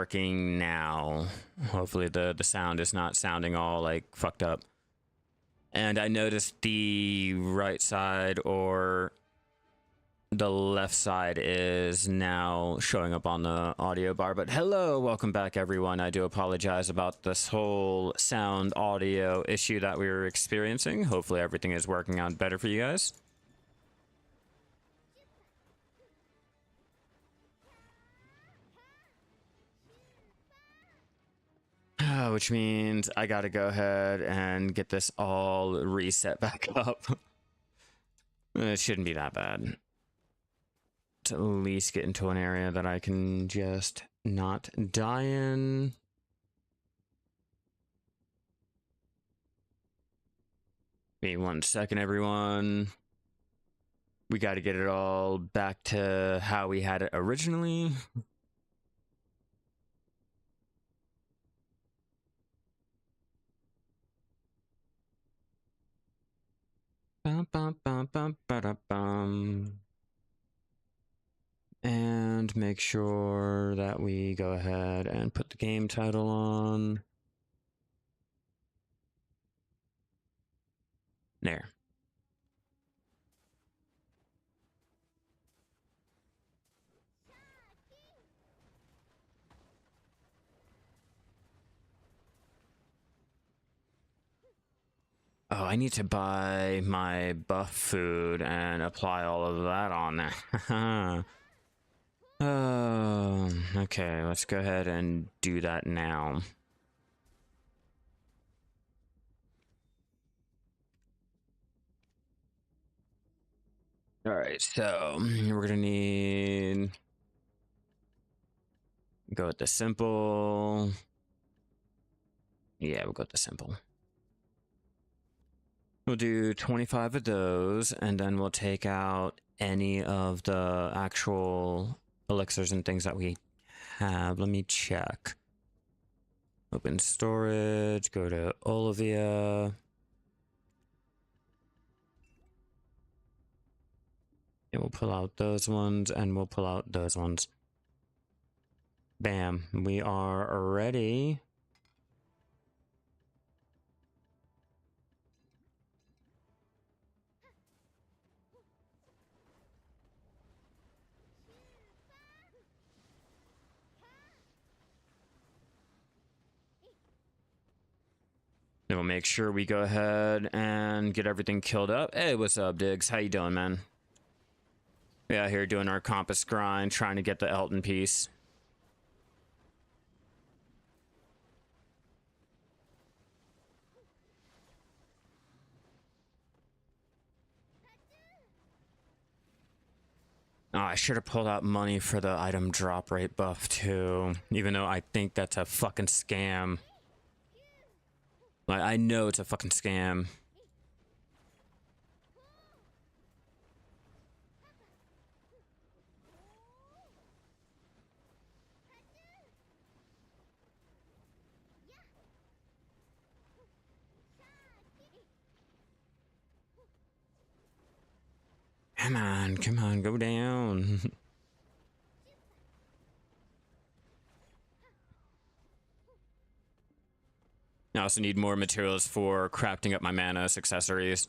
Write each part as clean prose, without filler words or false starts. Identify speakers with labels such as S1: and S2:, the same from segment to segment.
S1: working now. Hopefully the sound is not sounding all like fucked up. And I noticed the right side or the left side is now showing up on the audio bar. But hello, welcome back everyone. I do apologize about this whole sound audio issue that we were experiencing. Hopefully everything is working out better for you guys. Which means I gotta go ahead and get this all reset back up. It shouldn't be that bad. To at least get into an area that I can just not die in. Wait 1 second, everyone. We got to get it all back to how we had it originally. Bum, bum, bum, bum, ba-da, bum. And make sure that we go ahead and put the game title on. There. Oh, I need to buy my buff food and apply all of that on there. Oh, okay, let's go ahead and do that now. All right, so we're gonna need go with the simple. Yeah, we'll go with the simple. We'll do 25 of those, and then we'll take out any of the actual elixirs and things that we have. Let me check. Open storage, go to Olivia. And we'll pull out those ones, and we'll pull out those ones. Bam, we are ready. Then we'll make sure we go ahead and get everything killed up. Hey, what's up, Diggs? How you doing, man? We out here doing our compass grind, trying to get the Elton piece. Oh, I should have pulled out money for the item drop rate buff too, even though I think that's a fucking scam. Like, I know it's a fucking scam. Come on, go down. I also need more materials for crafting up my mana accessories.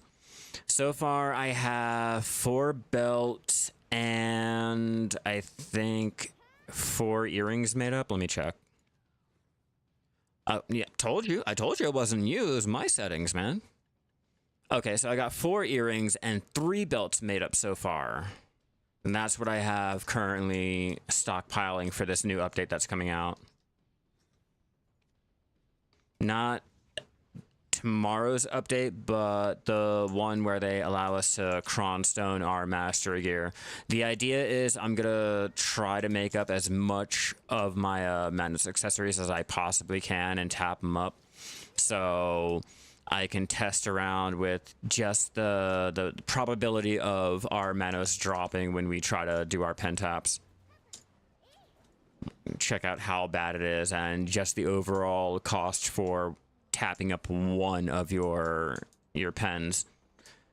S1: So far, I have 4 belts and I think 4 earrings made up. Let me check. Yeah, told you. I told you it wasn't you. It was my settings, man. Okay, so I got 4 earrings and 3 belts made up so far. And that's what I have currently stockpiling for this new update that's coming out. Not tomorrow's update, but the one where they allow us to cronstone our mastery gear. The idea is I'm gonna try to make up as much of my madness accessories as I possibly can and tap them up, so I can test around with just the probability of our manos dropping when we try to do our pen taps. Check out how bad it is and just the overall cost for tapping up one of your pens.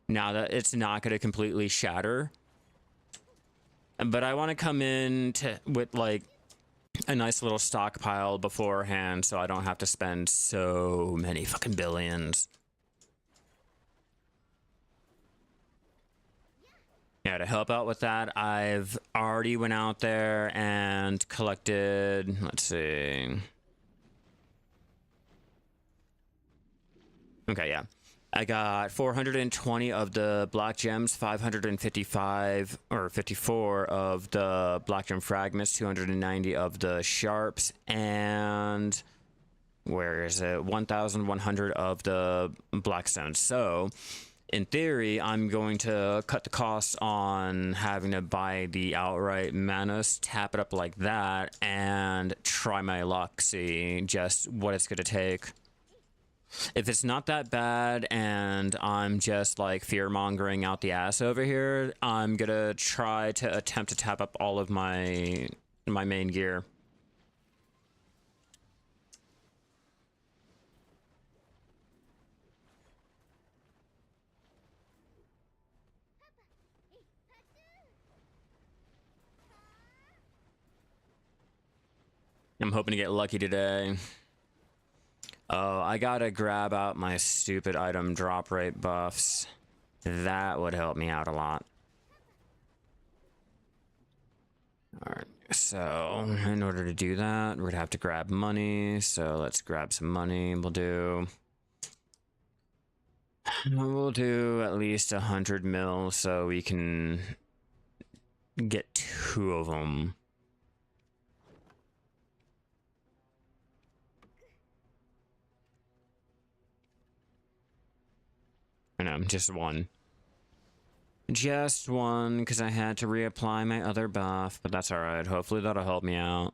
S1: Now that it's not going to completely shatter, but I want to come in with like a nice little stockpile beforehand so I don't have to spend so many fucking billions. Yeah, to help out with that, I've already went out there and collected, let's see. Okay, yeah. I got 420 of the black gems, 555 or 54 of the black gem fragments, 290 of the sharps, and where is it? 1,100 of the blackstones. So, in theory, I'm going to cut the cost on having to buy the outright manas, tap it up like that, and try my luck, see just what it's going to take. If it's not that bad and I'm just like fear-mongering out the ass over here, I'm gonna try to attempt to tap up all of my main gear. I'm hoping to get lucky today. Oh, I gotta grab out my stupid item drop rate buffs. That would help me out a lot. Alright, so in order to do that, we're gonna have to grab money. So let's grab some money. We'll do at least 100 mil so we can get 2 of them. I know, just one. Just one, because I had to reapply my other buff, but that's alright. Hopefully that'll help me out.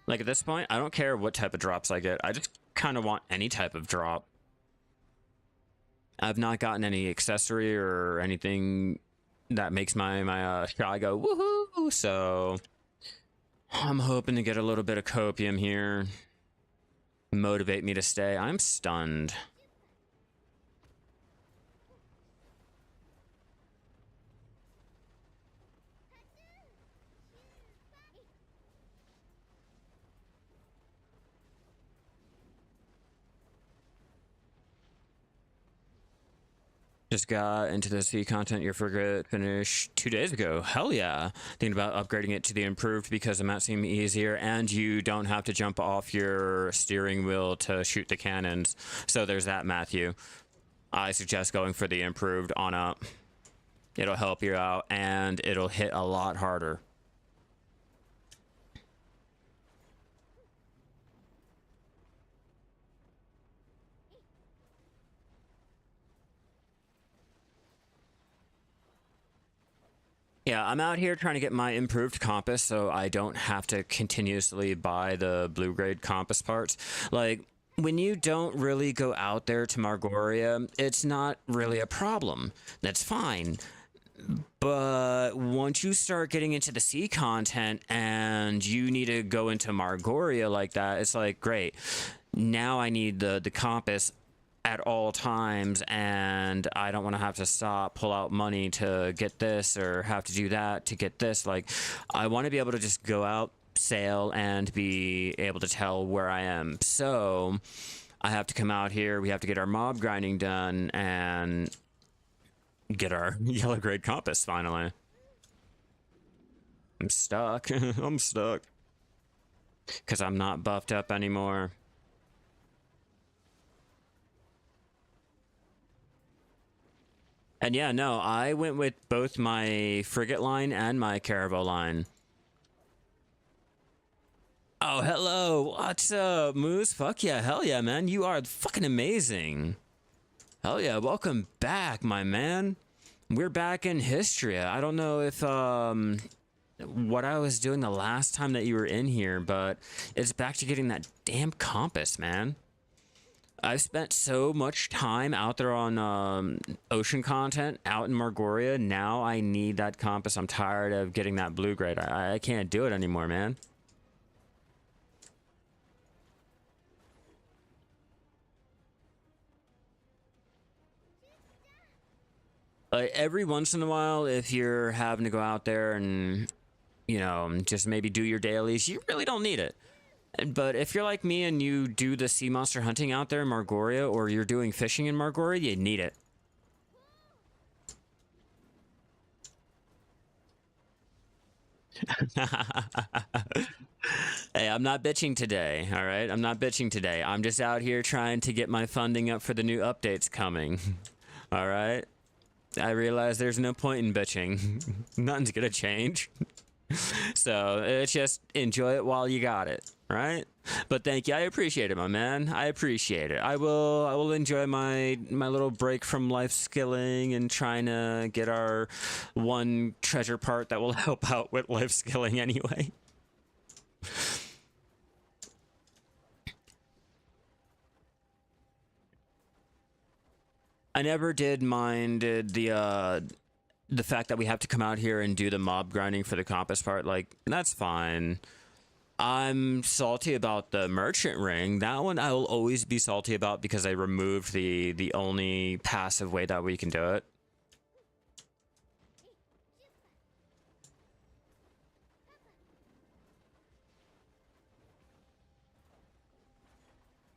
S1: Like, at this point, I don't care what type of drops I get. I just kind of want any type of drop. I've not gotten any accessory or anything that makes my Shai go woohoo, so I'm hoping to get a little bit of copium here. Motivate me to stay. I'm stunned. Just got into the C content your frigate finished 2 days ago. Hell yeah. Thinking about upgrading it to the improved because the map seemed easier and you don't have to jump off your steering wheel to shoot the cannons. So there's that, Matthew. I suggest going for the improved on up. It'll help you out and it'll hit a lot harder. Yeah, I'm out here trying to get my improved compass so I don't have to continuously buy the blue grade compass parts. Like, when you don't really go out there to Margoria, it's not really a problem. That's fine. But once you start getting into the sea content and you need to go into Margoria like that, it's like, great. Now I need the compass at all times and I don't want to have to stop, pull out money to get this or have to do that to get this. Like, I want to be able to just go out, sail, and be able to tell where I am. So I have to come out here, we have to get our mob grinding done and get our yellow grade compass finally. I'm stuck. I'm stuck because I'm not buffed up anymore. And yeah, no, I went with both my frigate line and my caravel line. Oh, hello. What's up, Moose? Fuck yeah, hell yeah, man. You are fucking amazing. Hell yeah, welcome back, my man. We're back in Hystria. I don't know if, what I was doing the last time that you were in here, but it's back to getting that damn compass, man. I've spent so much time out there on ocean content, out in Margoria. Now I need that compass. I'm tired of getting that blue grade. I can't do it anymore, man. Every once in a while, if you're having to go out there and, you know, just maybe do your dailies, you really don't need it. But if you're like me and you do the sea monster hunting out there in Margoria, or you're doing fishing in Margoria, you need it. Hey, I'm not bitching today, all right? I'm not bitching today. I'm just out here trying to get my funding up for the new updates coming, all right? I realize there's no point in bitching. Nothing's gonna change. So it's just enjoy it while you got it, right? But thank you. I appreciate it, my man. I appreciate it. I will enjoy my little break from life skilling and trying to get our one treasure part that will help out with life skilling anyway. I never did mind the fact that we have to come out here and do the mob grinding for the compass part. Like, that's fine. I'm salty about the merchant ring. That one I will always be salty about because I removed the only passive way that we can do it.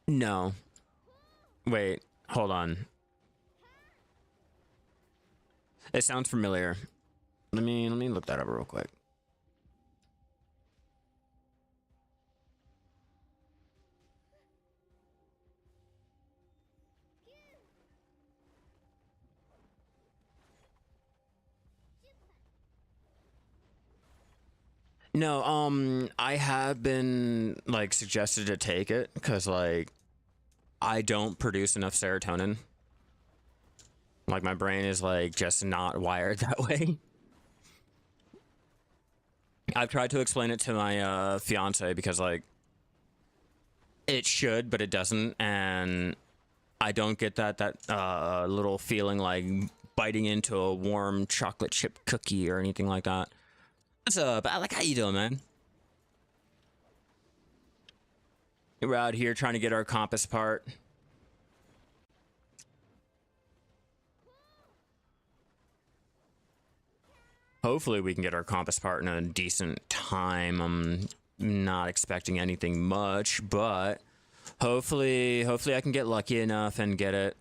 S1: No. Wait, hold on. It sounds familiar. Let me look that up real quick. No, I have been like suggested to take it because like I don't produce enough serotonin. Like my brain is like just not wired that way. I've tried to explain it to my fiance because like it should, but it doesn't, and I don't get that little feeling like biting into a warm chocolate chip cookie or anything like that. What's up? Alec, how you doing, man? We're out here trying to get our compass part. Hopefully we can get our compass part in a decent time. I'm not expecting anything much, but hopefully I can get lucky enough and get it.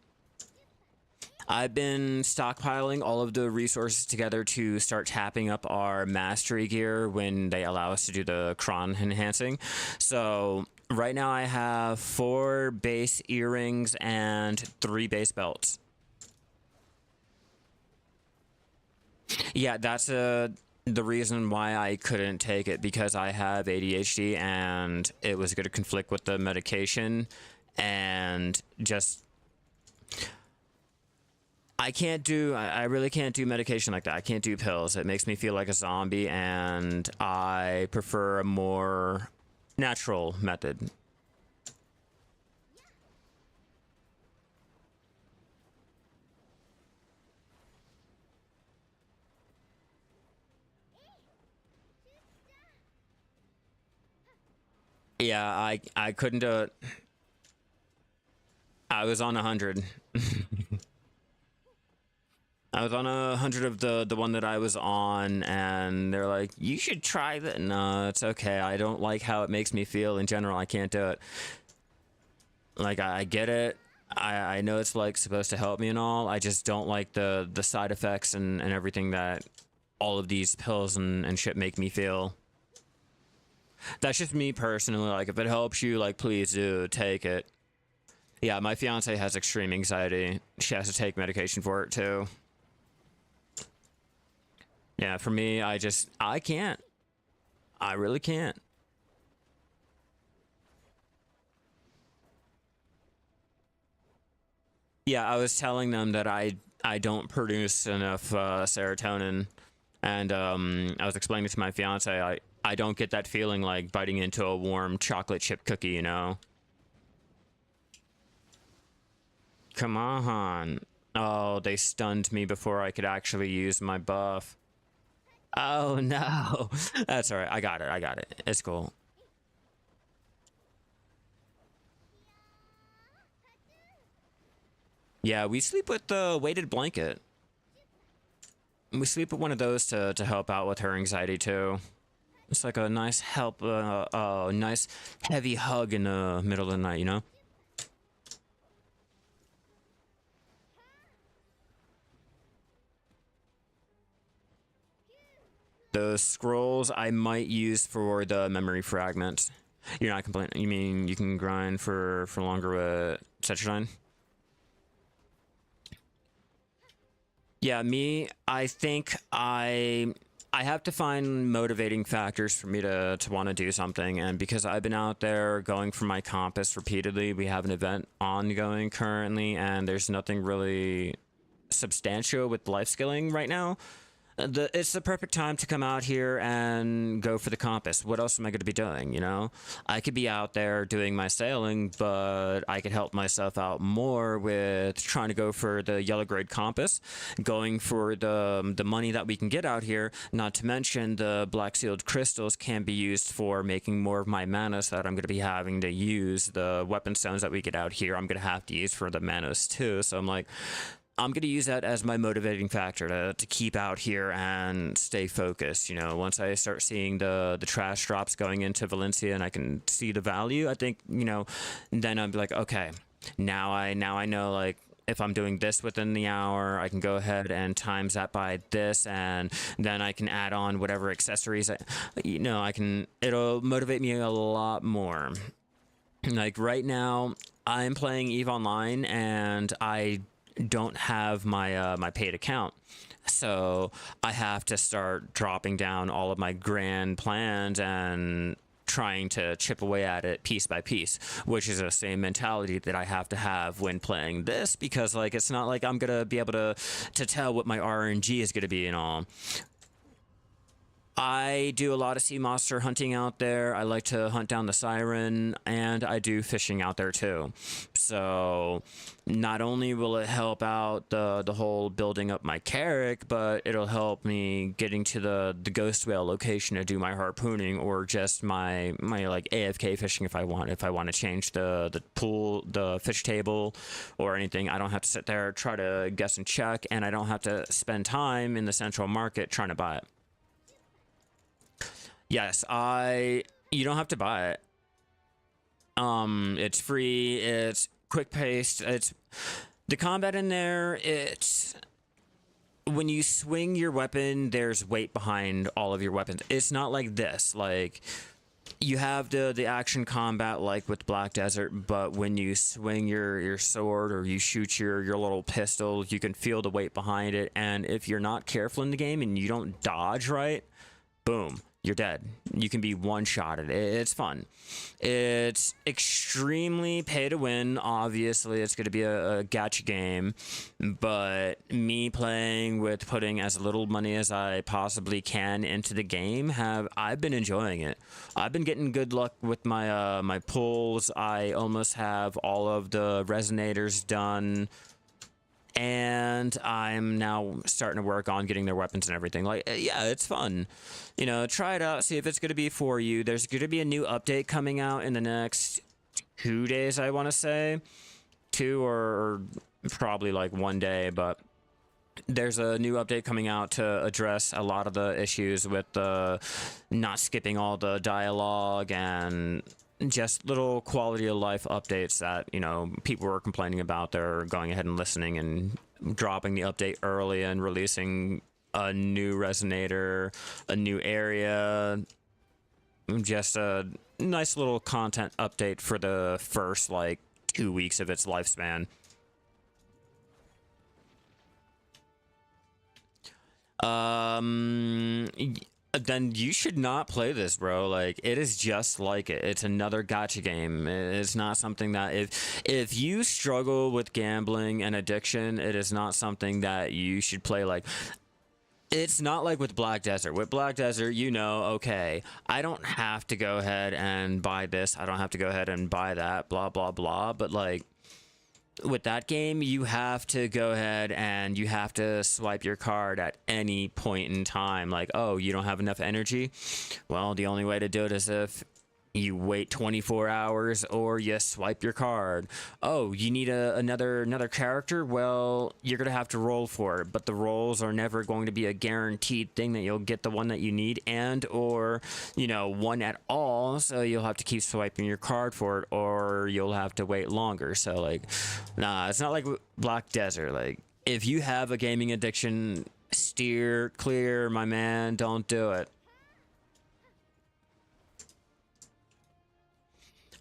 S1: I've been stockpiling all of the resources together to start tapping up our mastery gear when they allow us to do the cron enhancing. So right now I have 4 base earrings and 3 base belts. Yeah, that's the reason why I couldn't take it, because I have ADHD and it was going to conflict with the medication, and just I really can't do medication like that. I can't do pills. It makes me feel like a zombie, and I prefer a more natural method. Yeah, I couldn't do it. I was on 100. I was on 100 of the one that I was on, and they're like, you should try that. No, it's okay. I don't like how it makes me feel in general. I can't do it. Like, I get it. I know it's like supposed to help me and all. I just don't like the side effects and everything that all of these pills and shit make me feel. That's just me personally. Like, if it helps you, like, please do take it. Yeah, my fiance has extreme anxiety. She has to take medication for it too. Yeah, for me, I can't. I really can't. Yeah, I was telling them that I don't produce enough serotonin, and I was explaining to my fiance I don't get that feeling like biting into a warm chocolate chip cookie, you know? Come on. Oh, they stunned me before I could actually use my buff. Oh no. That's alright. I got it. I got it. It's cool. Yeah, we sleep with the weighted blanket. We sleep with one of those to help out with her anxiety too. It's like a nice help, nice heavy hug in the middle of the night, you know? The scrolls I might use for the memory fragment. You're not complaining. You mean you can grind for longer with Tetradyne? Yeah, me. I think I have to find motivating factors for me to want to do something, and because I've been out there going for my compass repeatedly, we have an event ongoing currently, and there's nothing really substantial with life skilling right now. It's the perfect time to come out here and go for the compass. What else am I going to be doing? You know, I could be out there doing my sailing, but I could help myself out more with trying to go for the yellow grade compass, going for the money that we can get out here. Not to mention the black sealed crystals can be used for making more of my mana, so that I'm going to be having to use the weapon stones that we get out here. I'm going to have to use for the manas too. So I'm like, I'm going to use that as my motivating factor to keep out here and stay focused. You know, once I start seeing the trash drops going into Valencia and I can see the value, I think, you know, then I'm like, okay, now I know, like, if I'm doing this within the hour, I can go ahead and times that by this, and then I can add on whatever accessories you know, it'll motivate me a lot more. Like right now, I'm playing EVE Online and I don't have my my paid account, so I have to start dropping down all of my grand plans and trying to chip away at it piece by piece, which is the same mentality that I have to have when playing this, because like it's not like I'm gonna be able to tell what my RNG is gonna be and all. I do a lot of sea monster hunting out there. I like to hunt down the siren, and I do fishing out there too. So not only will it help out the whole building up my carrick, but it'll help me getting to the ghost whale location to do my harpooning, or just my like AFK fishing if I want to change the pool, the fish table, or anything. I don't have to sit there try to guess and check, and I don't have to spend time in the central market trying to buy it. Yes, you don't have to buy it. It's free, it's quick paced, it's the combat in there, it's when you swing your weapon, there's weight behind all of your weapons. It's not like this, like you have the action combat like with Black Desert, but when you swing your sword or you shoot your little pistol, you can feel the weight behind it, and if you're not careful in the game and you don't dodge right, boom, you're dead. You can be one-shotted. It's fun. It's extremely pay to win. Obviously, it's going to be a gacha game, but me playing with putting as little money as I possibly can into the game, I've been enjoying it. I've been getting good luck with my my pulls. I almost have all of the resonators done, and I'm now starting to work on getting their weapons and everything. Like, yeah, it's fun. You know, try it out, see if it's going to be for you. There's going to be a new update coming out in the next 2 days, I want to say. 2 or probably like 1 day, but there's a new update coming out to address a lot of the issues with the not skipping all the dialogue and just little quality of life updates that, you know, people were complaining about. They're going ahead and listening and dropping the update early and releasing a new resonator, a new area, just a nice little content update for the first like 2 weeks of its lifespan. Then you should not play this, bro. Like, it is just like it. It's another gacha game. It's not something that if you struggle with gambling and addiction, it is not something that you should play. Like, it's not like with Black Desert. With Black Desert, you know, okay, I don't have to go ahead and buy this. I don't have to go ahead and buy that, blah, blah, blah. But, like, with that game, you have to go ahead and you have to swipe your card at any point in time. Like, oh, you don't have enough energy? Well, the only way to do it is if You wait 24 hours or you swipe your card. Oh, you need another character? Well, you're going to have to roll for it, but the rolls are never going to be a guaranteed thing that you'll get the one that you need and or, you know, one at all, so you'll have to keep swiping your card for it or you'll have to wait longer. So like, nah, it's not like Black Desert. Like, if you have a gaming addiction, steer clear, my man, don't do it.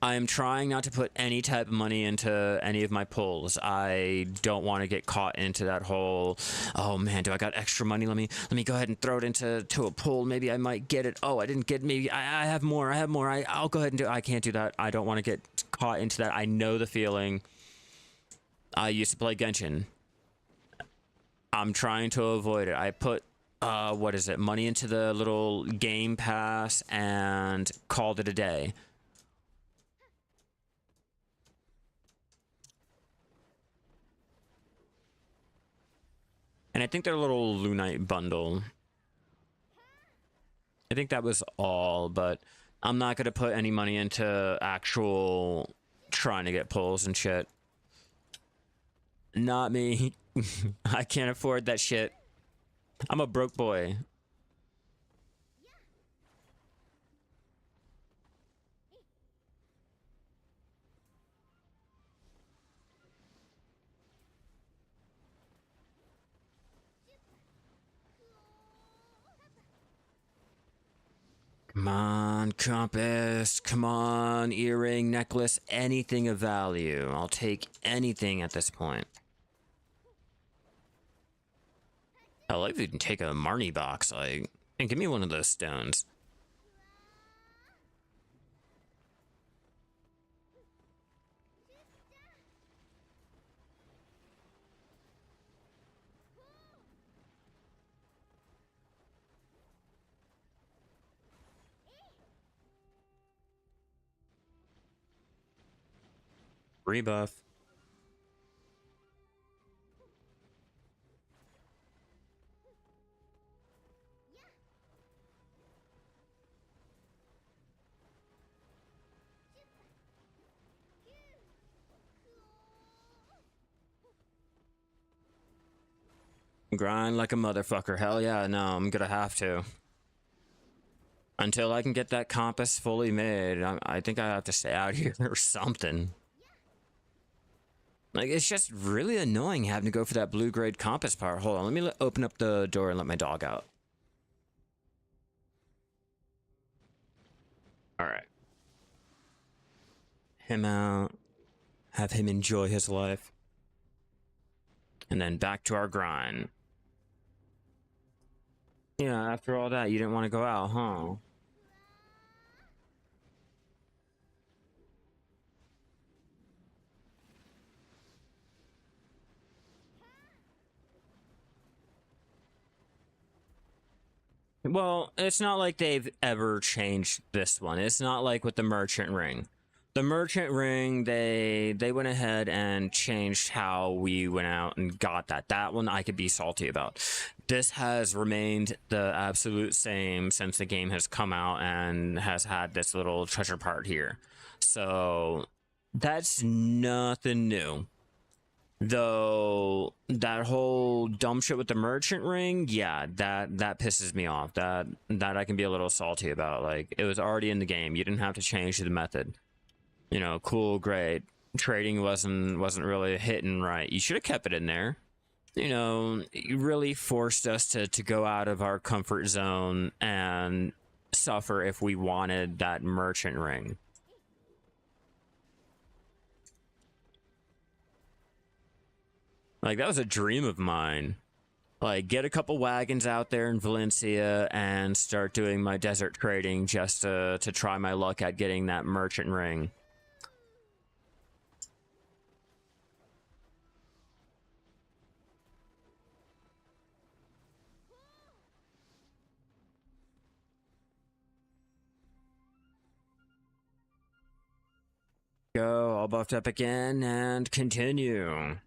S1: I am trying not to put any type of money into any of my pulls. I don't want to get caught into that whole, oh man, do I got extra money? Let me go ahead and throw it into a pull. Maybe I might get it. Oh, I didn't get. Maybe I have more. I'll go ahead and do. I can't do that. I don't want to get caught into that. I know the feeling. I used to play Genshin. I'm trying to avoid it. I put what is it? Money into the little game pass and called it a day. And I think their little Lunite bundle. I think that was all, but I'm not going to put any money into actual trying to get pulls and shit. Not me. I can't afford that shit. I'm a broke boy. Come on, compass. Come on, earring, necklace, anything of value. I'll take anything at this point. I like if you can take a Marni box, like, and give me one of those stones. Rebuff. Grind like a motherfucker. Hell yeah, no, I'm gonna have to. Until I can get that compass fully made, I think I have to stay out here or something. Like, it's just really annoying having to go for that blue grade compass power. Hold on, let me open up the door and let my dog out. Alright. Him out. Have him enjoy his life. And then back to our grind. Yeah, after all that, you didn't want to go out, huh? Well, it's not like they've ever changed this one. It's not like with the merchant ring. The merchant ring, they went ahead and changed how we went out and got that. That one I could be salty about. This has remained the absolute same since the game has come out and has had this little treasure part here. So that's nothing new. Though that whole dumb shit with the merchant ring, yeah, that pisses me off. That I can be a little salty about. Like, it was already in the game. You didn't have to change the method. You know, cool, great. Trading wasn't really hitting right. You should have kept it in there. You know, you really forced us to go out of our comfort zone and suffer if we wanted that merchant ring. Like, that was a dream of mine. Like, get a couple wagons out there in Valencia and start doing my desert trading just to try my luck at getting that merchant ring. Go, all buffed up again, and continue.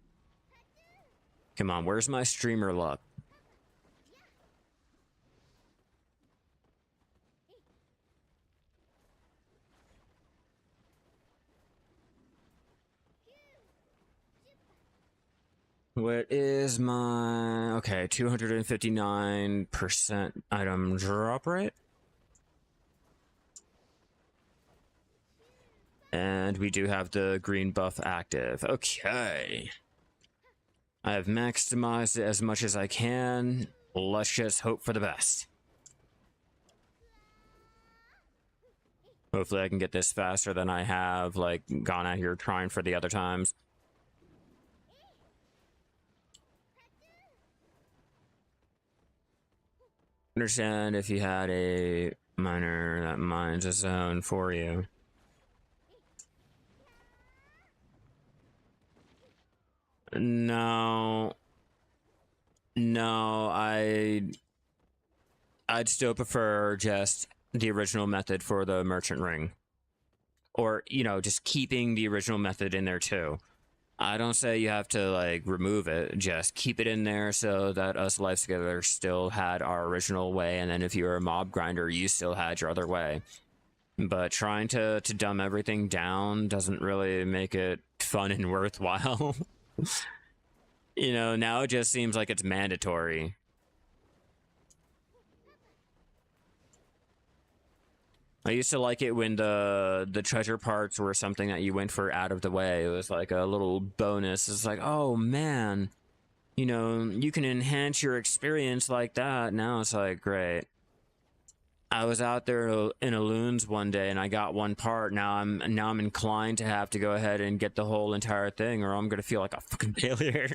S1: Come on, where's my streamer luck? What is my... Okay, 259% item drop rate. And we do have the green buff active. Okay. I have maximized it as much as I can. Let's just hope for the best. Hopefully I can get this faster than I have, like, gone out here trying for the other times. Understand if you had a miner that mines a zone for you. No. No, I'd still prefer just the original method for the merchant ring. Or, you know, just keeping the original method in there too. I don't say you have to, like, remove it. Just keep it in there so that us Lifeskillers still had our original way, and then if you were a mob grinder, you still had your other way. But trying to dumb everything down doesn't really make it fun and worthwhile. You know, now it just seems like it's mandatory. I used to like it when the treasure parts were something that you went for out of the way. It was like a little bonus. It's like, oh man, you know, you can enhance your experience like that. Now it's like, great. I was out there in a loons one day and I got one part. Now I'm inclined to have to go ahead and get the whole entire thing, or I'm gonna feel like a fucking failure.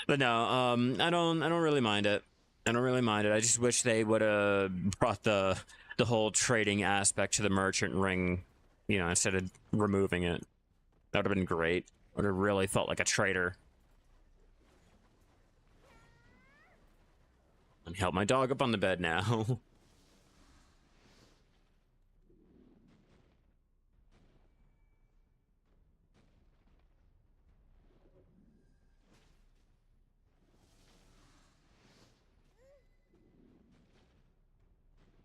S1: But no, I don't really mind it. I don't really mind it. I just wish they would have brought the whole trading aspect to the merchant ring, you know, instead of removing it. That would have been great. Would have really felt like a trader. Let me help my dog up on the bed now.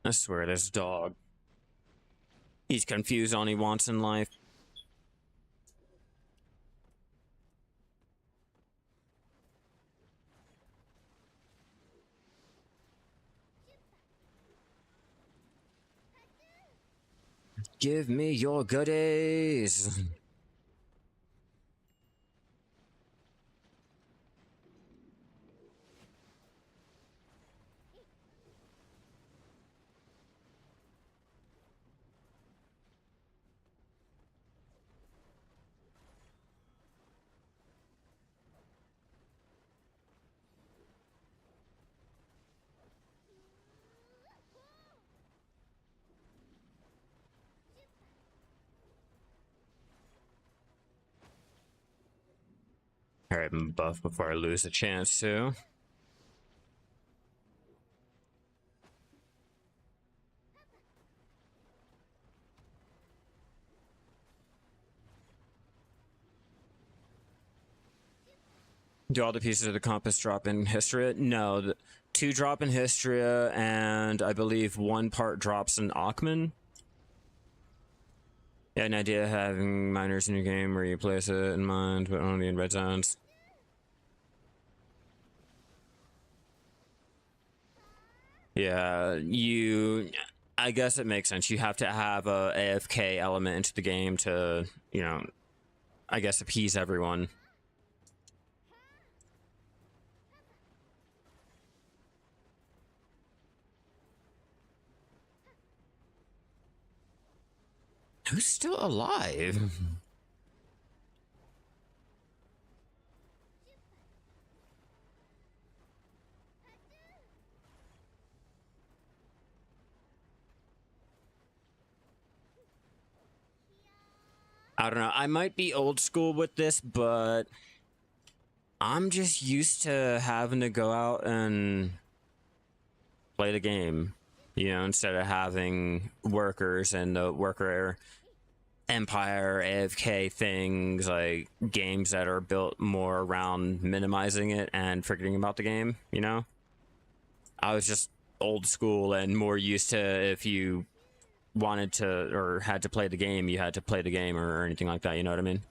S1: I swear, this dog. He's confused on he wants in life. Give me your goodies. Alright, I'm buff before I lose a chance to. Do all the pieces of the compass drop in Hystria? No, the 2 drop in Hystria, and I believe 1 part drops in Ackman. Yeah, an idea of having miners in your game where you place it in mind, but only in red zones. Yeah, I guess it makes sense. You have to have a AFK element into the game to, you know, I guess appease everyone. Who's still alive? I don't know. I might be old school with this, but I'm just used to having to go out and play the game, you know, instead of having workers and the worker empire AFK things, like games that are built more around minimizing it and forgetting about the game, you know? I was just old school and more used to, if you wanted to or had to play the game, you had to play the game or anything like that, you know what I mean?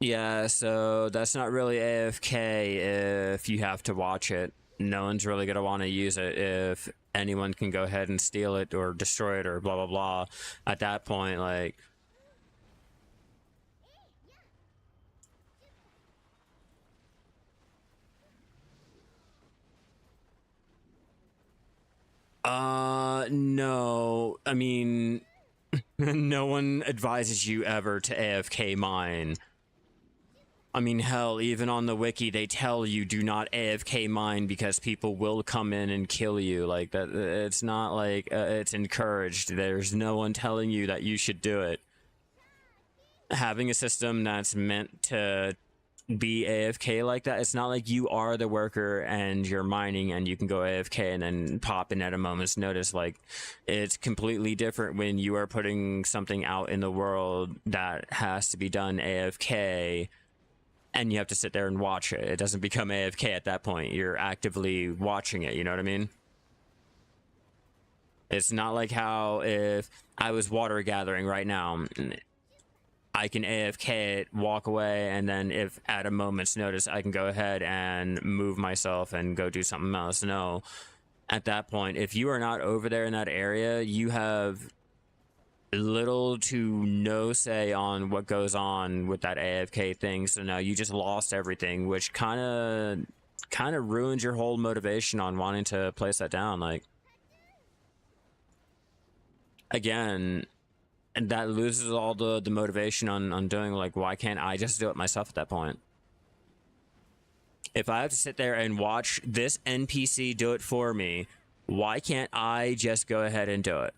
S1: Yeah, so that's not really AFK if you have to watch it. No one's really gonna want to use it if anyone can go ahead and steal it or destroy it or blah blah blah. At that point, like, no. I mean, no one advises you ever to AFK mine. I mean, hell, even on the wiki, they tell you do not AFK mine because people will come in and kill you. Like that, it's not like it's encouraged. There's no one telling you that you should do it. Having a system that's meant to be AFK like that, it's not like you are the worker and you're mining and you can go AFK and then pop in at a moment's notice. Like, it's completely different when you are putting something out in the world that has to be done AFK and you have to sit there and watch it. It doesn't become AFK at that point. You're actively watching it, you know what I mean? It's not like how if I was water gathering right now, I can AFK it, walk away, and then if at a moment's notice I can go ahead and move myself and go do something else. No. At that point, if you are not over there in that area, you have little to no say on what goes on with that AFK thing. So now you just lost everything, which kind of ruins your whole motivation on wanting to place that down. Like, again, and that loses all the motivation on doing, like, why can't I just do it myself at that point? If I have to sit there and watch this NPC do it for me, why can't I just go ahead and do it?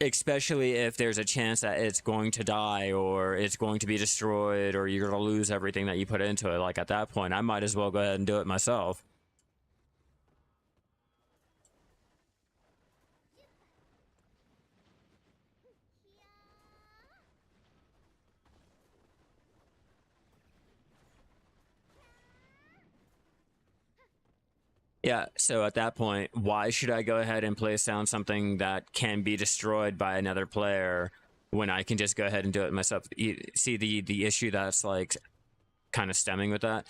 S1: Especially if there's a chance that it's going to die or it's going to be destroyed or you're going to lose everything that you put into it. Like, at that point, I might as well go ahead and do it myself. Yeah, so at that point, why should I go ahead and place down something that can be destroyed by another player when I can just go ahead and do it myself? You see the issue that's like kind of stemming with that?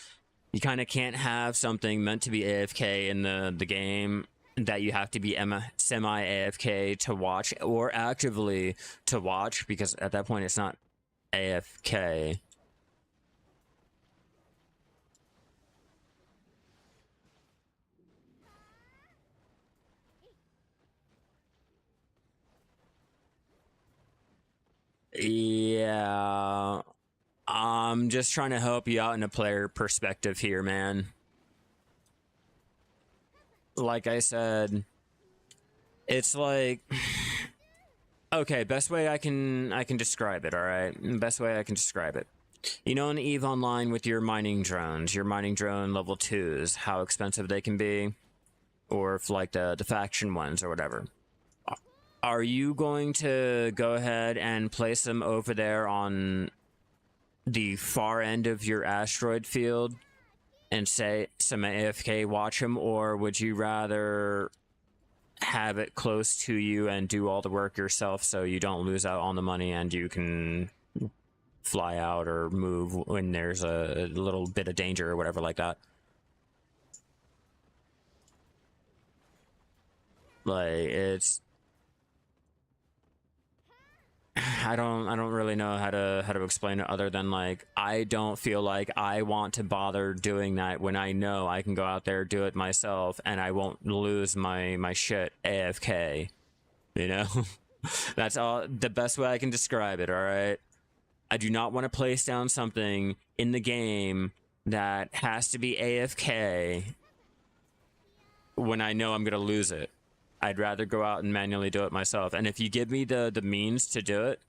S1: You kind of can't have something meant to be AFK in the game that you have to be semi AFK to watch or actively to watch, because at that point it's not AFK. Yeah, I'm just trying to help you out in a player perspective here, man. Like I said, it's like, okay, best way I can describe it, all right? Best way I can describe it. You know, in EVE Online with your mining drones, your mining drone level 2s, how expensive they can be, or if like the faction ones or whatever. Are you going to go ahead and place them over there on the far end of your asteroid field and say some AFK watch them, or would you rather have it close to you and do all the work yourself so you don't lose out on the money and you can fly out or move when there's a little bit of danger or whatever like that? Like, it's I don't really know how to explain it other than, like, I don't feel like I want to bother doing that when I know I can go out there, do it myself, and I won't lose my shit AFK, you know? That's all the best way I can describe it, all right? I do not want to place down something in the game that has to be AFK when I know I'm going to lose it. I'd rather go out and manually do it myself. And if you give me the means to do it,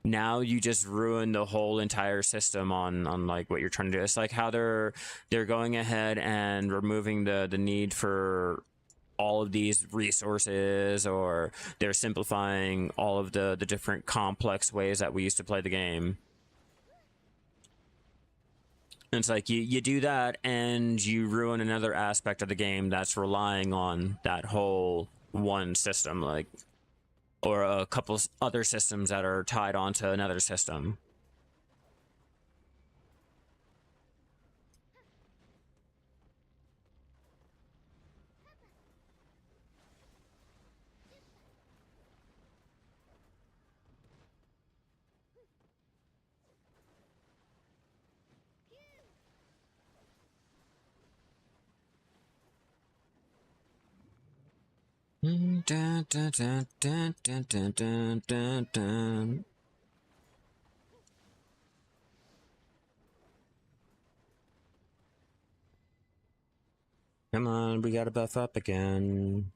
S1: now you just ruin the whole entire system on like what you're trying to do. It's like how they're going ahead and removing the need for all of these resources, or they're simplifying all of the different complex ways that we used to play the game. And it's like you do that and you ruin another aspect of the game that's relying on that whole one system, like, or a couple other systems that are tied onto another system. Dun, dun, dun, dun, dun, dun, dun, dun, dun. Come on, we gotta buff up again.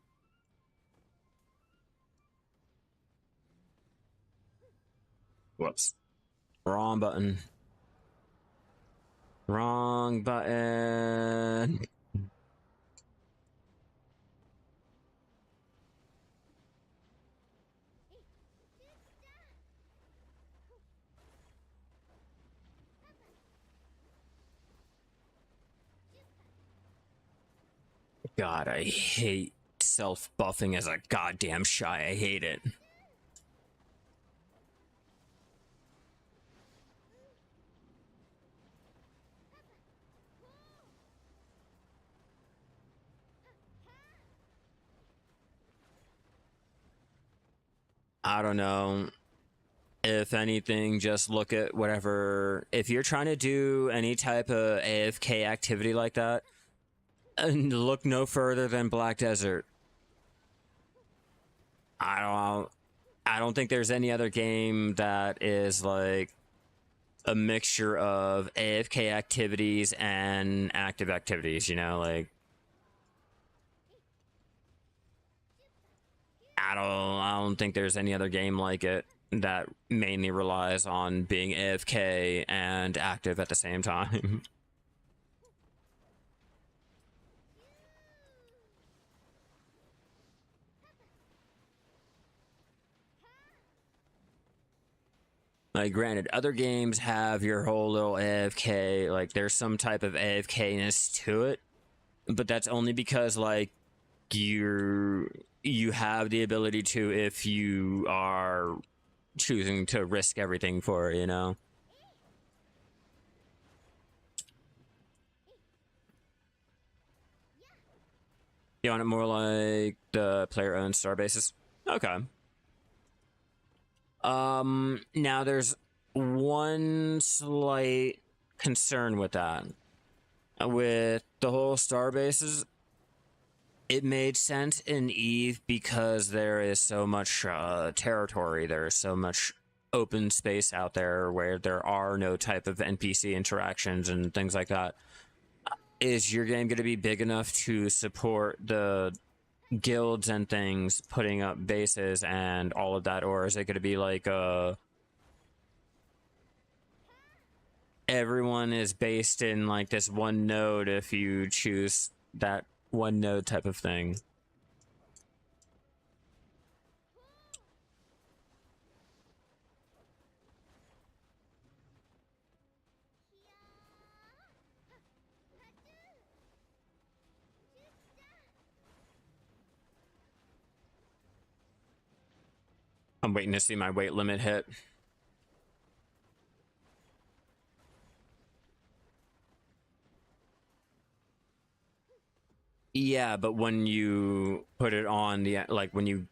S1: Whoops. Wrong button. Wrong button. God, I hate self-buffing as a goddamn Shai. I hate it. I don't know. If anything, just look at whatever. If you're trying to do any type of AFK activity like that, and look no further than Black Desert. I don't think there's any other game that is like a mixture of AFK activities and active activities, you know, like I don't think there's any other game like it that mainly relies on being AFK and active at the same time. Like, granted, other games have your whole little AFK, like, there's some type of AFK-ness to it, but that's only because, like, you have the ability to if you are choosing to risk everything for it, you know? You want it more like the player-owned star bases? Okay. Now there's one slight concern with that. With the whole star bases, it made sense in Eve because there is so much territory, there is so much open space out there where there are no type of NPC interactions and things like that. Is your game going to be big enough to support the guilds and things putting up bases and all of that, or is it going to be like everyone is based in like this one node if you choose that one node type of thing? I'm waiting to see my weight limit hit. Yeah, but when you put it on the, like, when you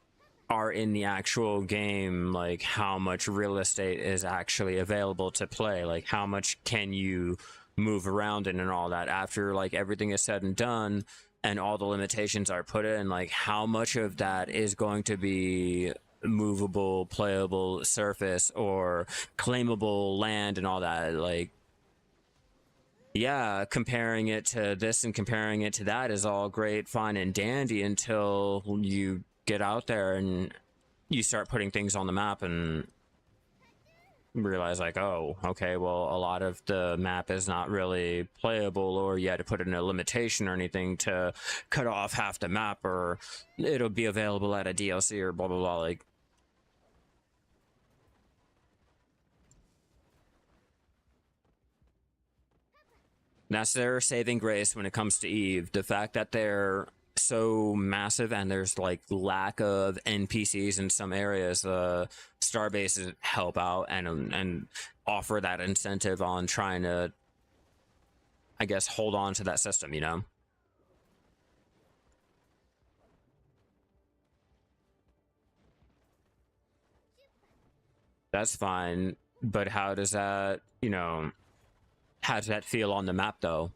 S1: are in the actual game, like, how much real estate is actually available to play? Like, how much can you move around in and all that after, like, everything is said and done and all the limitations are put in? Like, how much of that is going to be movable, playable surface or claimable land and all that? Like, yeah, comparing it to this and comparing it to that is all great, fine, and dandy until you get out there and you start putting things on the map and realize, like, oh, okay, well, a lot of the map is not really playable, or you had to put in a limitation or anything to cut off half the map, or it'll be available at a DLC or blah, blah, blah. Like, that's their saving grace when it comes to Eve. The fact that they're so massive and there's like lack of NPCs in some areas, star bases help out and offer that incentive on trying to, I guess, hold on to that system, you know? That's fine, but how does that, you know, how does that feel on the map though?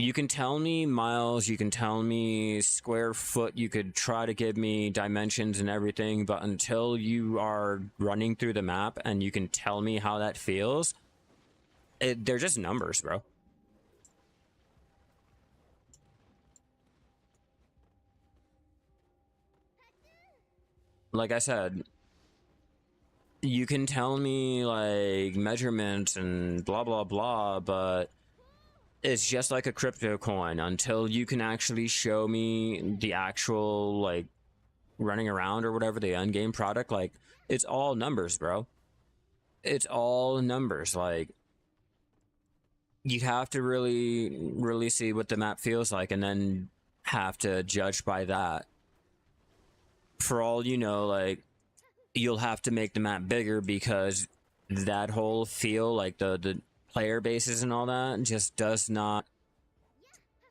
S1: You can tell me miles, you can tell me square foot, you could try to give me dimensions and everything, but until you are running through the map and you can tell me how that feels, they're just numbers, bro. Like I said, you can tell me like measurements and blah blah blah, but it's just like a crypto coin until you can actually show me the actual like running around or whatever, the end game product. Like, it's all numbers, bro. It's all numbers. Like, you have to really see what the map feels like and then have to judge by that. For all you know, like, you'll have to make the map bigger because that whole feel, like the player bases and all that, just does not,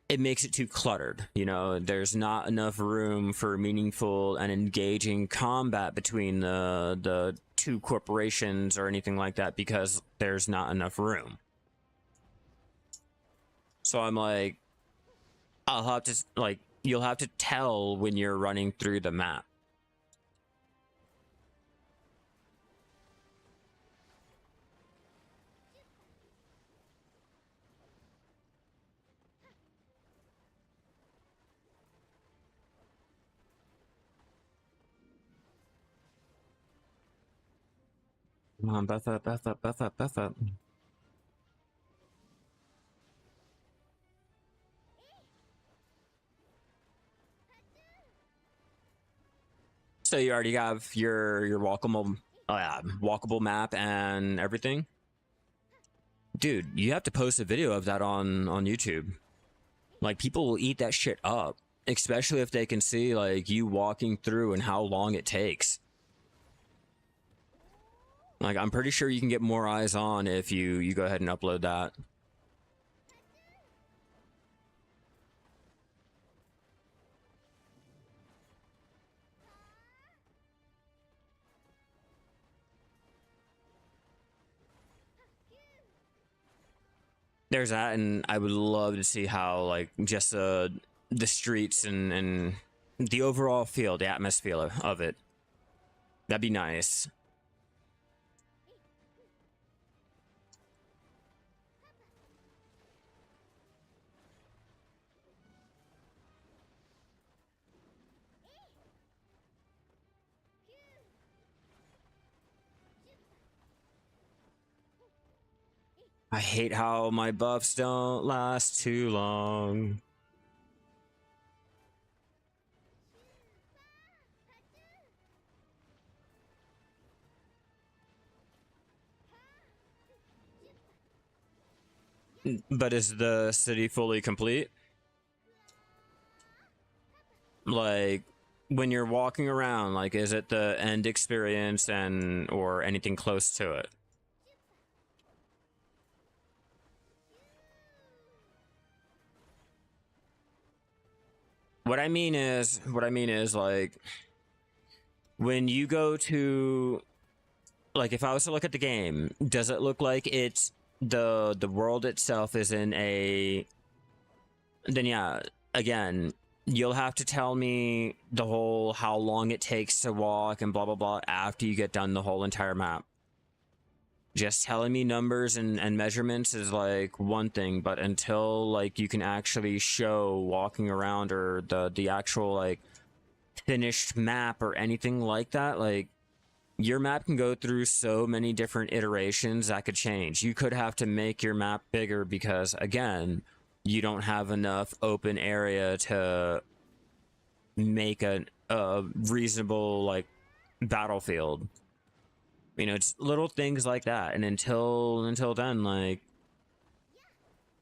S1: it makes it too cluttered. You know, there's not enough room for meaningful and engaging combat between the two corporations or anything like that because there's not enough room. So I'm like, I'll have to, like, you'll have to tell when you're running through the map. Come on, buff up, buff up, buff up, buff up. So you already have your walkable map and everything? Dude, you have to post a video of that on YouTube. Like, people will eat that shit up, especially if they can see like you walking through and how long it takes. Like, I'm pretty sure you can get more eyes on if you go ahead and upload that. There's that, and I would love to see how like just the streets and the overall feel, the atmosphere of it. That'd be nice. I hate how my buffs don't last too long. But is the city fully complete? Like, when you're walking around, like, is it the end experience and or anything close to it? What I mean is like, when you go to, like, if I was to look at the game, does it look like it's the world itself is in a, then yeah, again, you'll have to tell me the whole how long it takes to walk and blah blah blah after you get done the whole entire map. Just telling me numbers and measurements is like one thing, but until like you can actually show walking around or the actual like finished map or anything like that, like, your map can go through so many different iterations that could change. You could have to make your map bigger because, again, you don't have enough open area to make a reasonable, like, battlefield. You know, it's little things like that. And until then, like,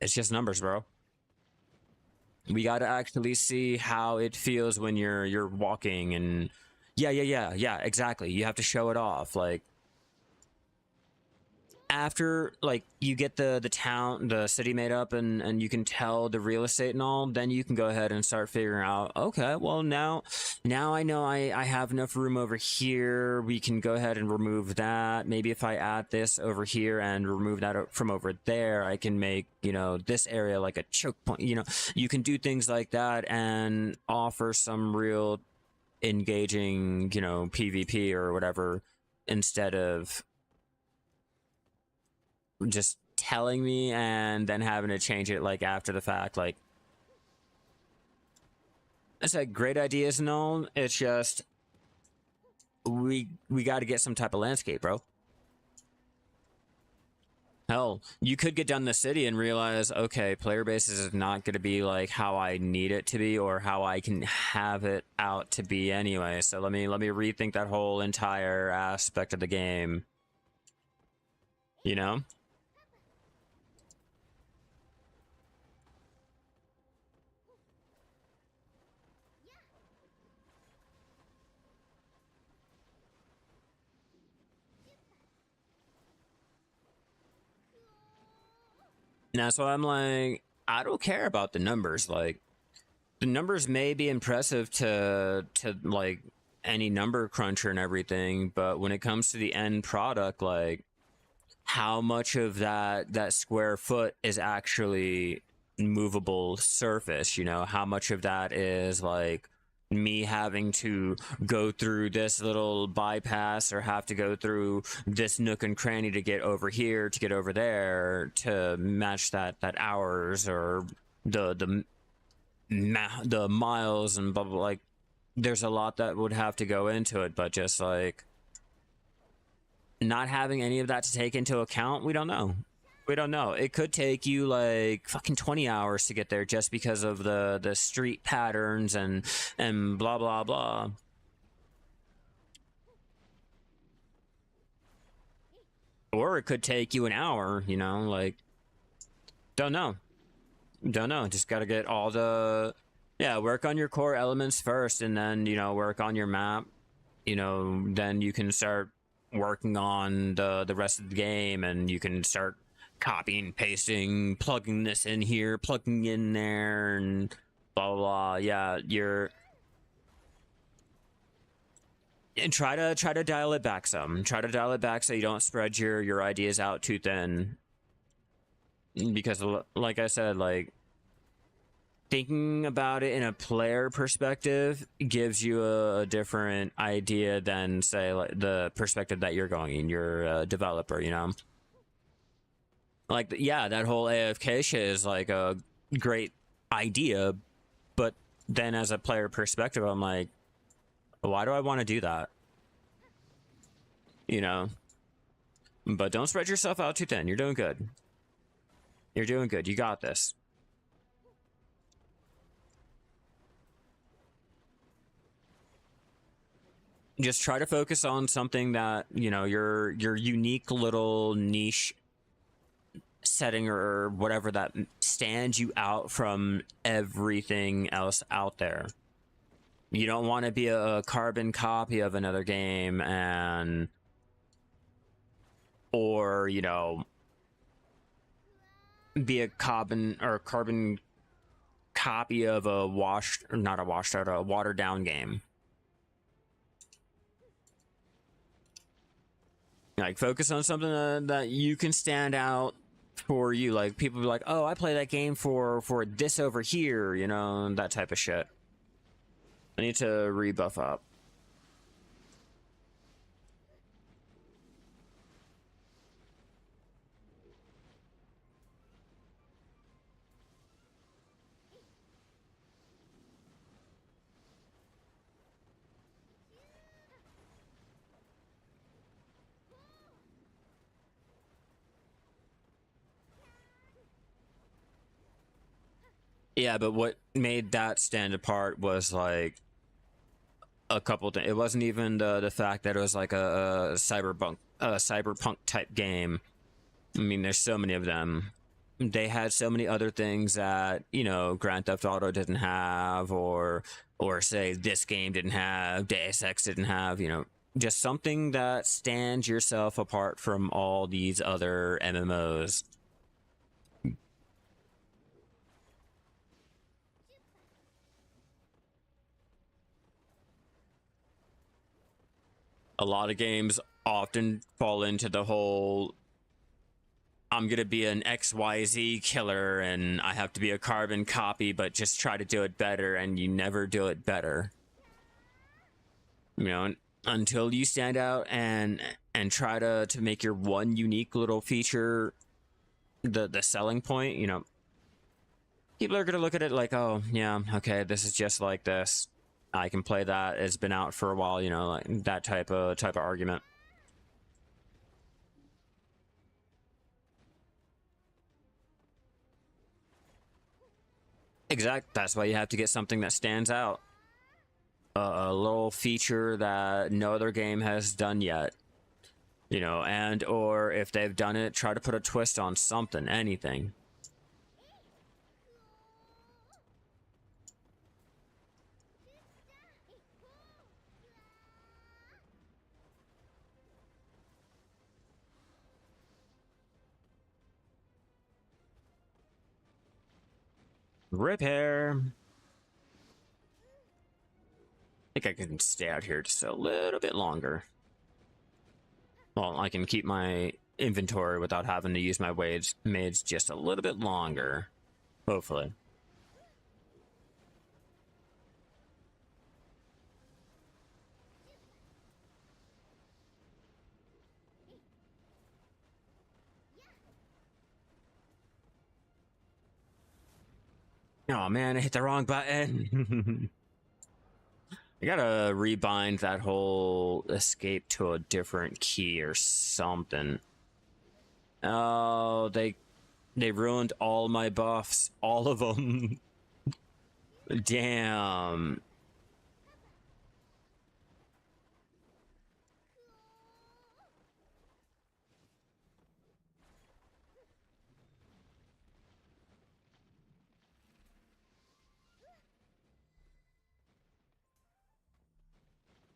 S1: it's just numbers, bro. We got to actually see how it feels when you're walking and yeah, exactly. You have to show it off. Like, after like you get the city made up and you can tell the real estate and all, then you can go ahead and start figuring out, okay, well now I know I have enough room over here. We can go ahead and remove that. Maybe if I add this over here and remove that from over there, I can make, you know, this area like a choke point. You know, you can do things like that and offer some real engaging, you know, PvP or whatever, instead of just telling me and then having to change it like after the fact. Like, it's like great ideas and all, it's just we got to get some type of landscape, bro. Hell, you could get done the city and realize, okay, player base is not going to be like how I need it to be or how I can have it out to be anyway. So let me rethink that whole entire aspect of the game, you know? And that's why I'm like, I don't care about the numbers. Like, the numbers may be impressive to like any number cruncher and everything, but when it comes to the end product, like, how much of that square foot is actually movable surface? You know, how much of that is like me having to go through this little bypass or have to go through this nook and cranny to get over here, to get over there, to match that hours or the miles and blah blah. Like, there's a lot that would have to go into it, but just like not having any of that to take into account, we don't know. We don't know. It could take you like fucking 20 hours to get there just because of the street patterns and blah blah blah. Or it could take you an hour, you know, like, don't know. Don't know. Just got to get all the, yeah, work on your core elements first, and then, you know, work on your map. You know, then you can start working on the rest of the game, and you can start copying, pasting, plugging this in here, plugging in there, and blah blah blah. Yeah, and try to dial it back some. Try to dial it back so you don't spread your ideas out too thin. Because like I said, like, thinking about it in a player perspective gives you a different idea than, say, like the perspective that you're going in. You're a developer, you know? Like, yeah, that whole AFK shit is like a great idea, but then as a player perspective, I'm like, why do I want to do that? You know? But don't spread yourself out too thin. You're doing good. You're doing good. You got this. Just try to focus on something that, you know, your unique little niche setting or whatever that stands you out from everything else out there. You don't want to be a carbon copy of another game, and or, you know, be a carbon copy of a washed, or not a washed out, a watered down game. Like, focus on something that you can stand out for you. Like, people be like, oh, I play that game for this over here, you know, that type of shit. I need to rebuff up. Yeah, but what made that stand apart was like a couple things. It wasn't even the fact that it was like a cyberpunk type game. I mean, there's so many of them. They had so many other things that, you know, Grand Theft Auto didn't have, or say this game didn't have, Deus Ex didn't have, you know. Just something that stands yourself apart from all these other MMOs. A lot of games often fall into the whole I'm gonna be an XYZ killer and I have to be a carbon copy, but just try to do it better, and you never do it better. You know, until you stand out and try to make your one unique little feature the selling point, you know, people are gonna look at it like, oh yeah, okay, this is just like this. I can play that. It's been out for a while, you know, like that type of argument. Exact. That's why you have to get something that stands out. A little feature that no other game has done yet. You know, and or if they've done it, try to put a twist on something, anything. Repair. I think I can stay out here just a little bit longer. Well, I can keep my inventory without having to use my maids just a little bit longer. Hopefully. Oh man, I hit the wrong button. I gotta rebind that whole escape to a different key or something. Oh, they ruined all my buffs, all of them. Damn.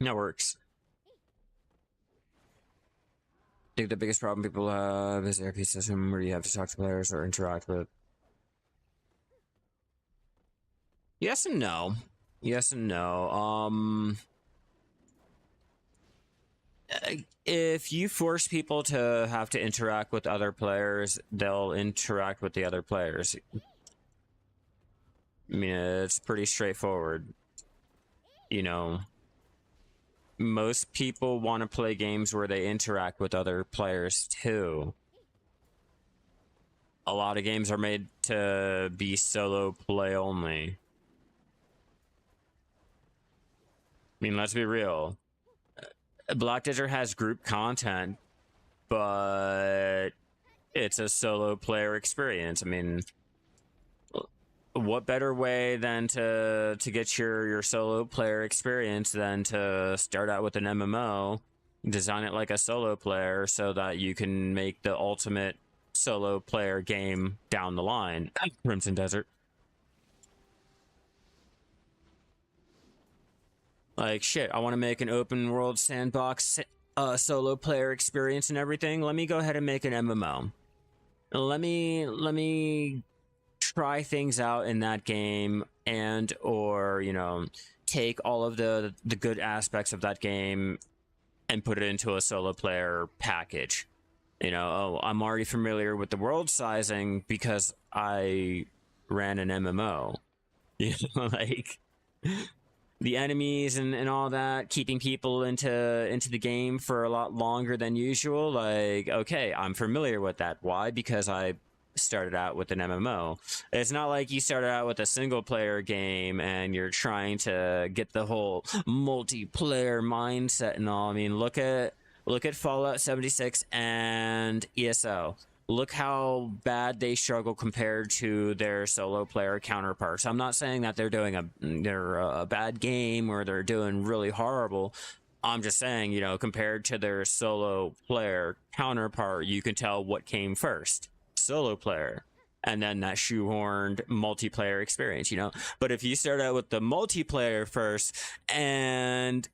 S1: That works. I think the biggest problem people have is their system where you have to talk to players or interact with. Yes and no. Yes and no. If you force people to have to interact with other players, they'll interact with the other players. I mean, it's pretty straightforward. You know, most people want to play games where they interact with other players too. A lot of games are made to be solo play only. I mean, let's be real. Black Desert has group content, but it's a solo player experience. I mean, what better way than to get your solo player experience than to start out with an MMO, design it like a solo player so that you can make the ultimate solo player game down the line. Crimson Desert. Like, shit, I want to make an open world sandbox solo player experience and everything. Let me go ahead and make an MMO. Let me try things out in that game, and or, you know, take all of the good aspects of that game and put it into a solo player package. You know, oh, I'm already familiar with the world sizing because I ran an MMO. You know, like the enemies and all that, keeping people into the game for a lot longer than usual. Like, okay, I'm familiar with that. Why? Because I started out with an MMO. It's not like you started out with a single player game and you're trying to get the whole multiplayer mindset and all. I mean, look at Fallout 76 and ESO. Look how bad they struggle compared to their solo player counterparts. I'm not saying that they're doing a bad game or they're doing really horrible. I'm just saying, you know, compared to their solo player counterpart, you can tell what came first. Solo player, and then that shoehorned multiplayer experience, you know. But if you start out with the multiplayer first and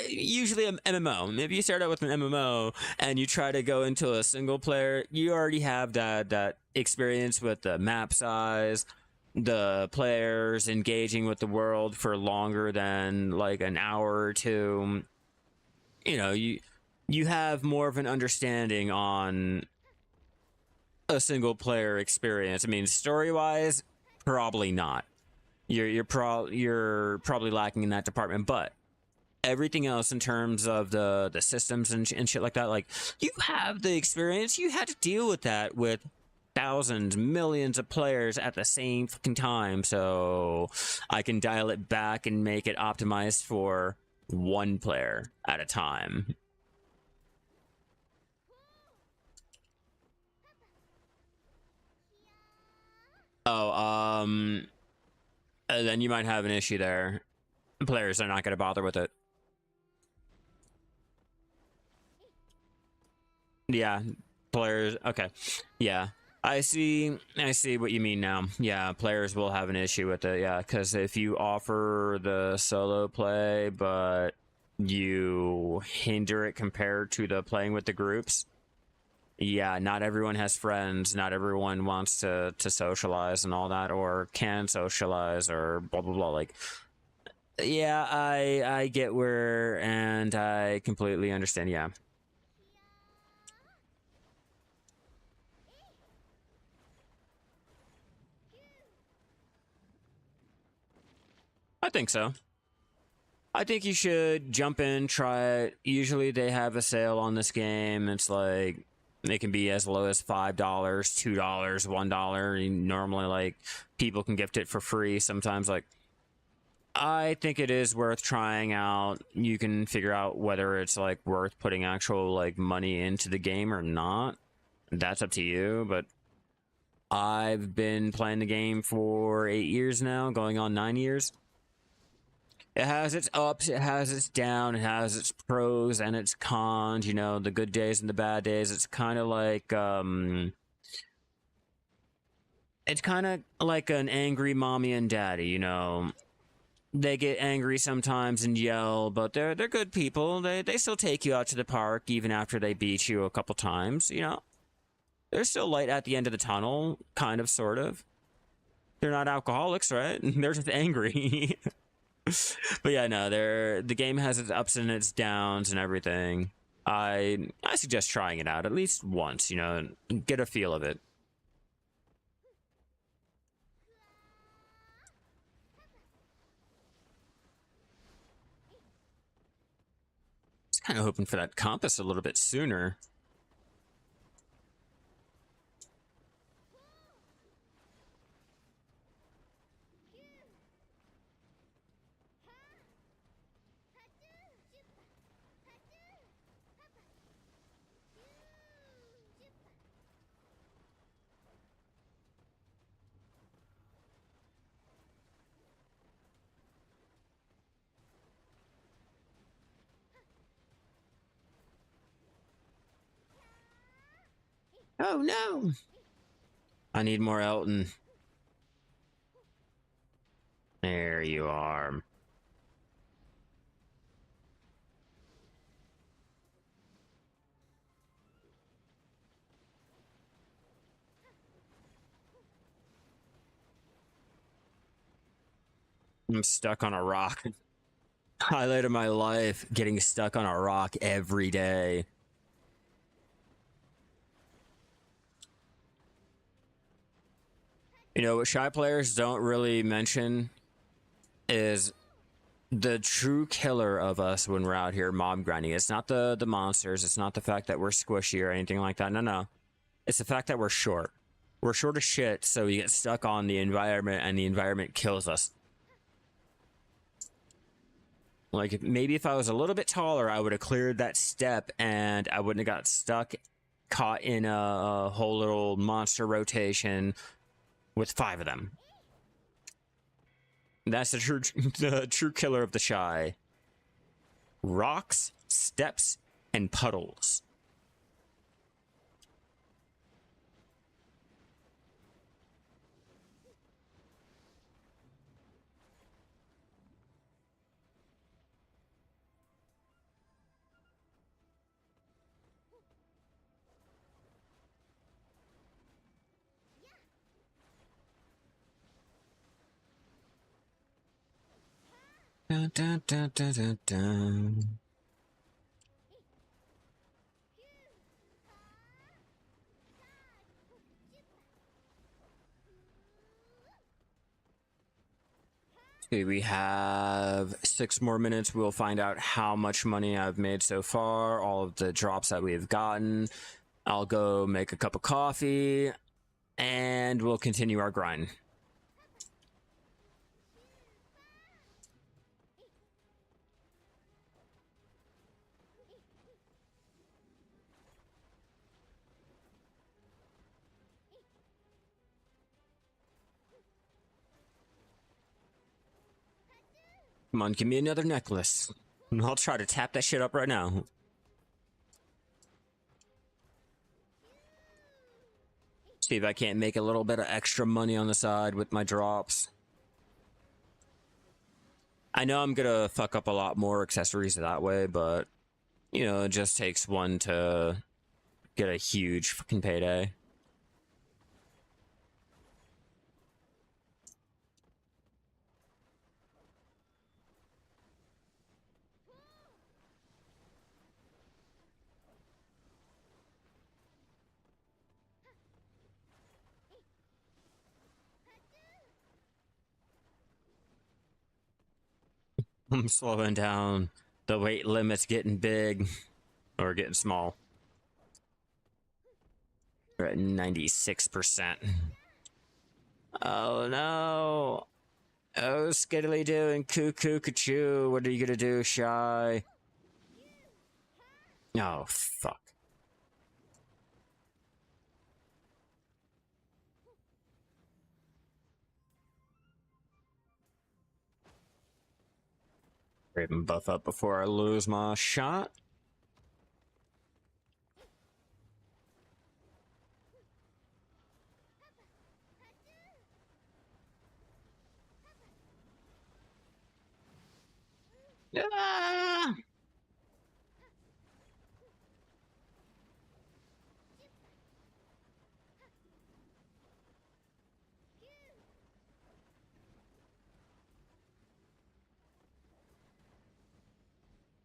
S1: usually an MMO. If you start out with an MMO and you try to go into a single player, you already have that experience with the map size, the players engaging with the world for longer than like an hour or two. You know, you have more of an understanding on a single player experience. I mean, story wise, probably not. You're probably lacking in that department, but everything else in terms of the systems and shit like that, like, you have the experience. You had to deal with that with thousands, millions of players at the same fucking time, so I can dial it back and make it optimized for one player at a time. Oh, then you might have an issue there. Players are not going to bother with it. Yeah, players. Okay, yeah, I see what you mean now. Yeah, players will have an issue with it. Yeah, because if you offer the solo play, but you hinder it compared to the playing with the groups, yeah, not everyone has friends. Not everyone wants to socialize and all that, or can socialize, or blah blah blah. Like, yeah, I get where, and I completely understand. Yeah. I think so. I think you should jump in, try it. Usually they have a sale on this game. It's like, it can be as low as $5, $2, $1. Normally, like, people can gift it for free. Sometimes, like, I think it is worth trying out. You can figure out whether it's like worth putting actual like money into the game or not. That's up to you, but I've been playing the game for 8 years now, going on 9 years. It has its ups, it has its downs, it has its pros and its cons, you know, the good days and the bad days. It's kind of like an angry mommy and daddy, you know. They get angry sometimes and yell, but they're good people. They still take you out to the park even after they beat you a couple times, you know. There's still light at the end of the tunnel, kind of, sort of. They're not alcoholics, right? They're just angry. But yeah, no, the game has its ups and its downs and everything. I suggest trying it out at least once, you know, get a feel of it. I was kind of hoping for that compass a little bit sooner. Oh no! I need more Elton. There you are. I'm stuck on a rock. Highlight of my life, getting stuck on a rock every day. You know, what Shy players don't really mention is the true killer of us when we're out here mob grinding. It's not the monsters. It's not the fact that we're squishy or anything like that. No, no. It's the fact that we're short. We're short as shit, so we get stuck on the environment, and the environment kills us. Like, maybe if I was a little bit taller, I would have cleared that step, and I wouldn't have got stuck, caught in a whole little monster rotation with 5 of them. That's the true killer of the Shy. Rocks, steps, and puddles. Dun, dun, dun, dun, dun, dun. Okay, we have 6 more minutes. We'll find out how much money I've made so far, all of the drops that we have gotten. I'll go make a cup of coffee, and we'll continue our grind. Come on, give me another necklace. I'll try to tap that shit up right now. See if I can't make a little bit of extra money on the side with my drops. I know I'm gonna fuck up a lot more accessories that way, but, you know, it just takes one to get a huge fucking payday. I'm slowing down. The weight limit's getting big. Or getting small. We're at 96%. Oh no. Oh, skiddly doing cuckoo cachoo. What are you gonna do, Shai? Oh, fuck. Raven buff up before I lose my shot. Ah!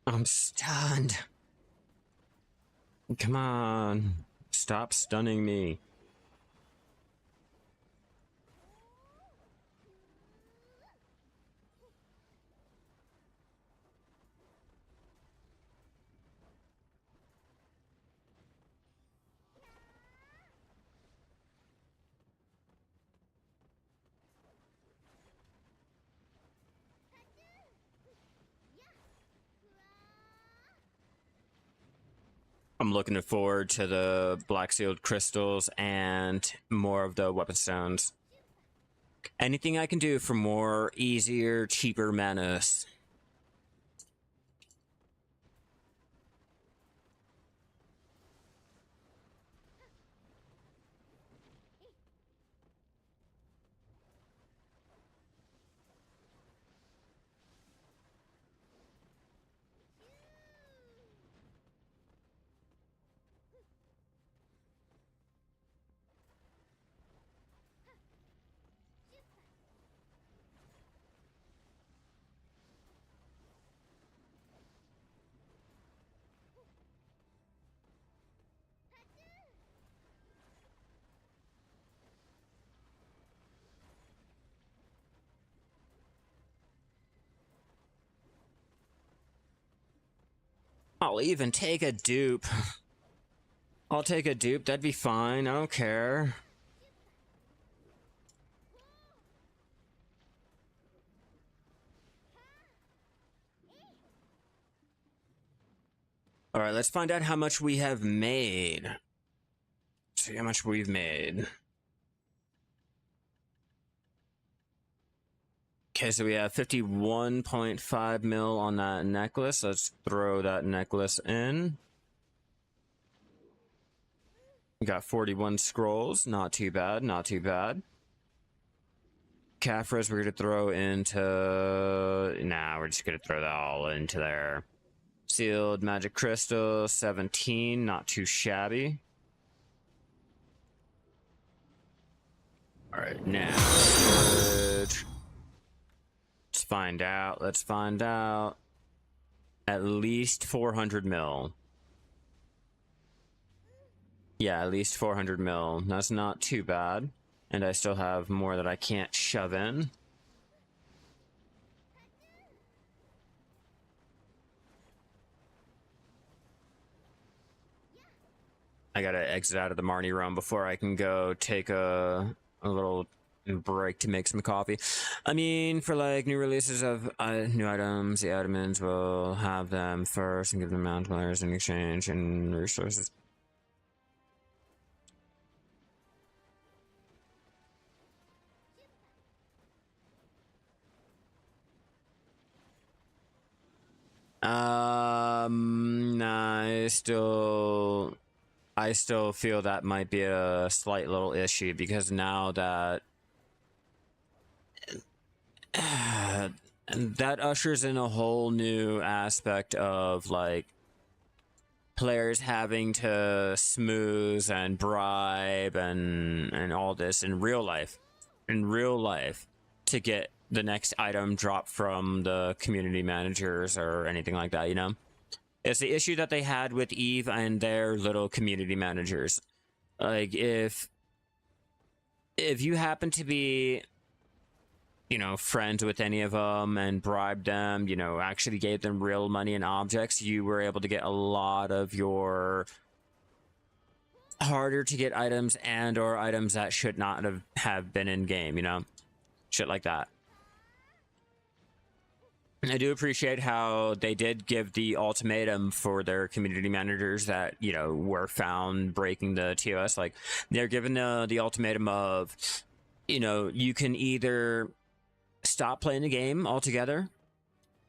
S1: I'm stunned. Come on. Stop stunning me. I'm looking forward to the black sealed crystals and more of the weapon stones. Anything I can do for more easier, cheaper manas. I'll even take a dupe. I'll take a dupe, that'd be fine, I don't care. Alright, let's find out how much we have made. Let's see how much we've made. Okay, so we have 51.5 mil on that necklace. Let's throw that necklace in. We got 41 scrolls. Not too bad, not too bad. Caphras we're going to throw into... Nah, we're just going to throw that all into there. Sealed magic crystal, 17. Not too shabby. Alright, now... Let's find out. Let's find out. At least 400 mil. Yeah, at least 400 mil. That's not too bad. And I still have more that I can't shove in. I gotta exit out of the Marni Realm before I can go take a little break to make some coffee. I mean, for like new releases of new items, the admins will have them first and give them out to players in exchange and resources. I still feel that might be a slight little issue because now that that ushers in a whole new aspect of like players having to smooth and bribe and all this in real life to get the next item dropped from the community managers or anything like that, you know? It's the issue that they had with Eve and their little community managers. Like, if you happen to be, you know, friends with any of them and bribed them, you know, actually gave them real money and objects, you were able to get a lot of your harder to get items and or items that should not have been in game, you know? Shit like that. I do appreciate how they did give the ultimatum for their community managers that, you know, were found breaking the TOS. Like, they're given the ultimatum of, you know, you can either stop playing the game altogether,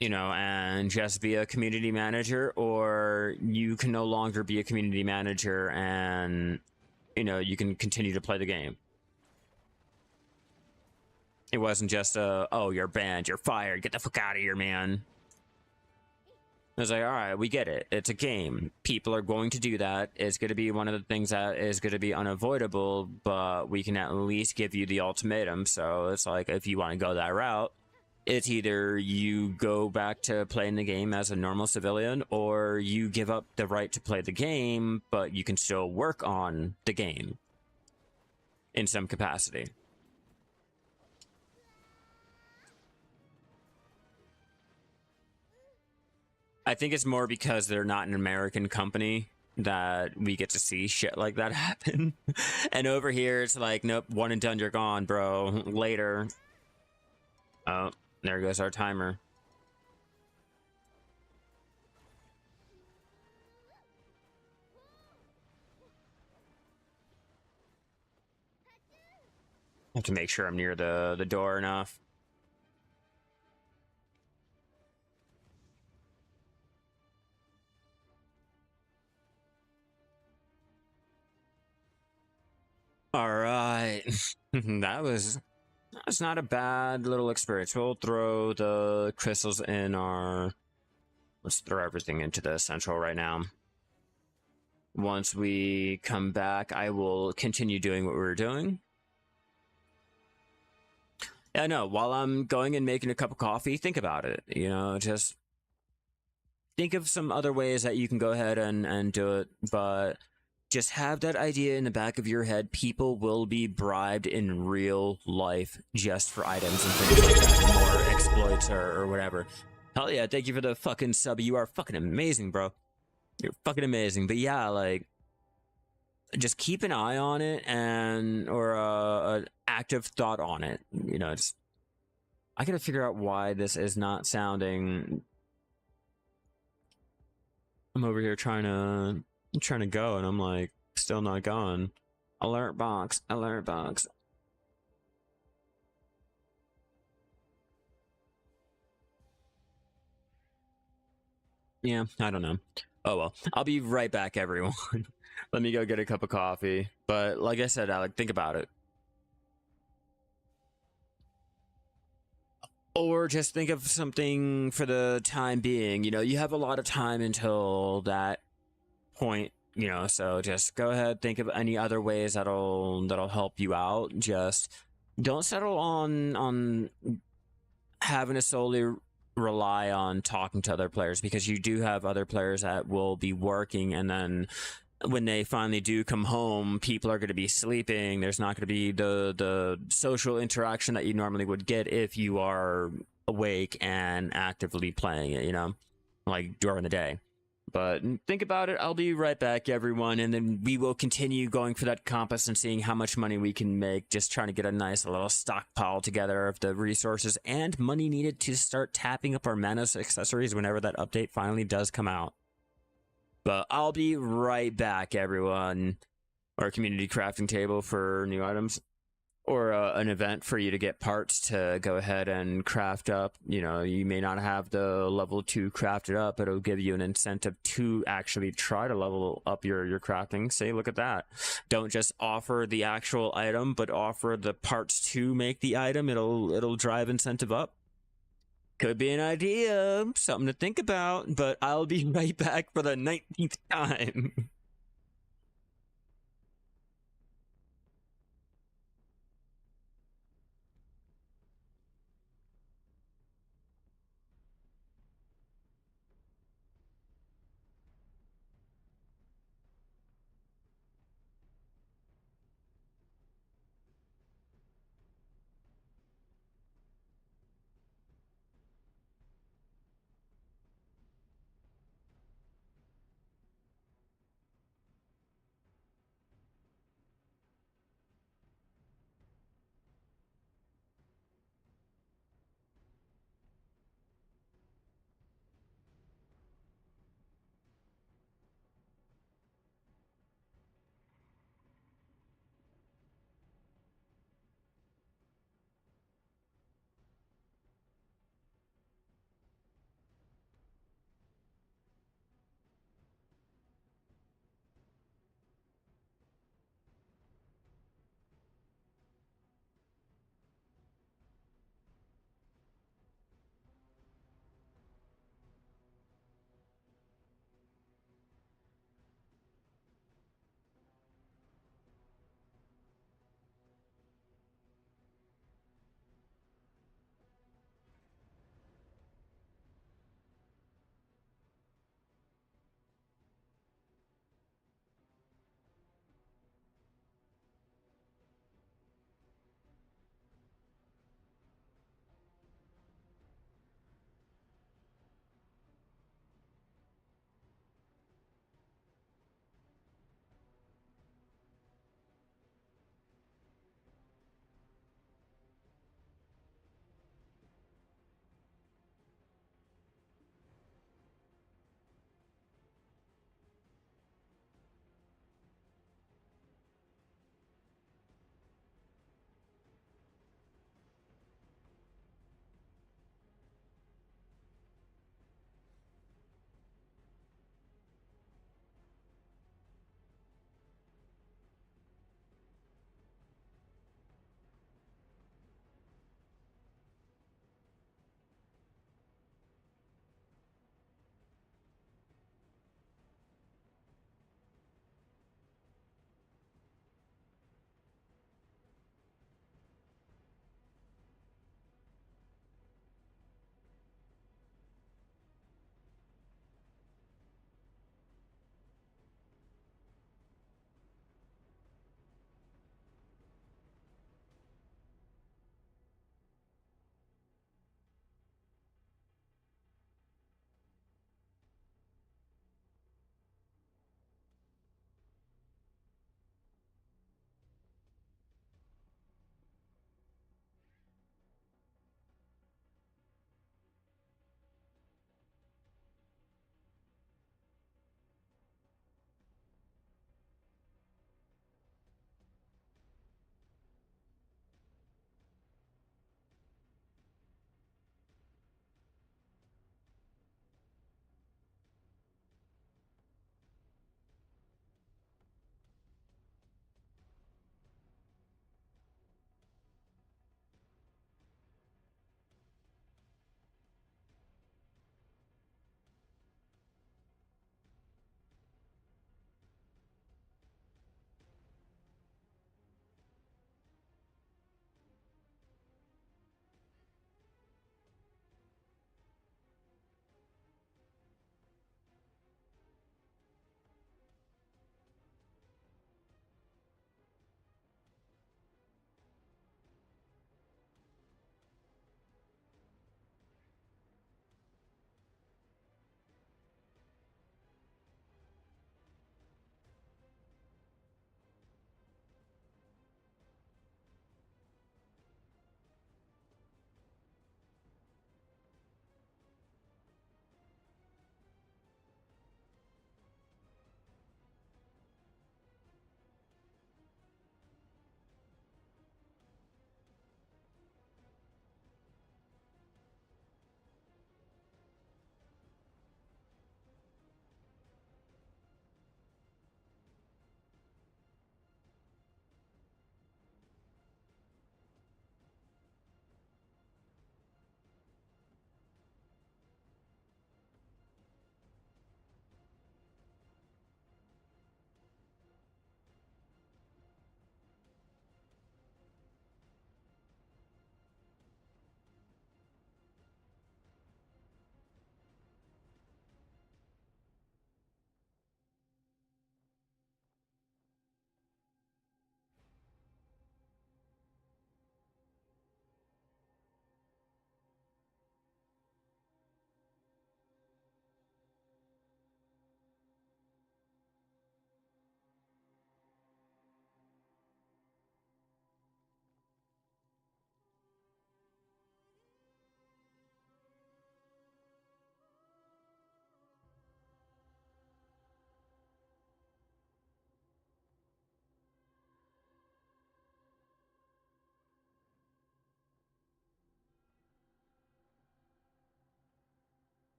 S1: you know, and just be a community manager, or you can no longer be a community manager and, you know, you can continue to play the game. It wasn't just oh, you're banned, you're fired, get the fuck out of here, man. I was like, all right, we get it. It's a game. People are going to do that. It's going to be one of the things that is going to be unavoidable, but we can at least give you the ultimatum. So it's like, if you want to go that route, it's either you go back to playing the game as a normal civilian, or you give up the right to play the game, but you can still work on the game in some capacity. I think it's more because they're not an American company that we get to see shit like that happen. And over here, it's like, nope, one and done, you're gone, bro. Later. Oh, there goes our timer. I have to make sure I'm near the door enough. All right. That was not a bad little experience. We'll throw the crystals in our... Let's throw everything into the central right now. Once we come back, I will continue doing what we were doing. Yeah, no, while I'm going and making a cup of coffee, think about it. You know, just think of some other ways that you can go ahead and do it, but just have that idea in the back of your head. People will be bribed in real life just for items and things like that, more exploits or whatever. Hell yeah, thank you for the fucking sub. You are fucking amazing, bro. You're fucking amazing. But yeah, like, just keep an eye on it and or an active thought on it. You know, it's... I gotta figure out why this is not sounding... I'm over here trying to go, and I'm like, still not going. Alert box, alert box. Yeah, I don't know. Oh well, I'll be right back, everyone. Let me go get a cup of coffee. But like I said, Alec, think about it. Or just think of something for the time being. You know, you have a lot of time until that point, you know, so just go ahead, think of any other ways that'll help you out. Just don't settle on having to solely rely on talking to other players, because you do have other players that will be working, and then when they finally do come home, people are going to be sleeping. There's not going to be the social interaction that you normally would get if you are awake and actively playing it, you know, like during the day. But think about it. I'll be right back, everyone, and then we will continue going for that compass and seeing how much money we can make, just trying to get a nice little stockpile together of the resources and money needed to start tapping up our Manos accessories whenever that update finally does come out. But I'll be right back, everyone. Our community crafting table for new items, or an event for you to get parts to go ahead and craft up. You know, you may not have the level 2 crafted up, but it'll give you an incentive to actually try to level up your crafting. Say, look at that. Don't just offer the actual item, but offer the parts to make the item. It'll drive incentive up. Could be an idea, something to think about, but I'll be right back for the 19th time.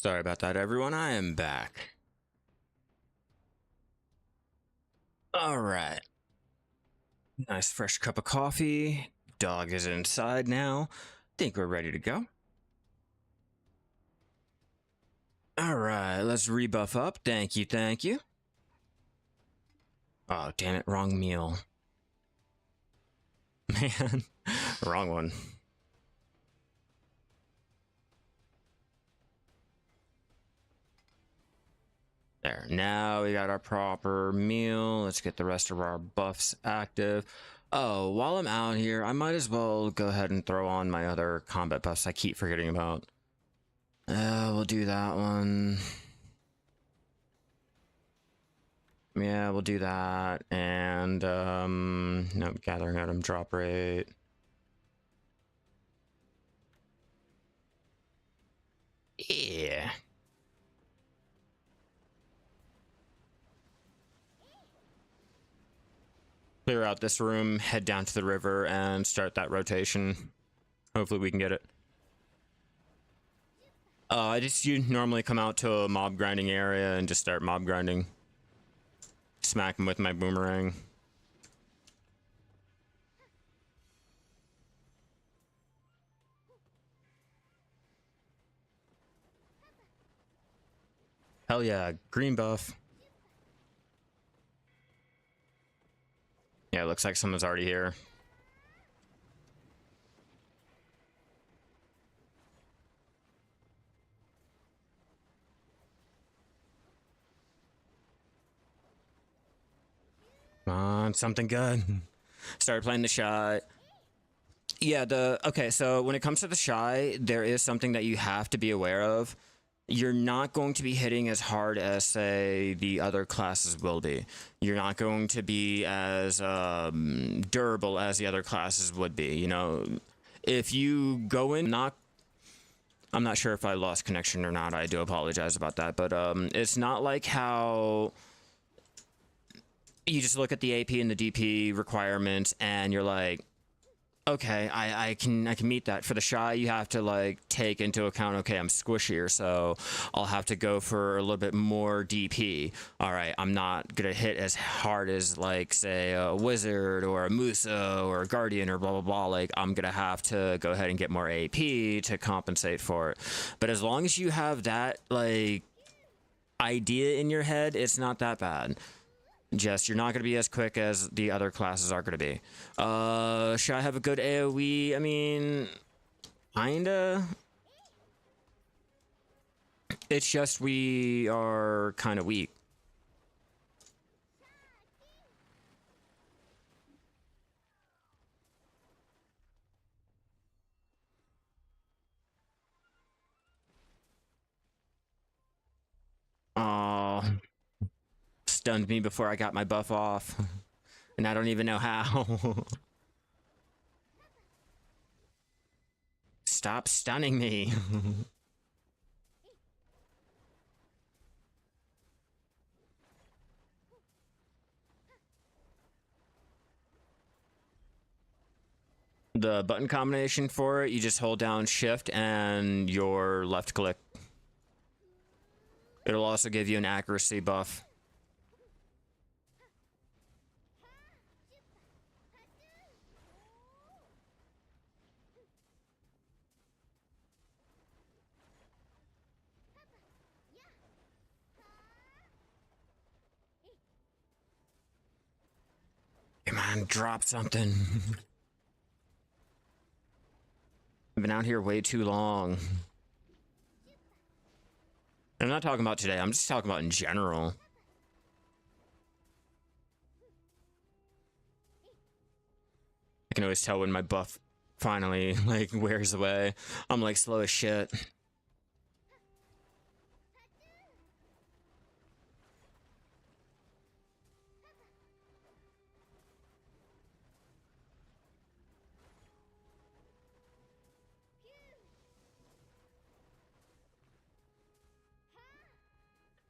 S1: Sorry about that, everyone. I am back. All right. Nice fresh cup of coffee. Dog is inside now. Think we're ready to go. All right, let's rebuff up. Thank you, thank you. Oh, damn it, wrong meal. Man, wrong one. There, now we got our proper meal. Let's get the rest of our buffs active. Oh, while I'm out here, I might as well go ahead and throw on my other combat buffs I keep forgetting about. We'll do that one. Yeah, we'll do that. And, no, gathering item drop rate. Yeah. Clear out this room, head down to the river, and start that rotation. Hopefully we can get it. You normally come out to a mob grinding area and just start mob grinding. Smack him with my boomerang. Hell yeah, green buff. Yeah, it looks like someone's already here. Come on, something good. Started playing the Shai. Yeah, okay, so when it comes to the Shai, there is something that you have to be aware of. You're not going to be hitting as hard as, say, the other classes will be. You're not going to be as durable as the other classes would be. You know, if you go in, I'm not sure if I lost connection or not. I do apologize about that. But it's not like how you just look at the AP and the DP requirements and you're like, okay, I can meet that. For the Shai, you have to like take into account, okay, I'm squishier, so I'll have to go for a little bit more DP. All right, I'm not gonna hit as hard as like say a wizard or a Muso or a guardian or blah blah blah. Like I'm gonna have to go ahead and get more AP to compensate for it. But as long as you have that like idea in your head, it's not that bad. Just, you're not going to be as quick as the other classes are going to be. Should I have a good AoE? I mean, kinda. It's just we are kind of weak. Oh, stunned me before I got my buff off. And I don't even know how. Stop stunning me. The button combination for it, you just hold down shift and your left click. It'll also give you an accuracy buff. Come on, drop something. I've been out here way too long. I'm not talking about today, I'm just talking about in general. I can always tell when my buff finally, like, wears away. I'm, like, slow as shit.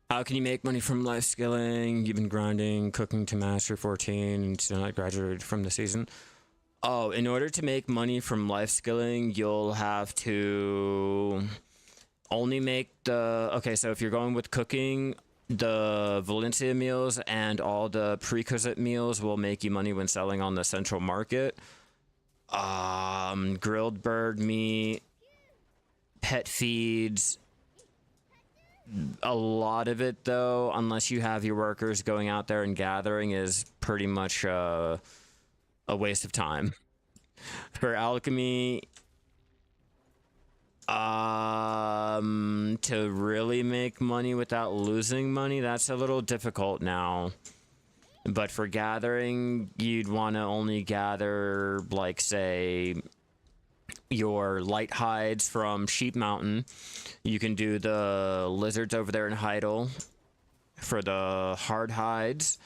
S1: How can you make money from life skilling? You've been grinding, cooking to master 14, and still not graduated from the season. Oh, in order to make money from life skilling, you'll have to only make the okay. So if you're going with cooking, the Valencia meals and all the prerequisite meals will make you money when selling on the central market. Grilled bird meat, pet feeds. A lot of it, though, unless you have your workers going out there and gathering, is pretty much a waste of time. For alchemy, to really make money without losing money, that's a little difficult now. But for gathering, you'd want to only gather, like, say, your light hides from Sheep Mountain. You can do the lizards over there in Heidel for the hard hides.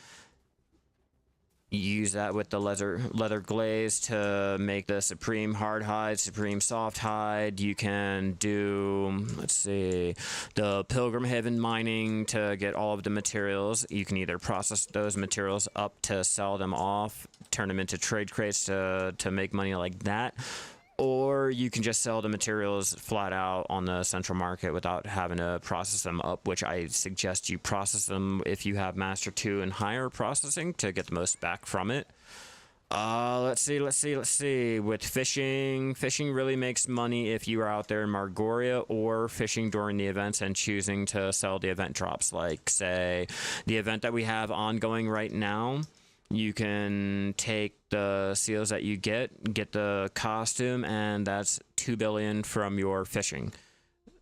S1: Use that with the leather glaze to make the supreme hard hide, supreme soft hide. You can do, let's see, the Pilgrim Haven mining to get all of the materials. You can either process those materials up to sell them off, turn them into trade crates to make money like that, or you can just sell the materials flat out on the central market without having to process them up, which I suggest you process them if you have Master 2 and higher processing to get the most back from it. Let's see. With fishing really makes money if you are out there in Margoria or fishing during the events and choosing to sell the event drops. Like, say, the event that we have ongoing right now. You can take the seals that you get the costume, and that's 2 billion from your fishing.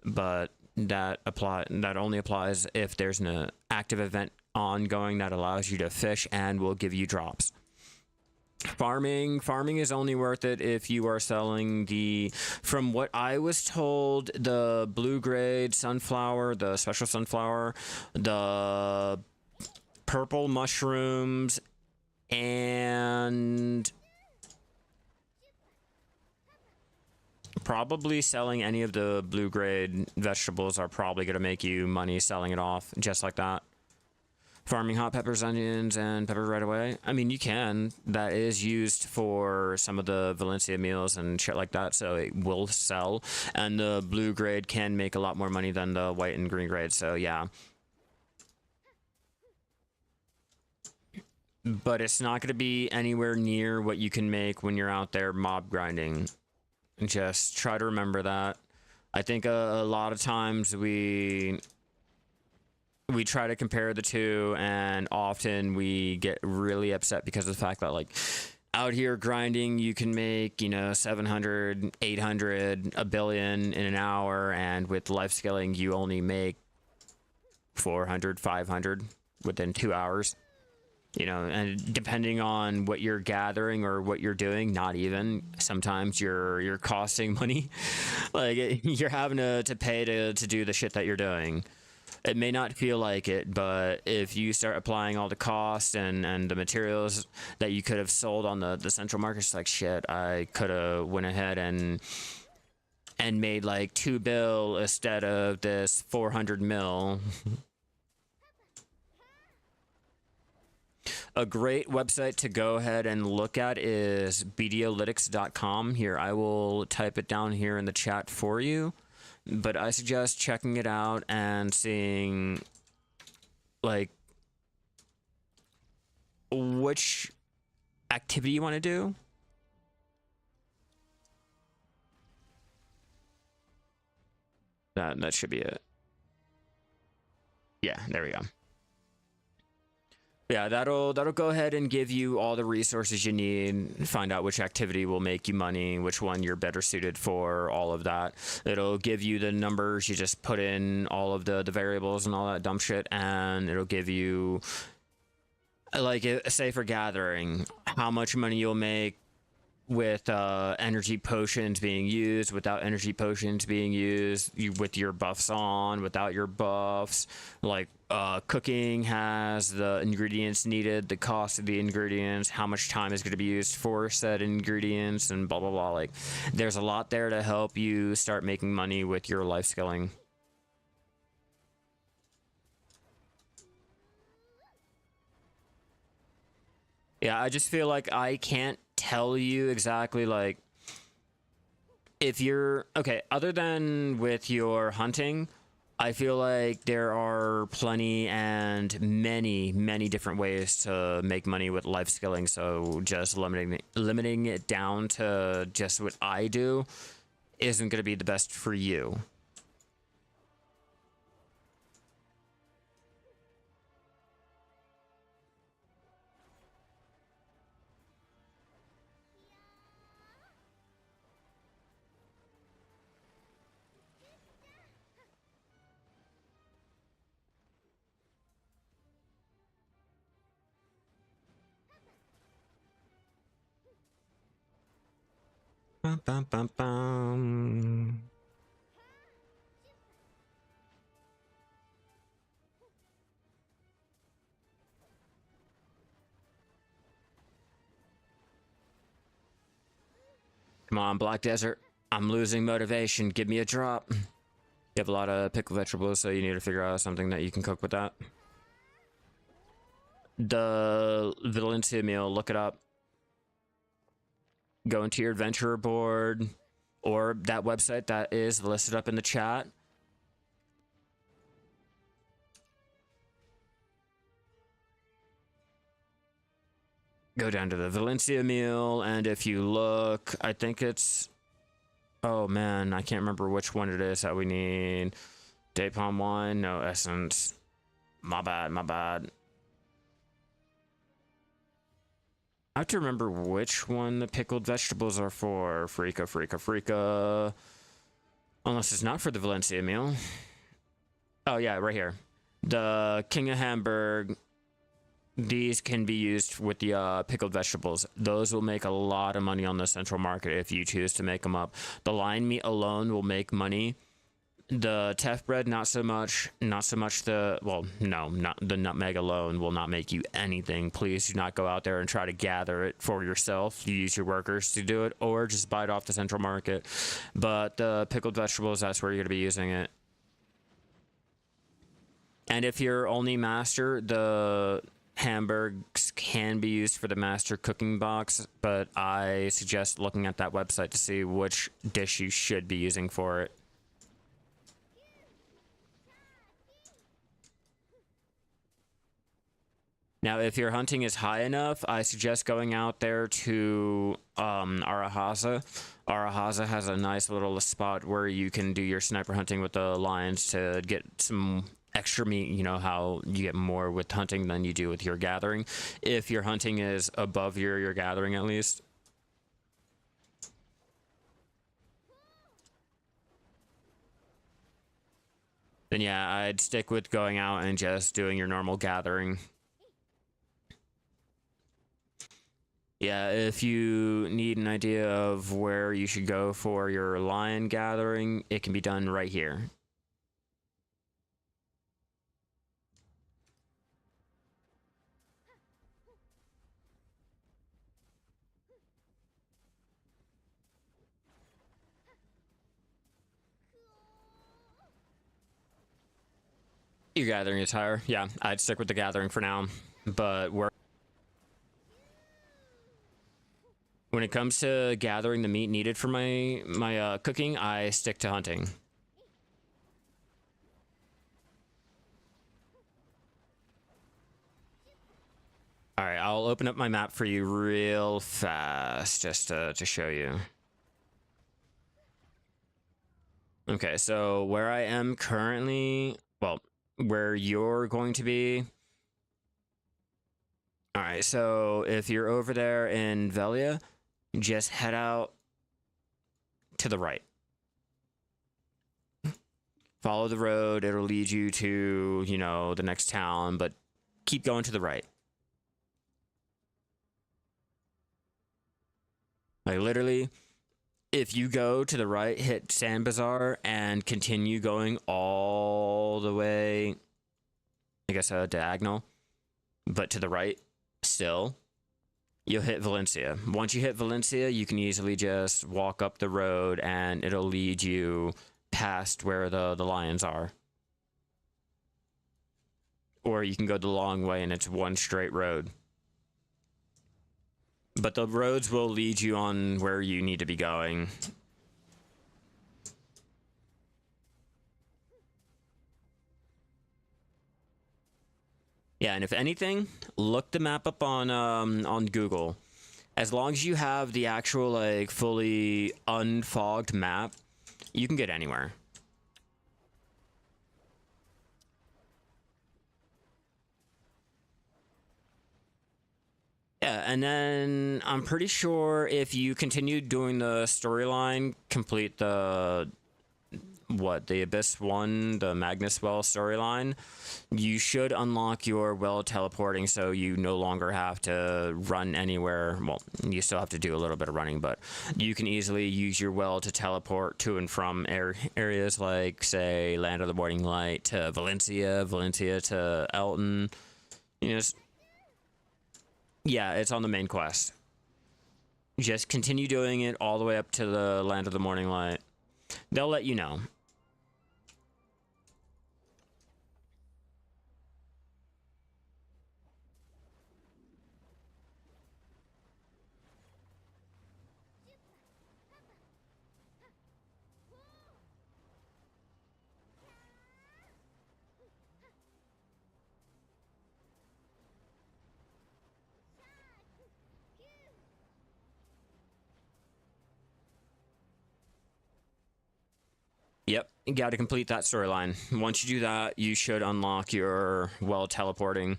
S1: But that only applies if there's an active event ongoing that allows you to fish and will give you drops. Farming is only worth it if you are selling from what I was told, the blue grade sunflower, the special sunflower, the purple mushrooms, and probably selling any of the blue grade vegetables are probably going to make you money selling it off just like that. Farming hot peppers, onions, and pepper right away. I mean, you can. That is used for some of the Valencia meals and shit like that, so it will sell. And the blue grade can make a lot more money than the white and green grade, so yeah. But it's not going to be anywhere near what you can make when you're out there mob grinding. Just try to remember that. I think a lot of times we try to compare the two, and often we get really upset because of the fact that, like, out here grinding, you can make, 700, 800, a billion in an hour, and with Lifeskilling, you only make 400, 500 within 2 hours. And depending on what you're gathering or what you're doing, not even, sometimes you're costing money. Like, you're having to pay to do the shit that you're doing. It may not feel like it, but if you start applying all the costs and the materials that you could have sold on the central market, it's like, shit, I could have went ahead and made like 2 bill instead of this 400 mil. A great website to go ahead and look at is bdolytics.com. Here, I will type it down here in the chat for you. But I suggest checking it out and seeing, like, which activity you want to do. That should be it. Yeah, there we go. Yeah, that'll go ahead and give you all the resources you need, find out which activity will make you money, which one you're better suited for, all of that. It'll give you the numbers, you just put in all of the variables and all that dumb shit, and it'll give you, like, say for gathering, how much money you'll make with energy potions being used, without energy potions being used, with your buffs on, without your buffs. Like, cooking has the ingredients needed, the cost of the ingredients, how much time is going to be used for said ingredients, and blah blah blah. Like, there's a lot there to help you start making money with your life skilling. Yeah, I just feel like I can't tell you exactly, like, if you're okay, other than with your hunting, I feel like there are plenty and many different ways to make money with life skilling. So just limiting it down to just what I do isn't going to be the best for you. Bum, bum, bum, bum. Come on, Black Desert. I'm losing motivation. Give me a drop. You have a lot of pickled vegetables, so you need to figure out something that you can cook with that. The Valencia meal, look it up. Go into your adventurer board or that website that is listed up in the chat. Go down to the Valencia meal, and if you look, I think it's... Oh man, I can't remember which one it is that we need. Day palm wine, no essence. My bad, my bad. I have to remember which one the pickled vegetables are for. Freaka. Unless it's not for the Valencia meal. Oh yeah, right here. The King of Hamburg. These can be used with the pickled vegetables. Those will make a lot of money on the central market if you choose to make them up. The lion meat alone will make money. The teff bread, not so much. Not so much the... Well, no, not the nutmeg alone will not make you anything. Please do not go out there and try to gather it for yourself. You use your workers to do it, or just buy it off the central market. But the pickled vegetables, that's where you're going to be using it. And if you're only master, the hamburgs can be used for the master cooking box, but I suggest looking at that website to see which dish you should be using for it. Now, if your hunting is high enough, I suggest going out there to Arahaza. Arahaza has a nice little spot where you can do your sniper hunting with the lions to get some extra meat. You know how you get more with hunting than you do with your gathering. If your hunting is above your gathering, at least. Then yeah, I'd stick with going out and just doing your normal gathering. Yeah, if you need an idea of where you should go for your lion gathering, it can be done right here. Your gathering is higher. Yeah, I'd stick with the gathering for now. But when it comes to gathering the meat needed for my cooking, I stick to hunting. All right, I'll open up my map for you real fast just to show you. Okay, so where I am currently, well, where you're going to be. All right, so if you're over there in Velia, just head out to the right. Follow the road. It'll lead you to, you know, the next town, but keep going to the right. Like, literally, if you go to the right, hit Sand Bazaar, and continue going all the way, I guess, diagonal, but to the right still, you'll hit Valencia. Once you hit Valencia, you can easily just walk up the road, and it'll lead you past where the lions are. Or you can go the long way, and it's one straight road. But the roads will lead you on where you need to be going. Yeah, and if anything, look the map up on Google. As long as you have the actual like fully unfogged map, you can get anywhere. Yeah, and then I'm pretty sure if you continue doing the storyline, complete the the Abyss one, the Magnus Well storyline, you should unlock your well teleporting, so you no longer have to run anywhere. Well, you still have to do a little bit of running, but you can easily use your well to teleport to and from areas like, say, Land of the Morning Light to Valencia, Valencia to Elton. You know, yeah, it's on the main quest. Just continue doing it all the way up to the Land of the Morning Light. They'll let you know. Yep, you got to complete that storyline. Once you do that, you should unlock your well teleporting.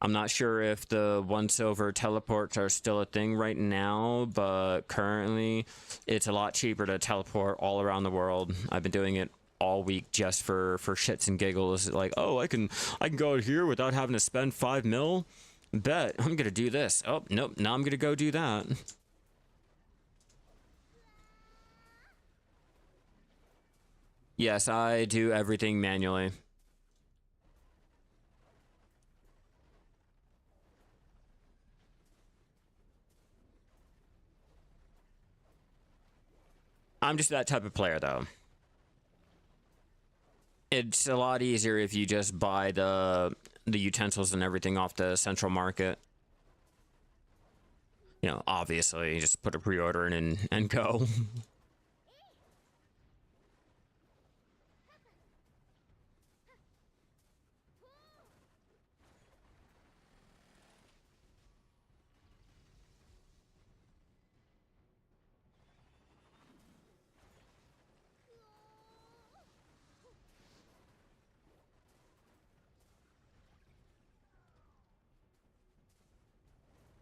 S1: I'm not sure if the once over teleports are still a thing right now, but currently it's a lot cheaper to teleport all around the world. I've been doing it all week just for shits and giggles. Like, oh, I can go out here without having to spend 5 mil. Bet I'm gonna do this. Oh nope, now I'm gonna go do that. Yes, I do everything manually. I'm just that type of player, though. It's a lot easier if you just buy the utensils and everything off the central market. You know, obviously, you just put a pre-order in and go.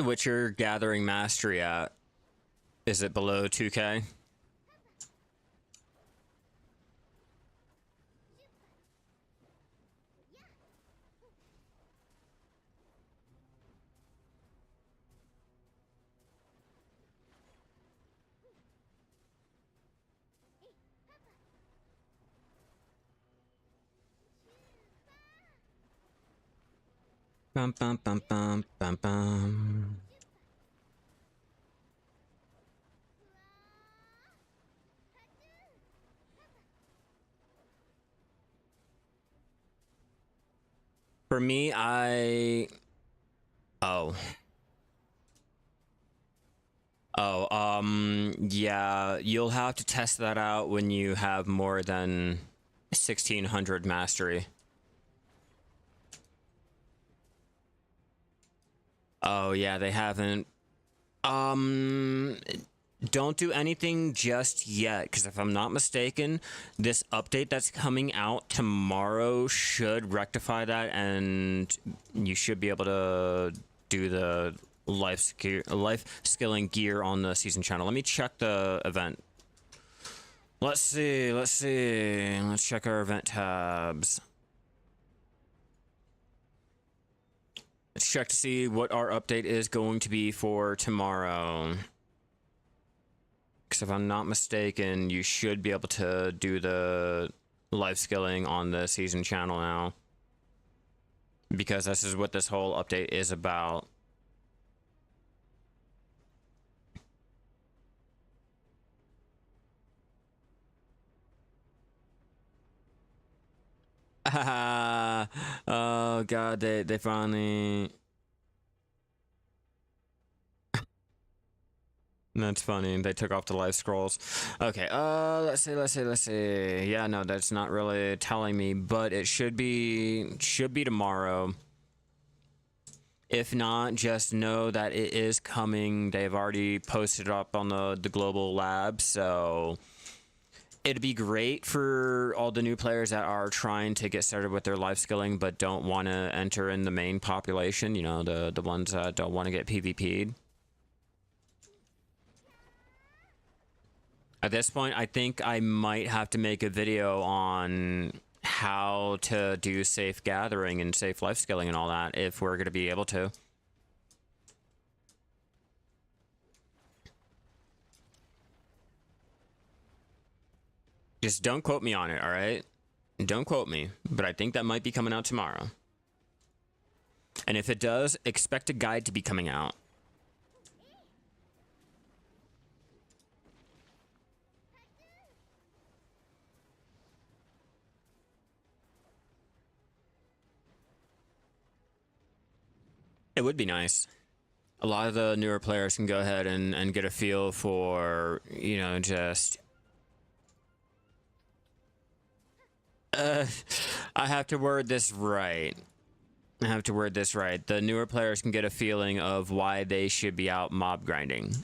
S1: Which you're gathering mastery at. Is it below 2K? Bum bum bum bum bum bum. For me, oh. Yeah, you'll have to test that out when you have more than 1600 mastery. Oh, yeah, they haven't. Um, don't do anything just yet, because if I'm not mistaken, this update that's coming out tomorrow should rectify that, and you should be able to do the life skilling gear on the season channel. Let me check the event. Let's see. Let's check our event tabs. Let's check to see what our update is going to be for tomorrow. Because if I'm not mistaken, you should be able to do the life skilling on the season channel now. Because this is what this whole update is about. Oh god, they finally. That's funny. They took off the life scrolls. Okay, let's see. Yeah, no, that's not really telling me, but it should be tomorrow. If not, just know that it is coming. They've already posted up on the global lab, so it'd be great for all the new players that are trying to get started with their life skilling but don't want to enter in the main population, you know, the ones that don't want to get PvP'd. At this point, I think I might have to make a video on how to do safe gathering and safe life skilling and all that if we're going to be able to. Just don't quote me on it, all right? Don't quote me, but I think that might be coming out tomorrow. And if it does, expect a guide to be coming out. It would be nice. A lot of the newer players can go ahead and get a feel for, you know, just... I have to word this right. I have to word this right. The newer players can get a feeling of why they should be out mob grinding.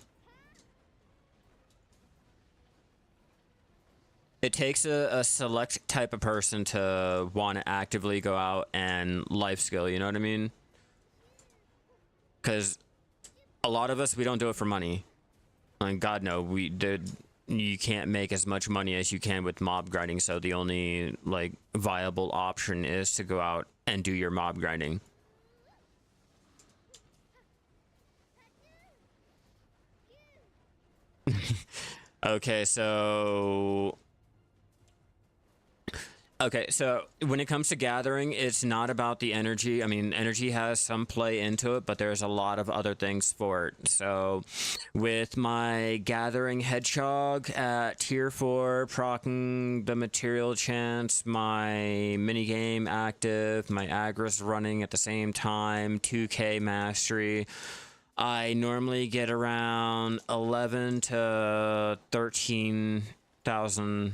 S1: It takes a select type of person to want to actively go out and life skill, you know what I mean? Because a lot of us, we don't do it for money. And God, no, you can't make as much money as you can with mob grinding, so the only, like, viable option is to go out and do your mob grinding. Okay, so... Okay, so when it comes to gathering, it's not about the energy. I mean, energy has some play into it, but there's a lot of other things for it. So with my gathering hedgehog at tier 4, proccing the material chance, my minigame active, my agris running at the same time, 2k mastery, I normally get around 11 to 13,000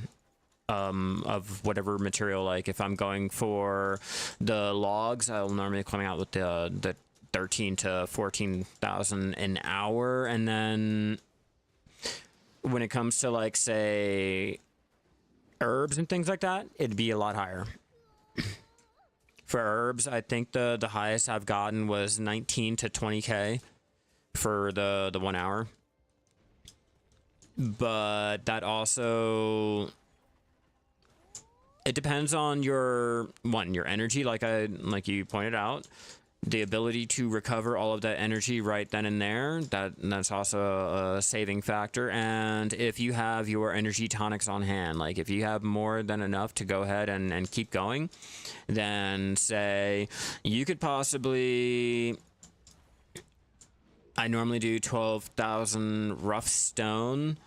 S1: of whatever material. Like if I'm going for the logs, I'll normally come out with the 13 to 14,000 an hour. And then when it comes to, like, say, herbs and things like that, it'd be a lot higher. For herbs, I think the highest I've gotten was 19 to 20k for the 1 hour. But that also... It depends on your energy, like you pointed out, the ability to recover all of that energy right then and there. That's also a saving factor. And if you have your energy tonics on hand, like if you have more than enough to go ahead and keep going, then say you could possibly... I normally do 12,000 rough stone.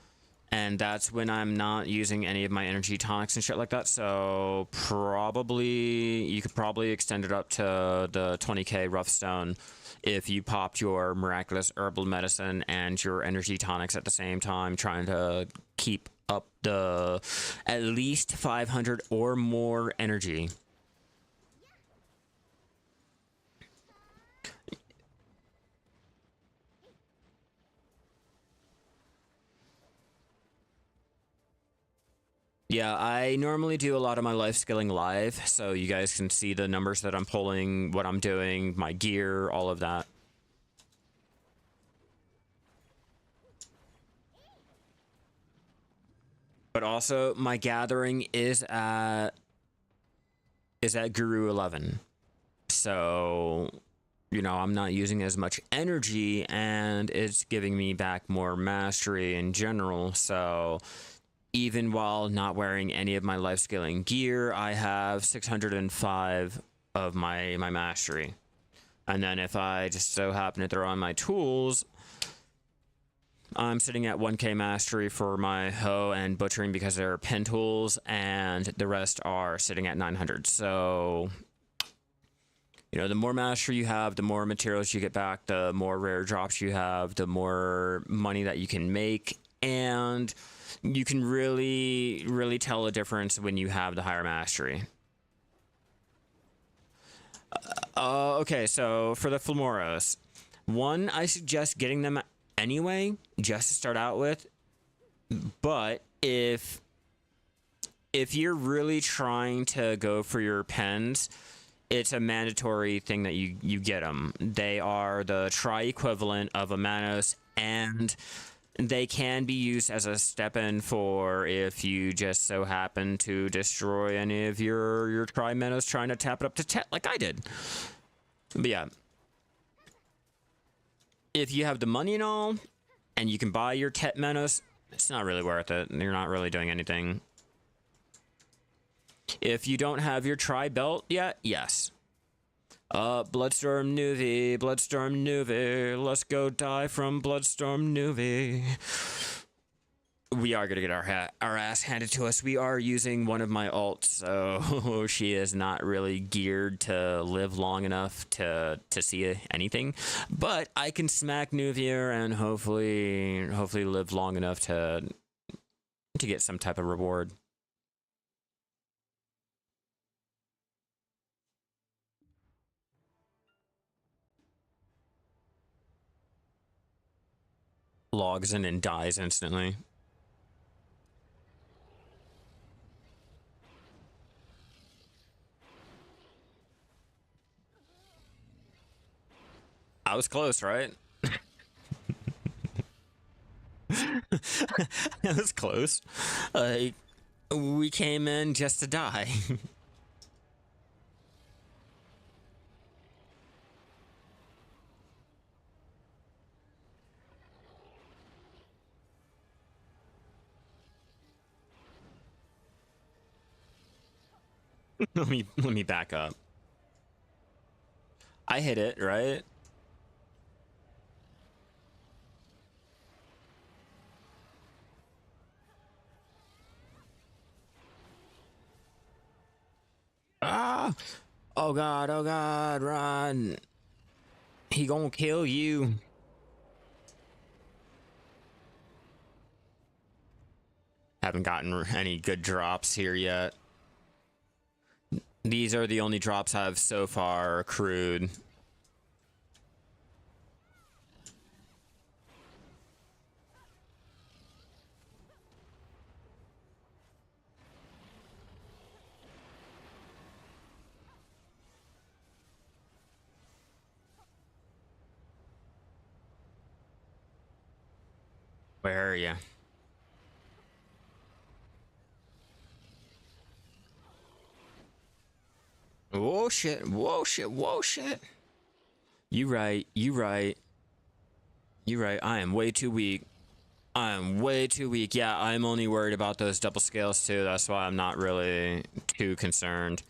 S1: And that's when I'm not using any of my energy tonics and shit like that. So probably, you could probably extend it up to the 20k rough stone if you popped your miraculous herbal medicine and your energy tonics at the same time, trying to keep up the at least 500 or more energy. Yeah, I normally do a lot of my life skilling live, so you guys can see the numbers that I'm pulling, what I'm doing, my gear, all of that. But also, my gathering is at Guru 11. So, you know, I'm not using as much energy, and it's giving me back more mastery in general, so... Even while not wearing any of my life scaling gear, I have 605 of my mastery. And then if I just so happen to throw on my tools, I'm sitting at 1k mastery for my hoe and butchering because they're pen tools, and the rest are sitting at 900. So, you know, the more mastery you have, the more materials you get back, the more rare drops you have, the more money that you can make, and... You can really tell a difference when you have the higher mastery. Okay, so for the Flamoros, one, I suggest getting them anyway, just to start out with. But if you're really trying to go for your pens, it's a mandatory thing that you get them. They are the tri equivalent of a Manos, and they can be used as a step in for if you just so happen to destroy any of your tri Manos trying to tap it up to Tet like I did. But yeah, if you have the money and all, and you can buy your Tet Manos, it's not really worth it. You're not really doing anything. If you don't have your tri belt yet, yes. Bloodstorm Nuvi, Bloodstorm Nuvi, let's go die from Bloodstorm Nuvi. We are gonna get our ass handed to us. We are using one of my alts, so she is not really geared to live long enough to see anything. But I can smack Nuvier and hopefully live long enough to get some type of reward. Logs in and dies instantly. I was close, right? That was close. Like, we came in just to die. let me back up. I hit it, right? Ah! Oh god, run. He gonna kill you. Haven't gotten any good drops here yet. These are the only drops I've so far accrued. Where are you? Whoa shit, whoa shit, whoa shit. You right, you right. You right, I am way too weak. I am way too weak. Yeah, I'm only worried about those double scales too. That's why I'm not really too concerned.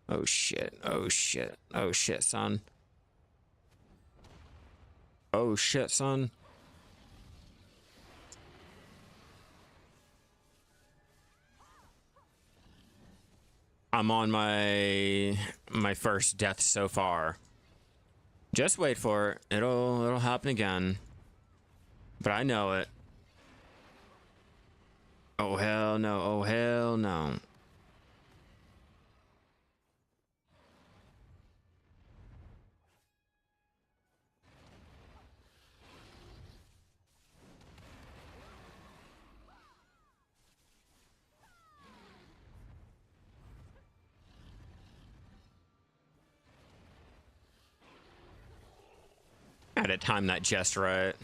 S1: Oh shit, oh shit, oh shit, son. Oh shit, son. I'm on my first death so far. Just wait for it. It'll happen again. But I know it. Oh hell no. Oh hell no. I had to time that just right.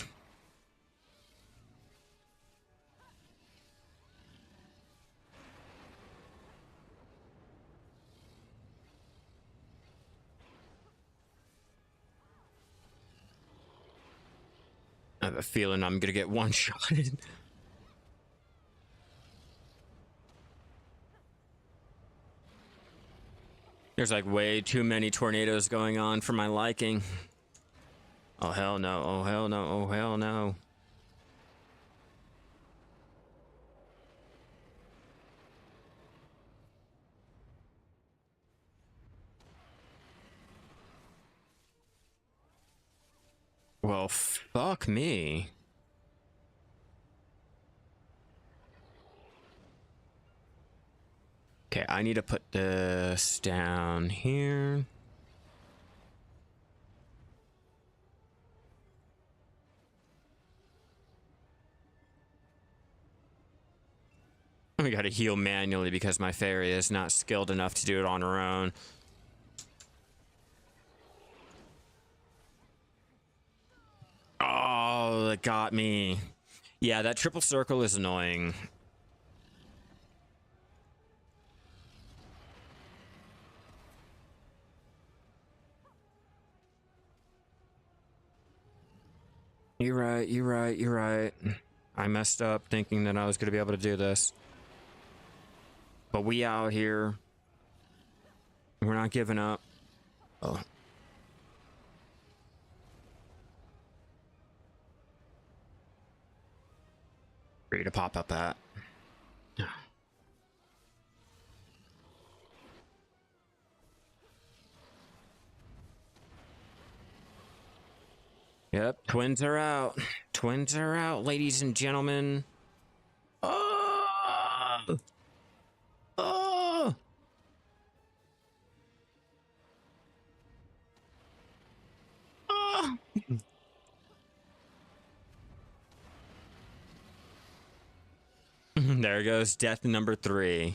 S1: I have a feeling I'm gonna get one-shotted. There's like way too many tornadoes going on for my liking. Oh hell no, oh hell no, oh hell no. Well, fuck me. Okay, I need to put this down here. I gotta heal manually because my fairy is not skilled enough to do it on her own. Oh, that got me. Yeah, that triple circle is annoying. You're right, you're right, you're right. I messed up thinking that I was going to be able to do this. But we out here. We're not giving up. Oh. Ready to pop up that. Yep, twins are out. Twins are out, ladies and gentlemen. Oh! Oh! Oh! There goes death number 3.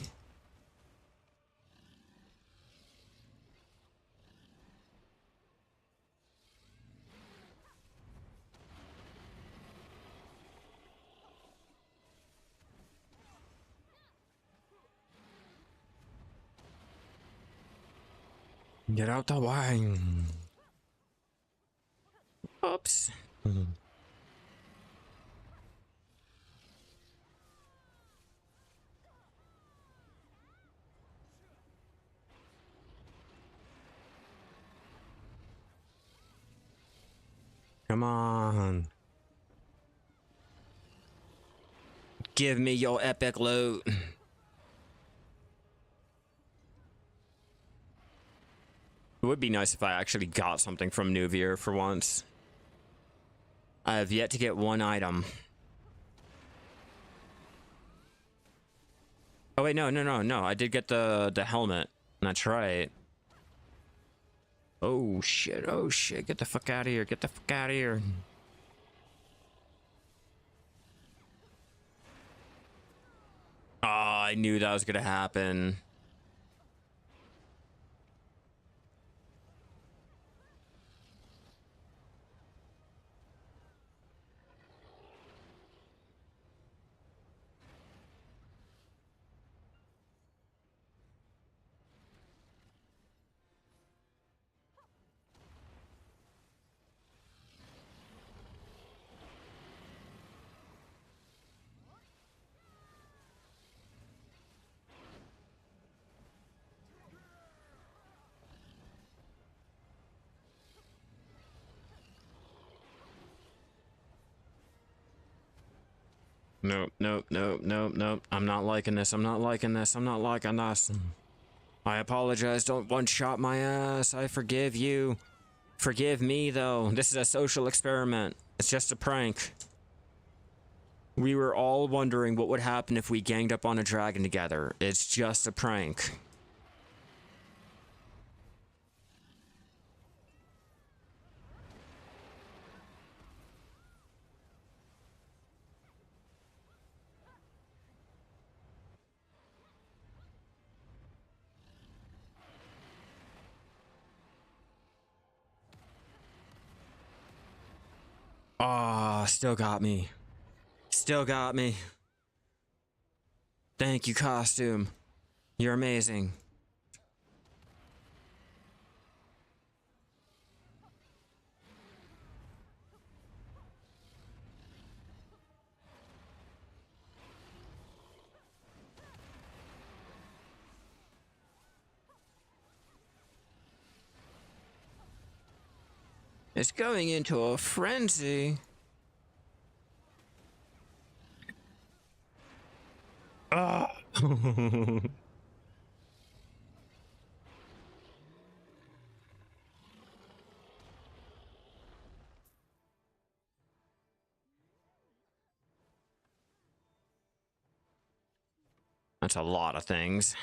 S1: Get out the way. Oops. Come on. Give me your epic loot. It would be nice if I actually got something from Nuvier for once. I have yet to get one item. Oh wait, no. I did get the helmet. That's right. Oh shit, get the fuck out of here, get the fuck out of here. Oh, I knew that was gonna happen. Nope. I'm not liking this. I'm not liking this. I apologize. Don't one-shot my ass. I forgive you. Forgive me, though. This is a social experiment. It's just a prank. We were all wondering what would happen if we ganged up on a dragon together. It's just a prank. Ah, still got me. Still got me. Thank you, costume. You're amazing. It's going into a frenzy. Ah. That's a lot of things.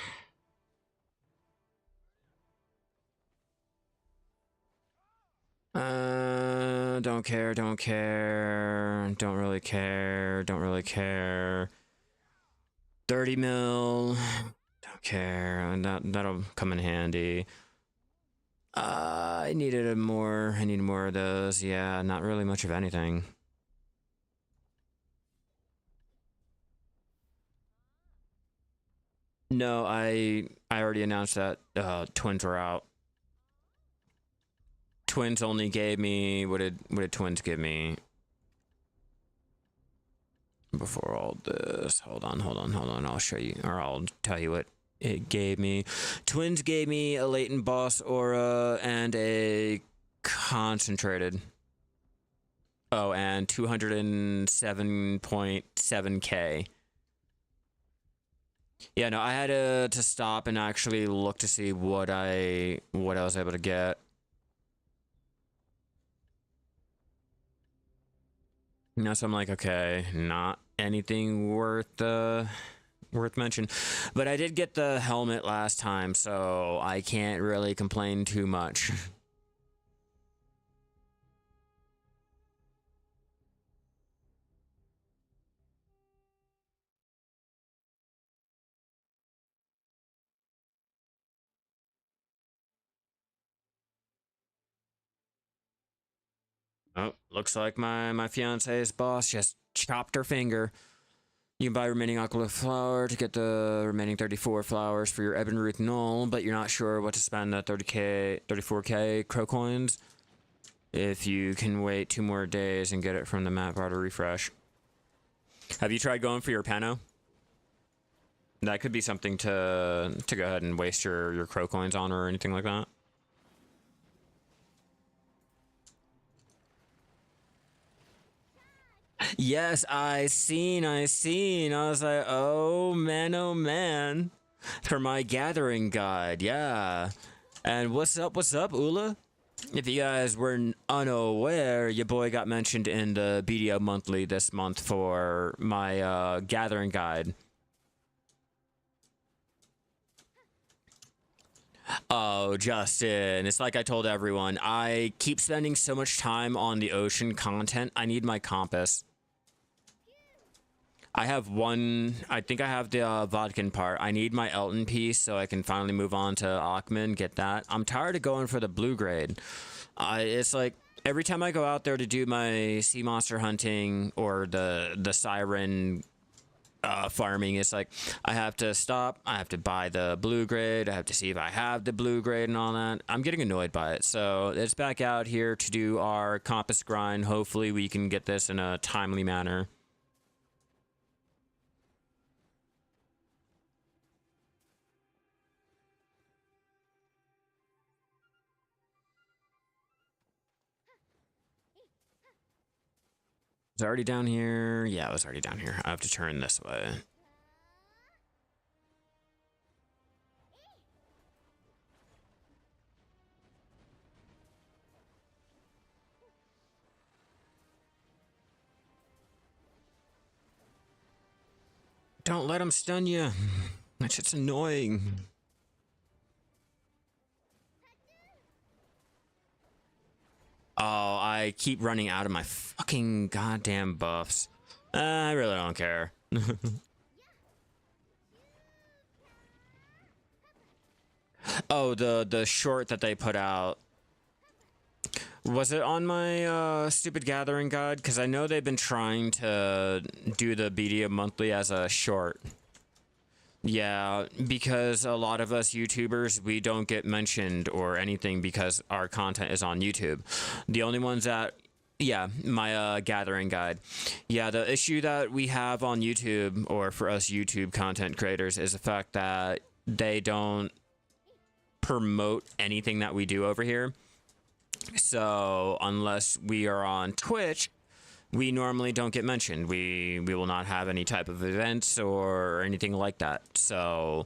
S1: Don't care, don't care. Don't really care, don't really care. 30 mil. Don't care. That'll come in handy. I needed more. I need more of those. Yeah, not really much of anything. No, I already announced that twins were out. Twins only gave me what did twins give me before all this? Hold on. I'll show you, or I'll tell you what it gave me. Twins gave me a latent boss aura and a concentrated. Oh, and 207.7k. Yeah, no, I had to stop and actually look to see what I was able to get. You know, so I'm like, okay, not anything worth mention. But I did get the helmet last time, so I can't really complain too much. Oh, looks like my fiance's boss just chopped her finger. You can buy remaining aqua flower to get the remaining 34 flowers for your Ebon Root Knoll, but you're not sure what to spend the 34k crow coins. If you can wait 2 more days and get it from the map bar to refresh. Have you tried going for your pano? That could be something to go ahead and waste your crow coins on or anything like that. Yes, I seen. I was like, oh man. For my gathering guide, yeah. And what's up, Ula? If you guys were unaware, your boy got mentioned in the BDO Monthly this month for my gathering guide. Oh, Justin, it's like I told everyone, I keep spending so much time on the ocean content, I need my compass. I have one, I think I have the Vodkin part. I need my Elton piece so I can finally move on to Achman, get that. I'm tired of going for the blue grade. It's like, every time I go out there to do my sea monster hunting or the siren farming, it's like I have to stop, I have to buy the blue grade, I have to see if I have the blue grade and all that. I'm getting annoyed by it, so it's back out here to do our compass grind. Hopefully we can get this in a timely manner. It's already down here. Yeah, it was already down here. I have to turn this way. Don't let him stun you. That shit's annoying. Oh, I keep running out of my fucking goddamn buffs. I really don't care. Oh, the short that they put out. Was it on my stupid gathering guide? Because I know they've been trying to do the BDM monthly as a short. Yeah, because a lot of us YouTubers, we don't get mentioned or anything because our content is on YouTube. The only ones that, yeah, my gathering guide. Yeah, the issue that we have on YouTube, or for us YouTube content creators, is the fact that they don't promote anything that we do over here. So unless we are on Twitch, we normally don't get mentioned. We will not have any type of events or anything like that. So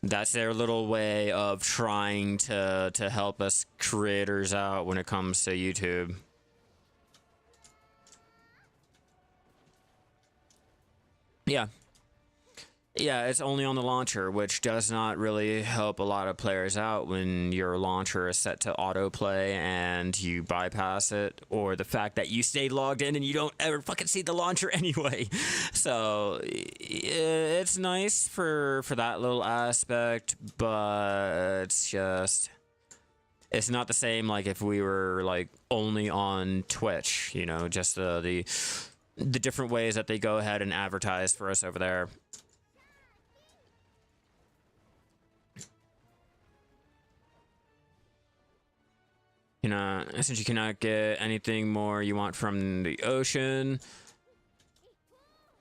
S1: that's their little way of trying to help us creators out when it comes to YouTube. Yeah. Yeah, it's only on the launcher, which does not really help a lot of players out when your launcher is set to autoplay and you bypass it, or the fact that you stay logged in and you don't ever fucking see the launcher anyway. So it's nice for that little aspect, but it's just it's not the same like if we were like only on Twitch, you know, just the different ways that they go ahead and advertise for us over there. You know, since you cannot get anything more you want from the ocean.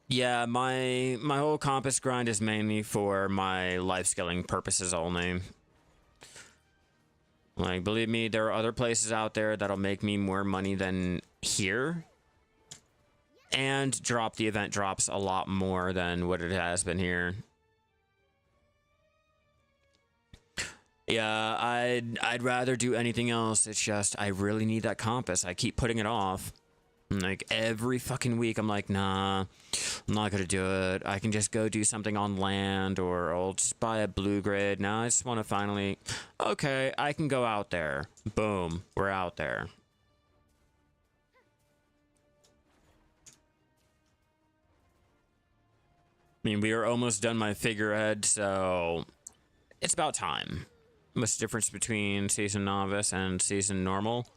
S1: Yeah, my whole compass grind is mainly for my life skilling purposes only. Like, believe me, there are other places out there that'll make me more money than here. And drop the event drops a lot more than what it has been here. Yeah, I'd rather do anything else. It's just I really need that compass. I keep putting it off. Like every fucking week I'm like, nah, I'm not gonna do it. I can just go do something on land, or I'll just buy a blue grid. Now I just want to finally, okay, I can go out there. Boom, we're out there. I mean, we are almost done my figurehead, so it's about time. What's the difference between season novice and season normal?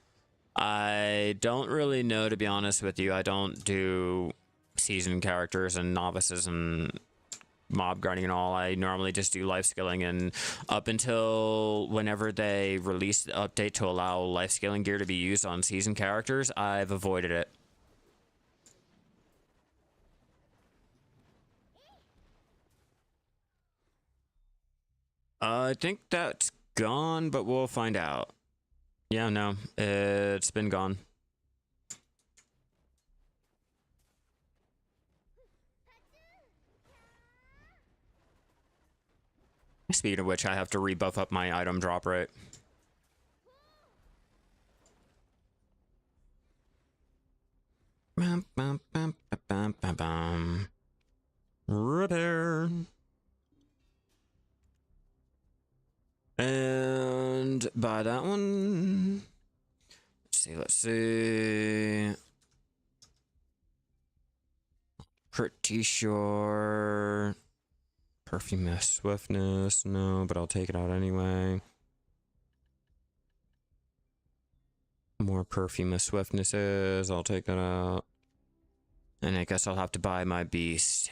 S1: I don't really know, to be honest with you. I don't do season characters and novices and mob grinding and all. I normally just do life skilling, and up until whenever they release the update to allow life skilling gear to be used on season characters, I've avoided it. I think that's gone, but we'll find out. Yeah, no, it's been gone. Speaking of which, I have to rebuff up my item drop rate. Repair. And buy that one. Let's see. Pretty sure. Perfume of swiftness. No, but I'll take it out anyway. More perfume of swiftnesses. I'll take that out. And I guess I'll have to buy my beast.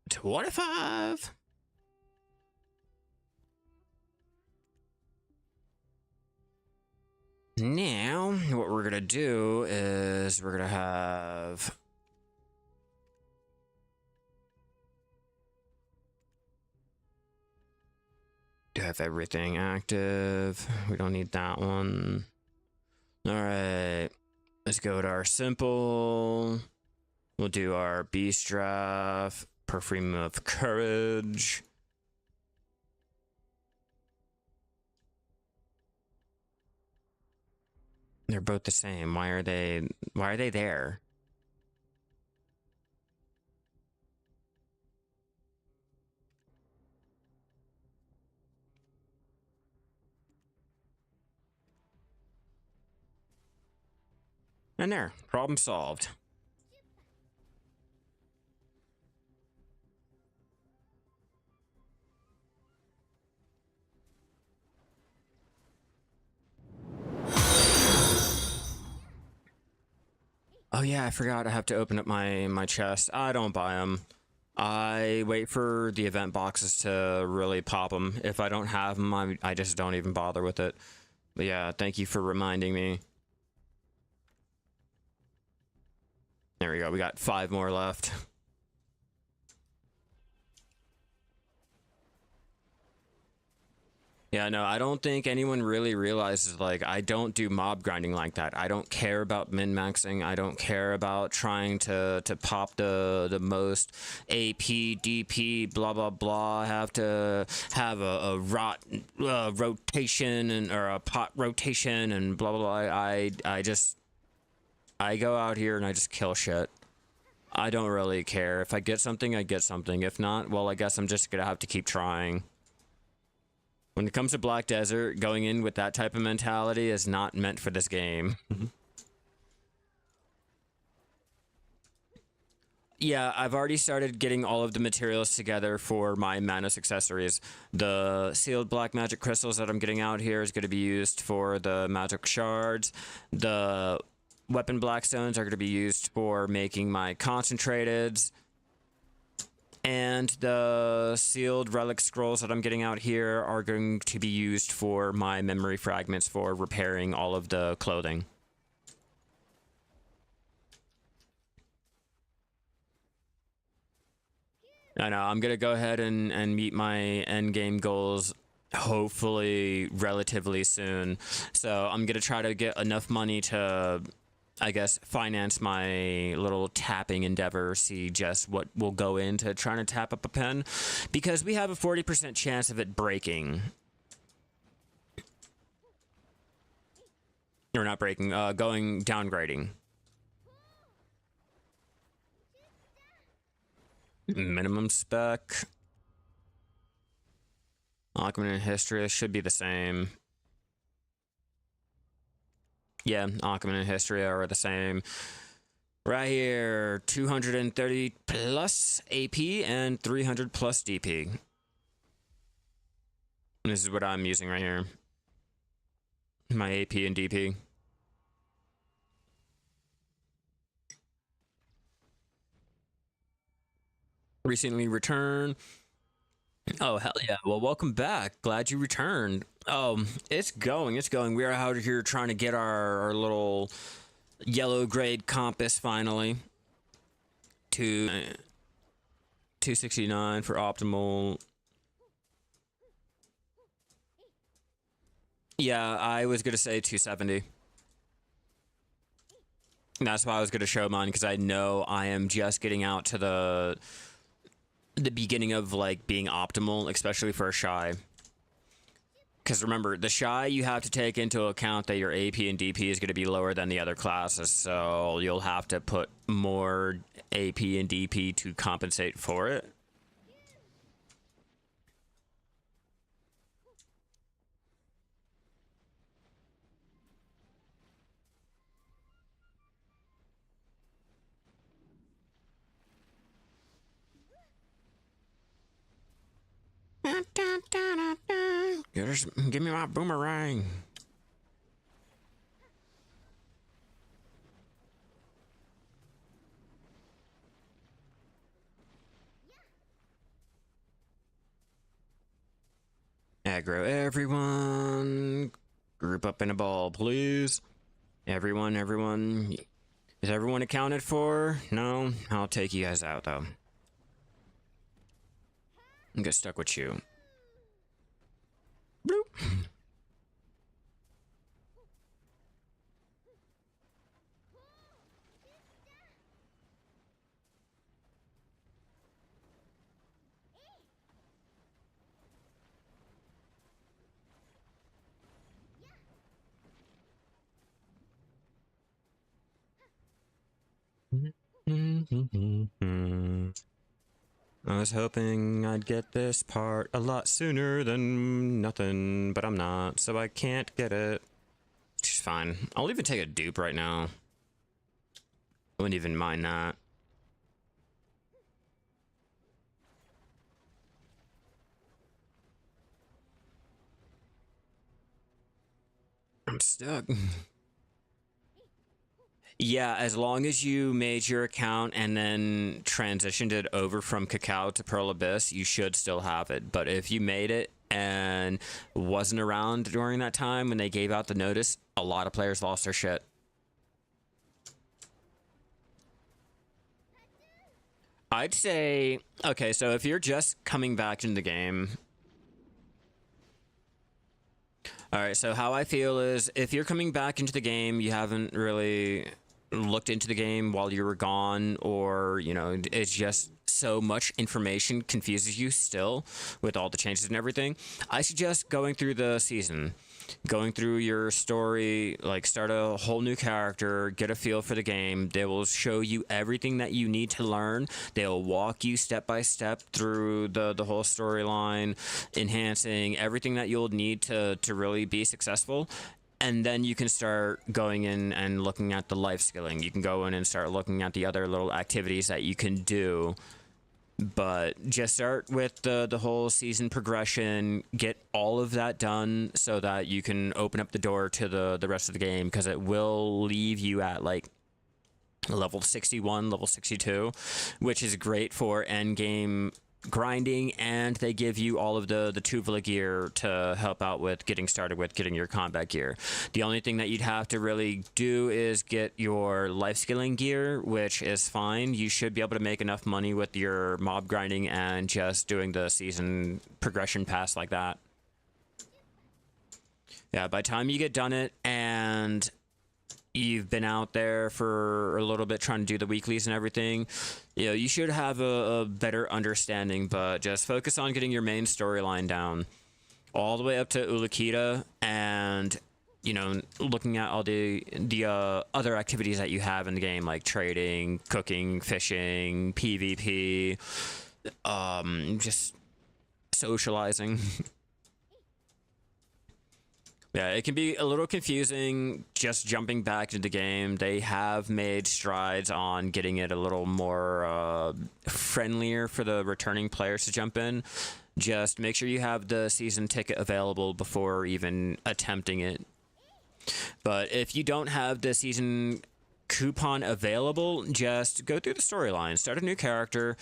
S1: $25. Now, what we're gonna do is we're gonna have everything active. We don't need that one. All right, let's go to our simple. We'll do our beast draft, perfume of courage. They're both the same. Why are they there? And there, problem solved. Oh yeah, I forgot I have to open up my chest. I don't buy them. I wait for the event boxes to really pop them. If I don't have them, I just don't even bother with it. But yeah, thank you for reminding me. There we go. We got 5 more left. Yeah, no, I don't think anyone really realizes, like, I don't do mob grinding like that. I don't care about min-maxing. I don't care about trying to pop the most AP, DP, blah, blah, blah. I have to have a rotation and or a pot rotation and blah, blah, blah. I just, I go out here and I just kill shit. I don't really care. If I get something, I get something. If not, well, I guess I'm just gonna have to keep trying. When it comes to Black Desert, going in with that type of mentality is not meant for this game. Yeah, I've already started getting all of the materials together for my Manos accessories. The sealed black magic crystals that I'm getting out here is going to be used for the magic shards. The weapon blackstones are going to be used for making my concentrateds. And the sealed relic scrolls that I'm getting out here are going to be used for my memory fragments for repairing all of the clothing. I know, I'm going to go ahead and meet my end game goals hopefully relatively soon. So I'm going to try to get enough money to, I guess, finance my little tapping endeavor, see just what will go into trying to tap up a pen, because we have a 40% chance of it breaking. Or not breaking, going downgrading. Minimum spec. Enhancement and Hystria should be the same. Yeah, Enhancement and Hystria are the same. Right here, 230 plus AP and 300 plus DP. This is what I'm using right here. My AP and DP. Recently returned. Oh, hell yeah. Well, welcome back. Glad you returned. Oh, it's going. It's going. We are out here trying to get our little yellow grade compass finally to 269 for optimal. Yeah, I was going to say 270. And that's why I was going to show mine, because I know I am just getting out to the beginning of like being optimal, especially for a Shai. Because remember, the Shai, you have to take into account that your AP and DP is going to be lower than the other classes, so you'll have to put more AP and DP to compensate for it. Give me my boomerang. Aggro everyone. Group up in a ball, please. Everyone. Is everyone accounted for? No? I'll take you guys out, though. I'm get stuck with you. Bloop. I was hoping I'd get this part a lot sooner than nothing, but I'm not, so I can't get it. Which is fine. I'll even take a dupe right now. I wouldn't even mind that. I'm stuck. Yeah, as long as you made your account and then transitioned it over from Cacao to Pearl Abyss, you should still have it. But if you made it and wasn't around during that time when they gave out the notice, a lot of players lost their shit. I'd say, okay, so if you're just coming back into the game, All right, so how I feel is if you're coming back into the game, you haven't really looked into the game while you were gone, or, it's just so much information confuses you still with all the changes and everything. I suggest going through the season, going through your story, like start a whole new character, get a feel for the game. They will show you everything that you need to learn. They'll walk you step by step through the whole storyline, enhancing everything that you'll need to really be successful. And then you can start going in and looking at the life skilling. You can go in and start looking at the other little activities that you can do. But just start with the whole season progression, get all of that done so that you can open up the door to the rest of the game, because it will leave you at like level 61, level 62, which is great for end game grinding, and they give you all of the Tuvala gear to help out with getting started with getting your combat gear. The only thing that you'd have to really do is get your life skilling gear, which is fine. You should be able to make enough money with your mob grinding and just doing the season progression pass like that. Yeah, by the time you get done it and you've been out there for a little bit trying to do the weeklies and everything, you should have a better understanding, but just focus on getting your main storyline down all the way up to Ulukita, and looking at all the other activities that you have in the game, like trading, cooking, fishing, PvP, just socializing. Yeah, it can be a little confusing just jumping back into the game. They have made strides on getting it a little more friendlier for the returning players to jump in. Just make sure you have the season ticket available before even attempting it. But if you don't have the season coupon available, just go through the storyline, start a new character,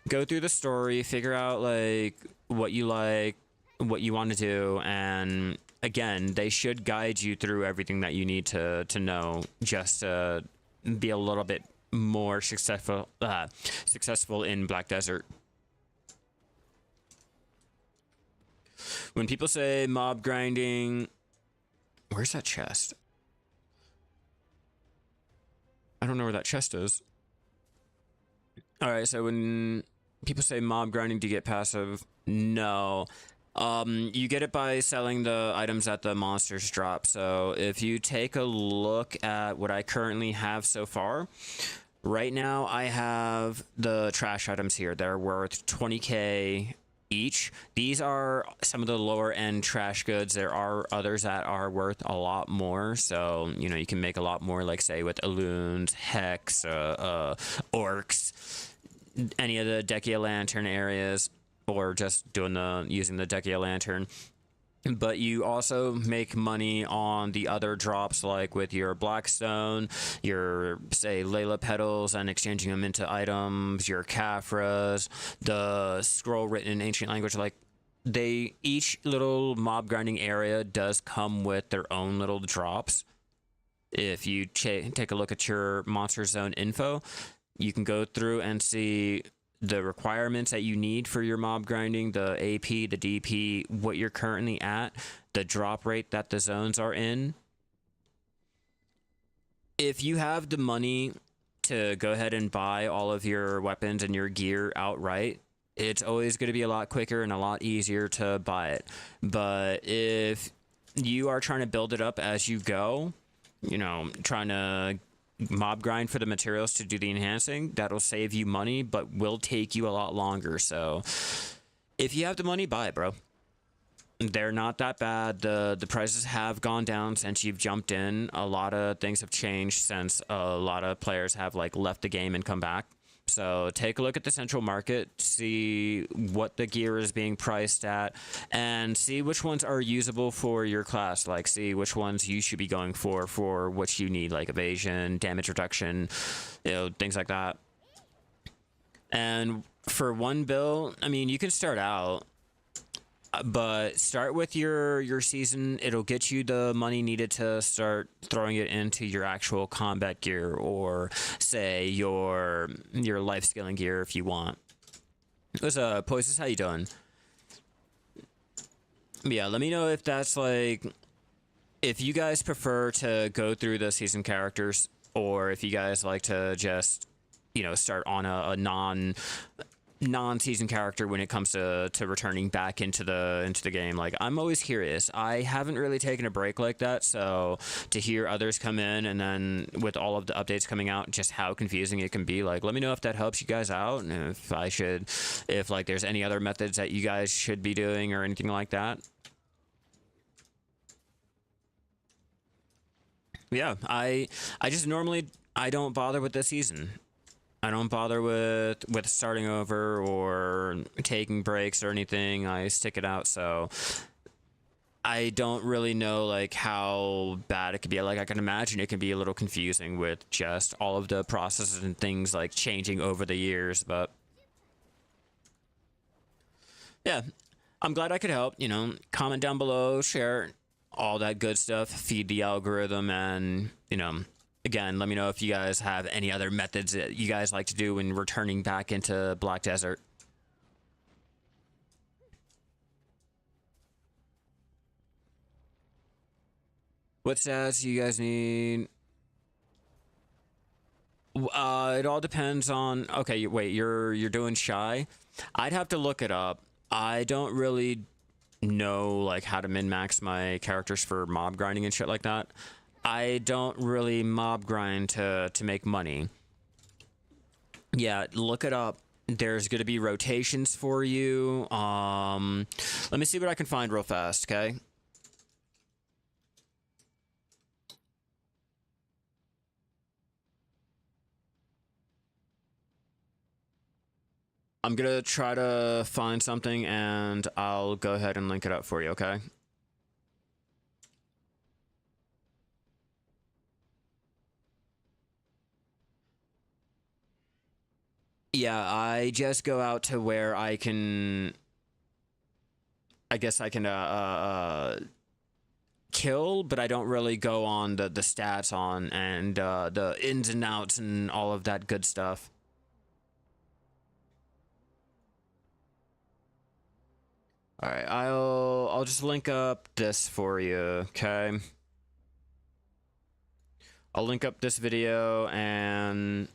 S1: go through the story, figure out what you want to do, and again, they should guide you through everything that you need to know, just to be a little bit more successful in Black Desert. When people say mob grinding, where's that chest? I don't know where that chest is. All right, so when people say mob grinding to get passive, no. You get it by selling the items that the monsters drop. So if you take a look at what I currently have so far, right now I have the trash items here. They're worth 20k each. These are some of the lower end trash goods. There are others that are worth a lot more. So, you can make a lot more, like say with Alloons, Hex, Orcs, any of the Decia Lantern areas, or just using the Decia Lantern. But you also make money on the other drops, like with your Blackstone, your, say, Layla petals, and exchanging them into items, your Kafras, the scroll written in ancient language. Each little mob grinding area does come with their own little drops. If you take a look at your Monster Zone info, you can go through and see the requirements that you need for your mob grinding, the AP, the DP, what you're currently at, the drop rate that the zones are in. If you have the money to go ahead and buy all of your weapons and your gear outright, it's always going to be a lot quicker and a lot easier to buy it. But if you are trying to build it up as you go, trying to mob grind for the materials to do the enhancing, that'll save you money, but will take you a lot longer. So if you have the money, buy it, bro. They're not that bad. The prices have gone down since you've jumped in. A lot of things have changed since a lot of players have left the game and come back. So take a look at the central market, see what the gear is being priced at, and see which ones are usable for your class. See which ones you should be going for what you need, like evasion, damage reduction, things like that. And for one bill, I mean, you can start out, but start with your season. It'll get you the money needed to start throwing it into your actual combat gear, or say your life skilling gear if you want. What's up, Poises? How you doing? Yeah, let me know if that's if you guys prefer to go through the season characters, or if you guys like to just, start on a non-season character when it comes to returning back into the game, like, I'm always curious. I haven't really taken a break like that, so to hear others come in and then with all of the updates coming out, just how confusing it can be, like, let me know if that helps you guys out, and if like there's any other methods that you guys should be doing or anything like that. Yeah, I just normally, I don't bother with this season. I don't bother with starting over or taking breaks or anything. I stick it out, so I don't really know like how bad it could be. Like, I can imagine it can be a little confusing with just all of the processes and things like changing over the years, but yeah, I'm glad I could help. Comment down below, share all that good stuff, feed the algorithm, and again, let me know if you guys have any other methods that you guys like to do when returning back into Black Desert. What stats do you guys need? It all depends on. Okay, wait, you're doing Shai. I'd have to look it up. I don't really know like how to min max my characters for mob grinding and shit like that. I don't really mob grind to make money. Yeah, look it up. There's gonna be rotations for you. Let me see what I can find real fast, okay? I'm gonna try to find something and I'll go ahead and link it up for you, okay? Yeah, I just go out to where I can. I guess I can kill, but I don't really go on the stats on and the ins and outs and all of that good stuff. All right, I'll just link up this for you, okay? I'll link up this video and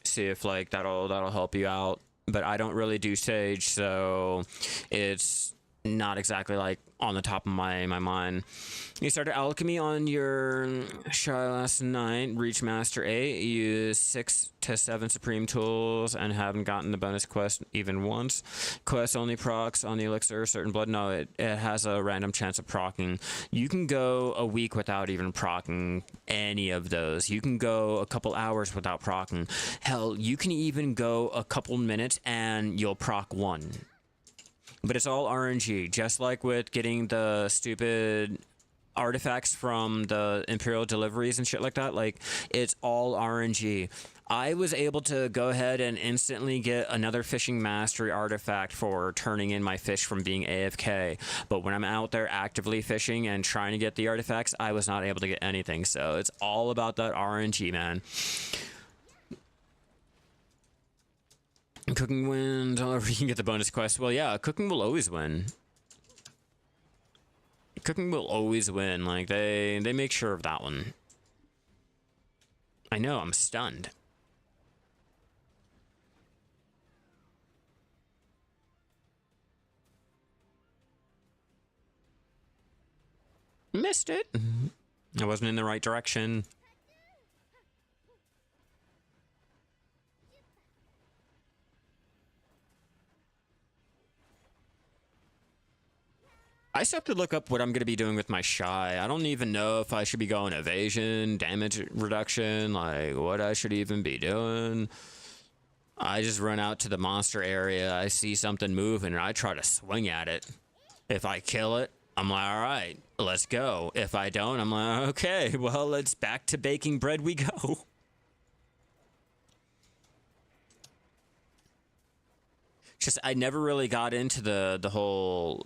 S1: see if like that'll help you out. But I don't really do Sage, so it's not exactly like on the top of my mind. You started alchemy on your Shai last night, reach master 8, use 6 to 7 supreme tools, and haven't gotten the bonus quest even once. Quest only procs on the elixir certain blood. No, it has a random chance of procking. You can go a week without even procking any of those. You can go a couple hours without procking. Hell, you can even go a couple minutes and you'll proc one. But it's all RNG, just like with getting the stupid artifacts from the Imperial deliveries and shit like that. Like, it's all RNG. I was able to go ahead and instantly get another fishing mastery artifact for turning in my fish from being AFK. But when I'm out there actively fishing and trying to get the artifacts, I was not able to get anything. So it's all about that RNG, man. Cooking wins, however you can get the bonus quest. Well, yeah, cooking will always win. Cooking will always win. Like, they make sure of that one. I know, I'm stunned. Missed it. I wasn't in the right direction. I still have to look up what I'm going to be doing with my Shai. I don't even know if I should be going evasion, damage reduction, like what I should even be doing. I just run out to the monster area, I see something moving, and I try to swing at it. If I kill it, I'm like, all right, let's go. If I don't, I'm like, okay, well, it's back to baking bread we go. Just, I never really got into the whole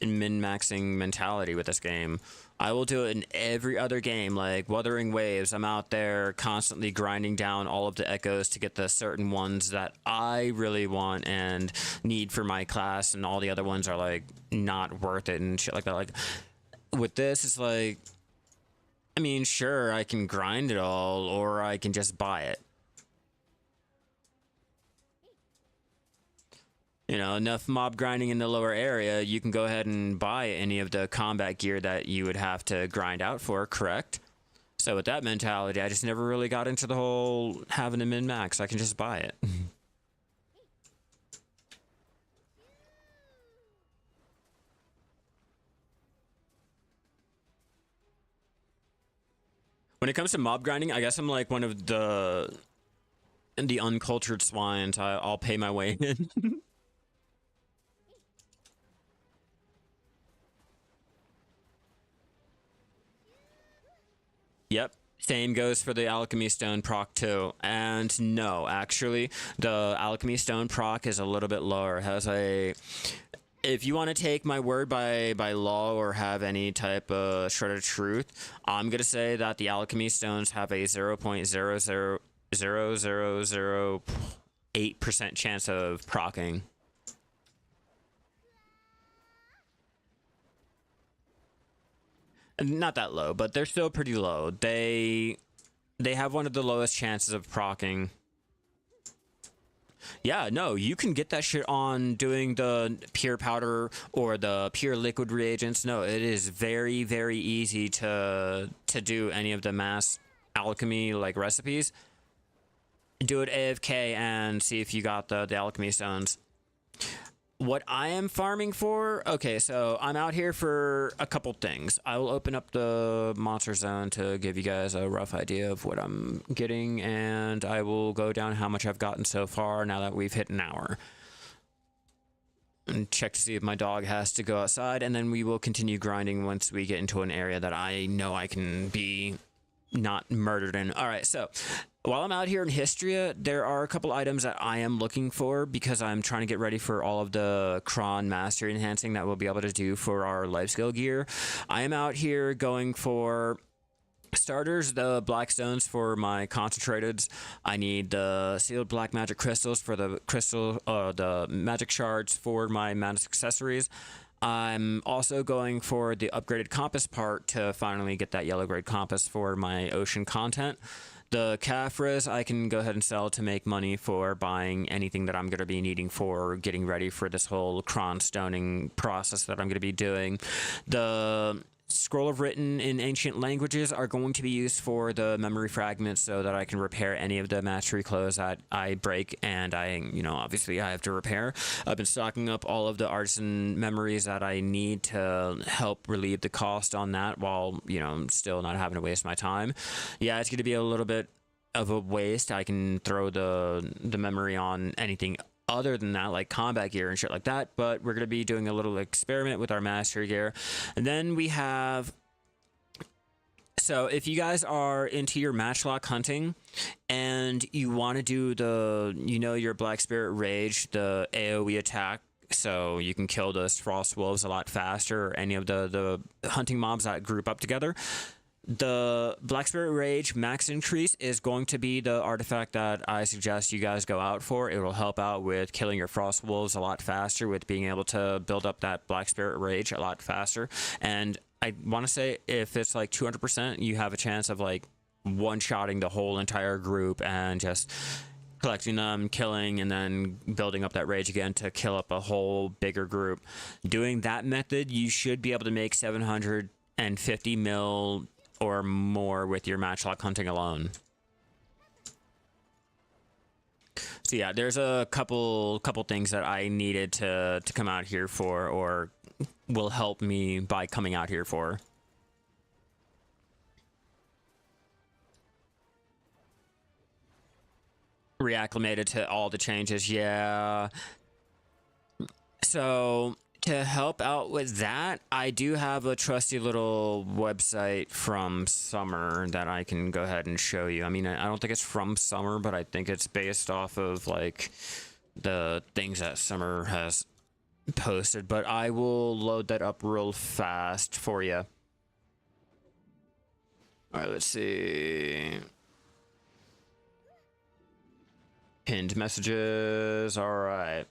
S1: min-maxing mentality with this game. I will do it in every other game, like Wuthering Waves. I'm out there constantly grinding down all of the echoes to get the certain ones that I really want and need for my class, and all the other ones are like not worth it and shit like that. Like, with this, it's like, I mean, sure, I can grind it all, or I can just buy it. You know, enough mob grinding in the lower area, you can go ahead and buy any of the combat gear that you would have to grind out for, correct? So with that mentality, I just never really got into the whole having a min-max. I can just buy it. When it comes to mob grinding, I guess I'm like one of the uncultured swines. I'll pay my way in. Yep. Same goes for the alchemy stone proc too. And no, actually, the alchemy stone proc is a little bit lower. It has a, if you want to take my word by law or have any type of shred of truth, I'm gonna say that the alchemy stones have a 0.00008% chance of procking. Not that low, but they're still pretty low. They have one of the lowest chances of procking. Yeah, no, you can get that shit on doing the pure powder or the pure liquid reagents. No, it is very, very easy to do any of the mass alchemy like recipes. Do it AFK and see if you got the alchemy stones. What I am farming for, okay, so I'm out here for a couple things. I will open up the monster zone to give you guys a rough idea of what I'm getting, and I will go down how much I've gotten so far now that we've hit an hour. And check to see if my dog has to go outside, and then we will continue grinding once we get into an area that I know I can be not murdered in. All right, so while I'm out here in Hystria, there are a couple items that I am looking for because I'm trying to get ready for all of the cron mastery enhancing that we'll be able to do for our life skill gear. I am out here going for starters, the black stones for my concentrateds. I need the sealed black magic crystals for the the magic shards for my magic accessories. I'm also going for the upgraded compass part to finally get that yellow grade compass for my ocean content. The Caphras I can go ahead and sell to make money for buying anything that I'm going to be needing for getting ready for this whole cron stoning process that I'm going to be doing. The Scroll of Written in Ancient Languages are going to be used for the memory fragments so that I can repair any of the mastery clothes that I break and obviously I have to repair. I've been stocking up all of the artisan memories that I need to help relieve the cost on that while, still not having to waste my time. Yeah, it's going to be a little bit of a waste. I can throw the memory on anything other than that, like combat gear and shit like that, but we're going to be doing a little experiment with our mastery gear. And then we have, so if you guys are into your matchlock hunting and you want to do your Black Spirit Rage, the AoE attack, so you can kill those frost wolves a lot faster, or any of the hunting mobs that group up together, the Black Spirit Rage max increase is going to be the artifact that I suggest you guys go out for. It will help out with killing your frost wolves a lot faster, with being able to build up that Black Spirit Rage a lot faster. And I want to say if it's like 200%, you have a chance of like one-shotting the whole entire group and just collecting them, killing, and then building up that rage again to kill up a whole bigger group. Doing that method, you should be able to make 750 mil or more with your matchlock hunting alone. So yeah, there's a couple things that I needed to come out here for, or will help me by coming out here for. Reacclimated to all the changes, yeah. So to help out with that, I do have a trusty little website from Summer that I can go ahead and show you. I mean, I don't think it's from Summer, but I think it's based off of like the things that Summer has posted. But I will load that up real fast for you. All right, let's see. Pinned messages. All right.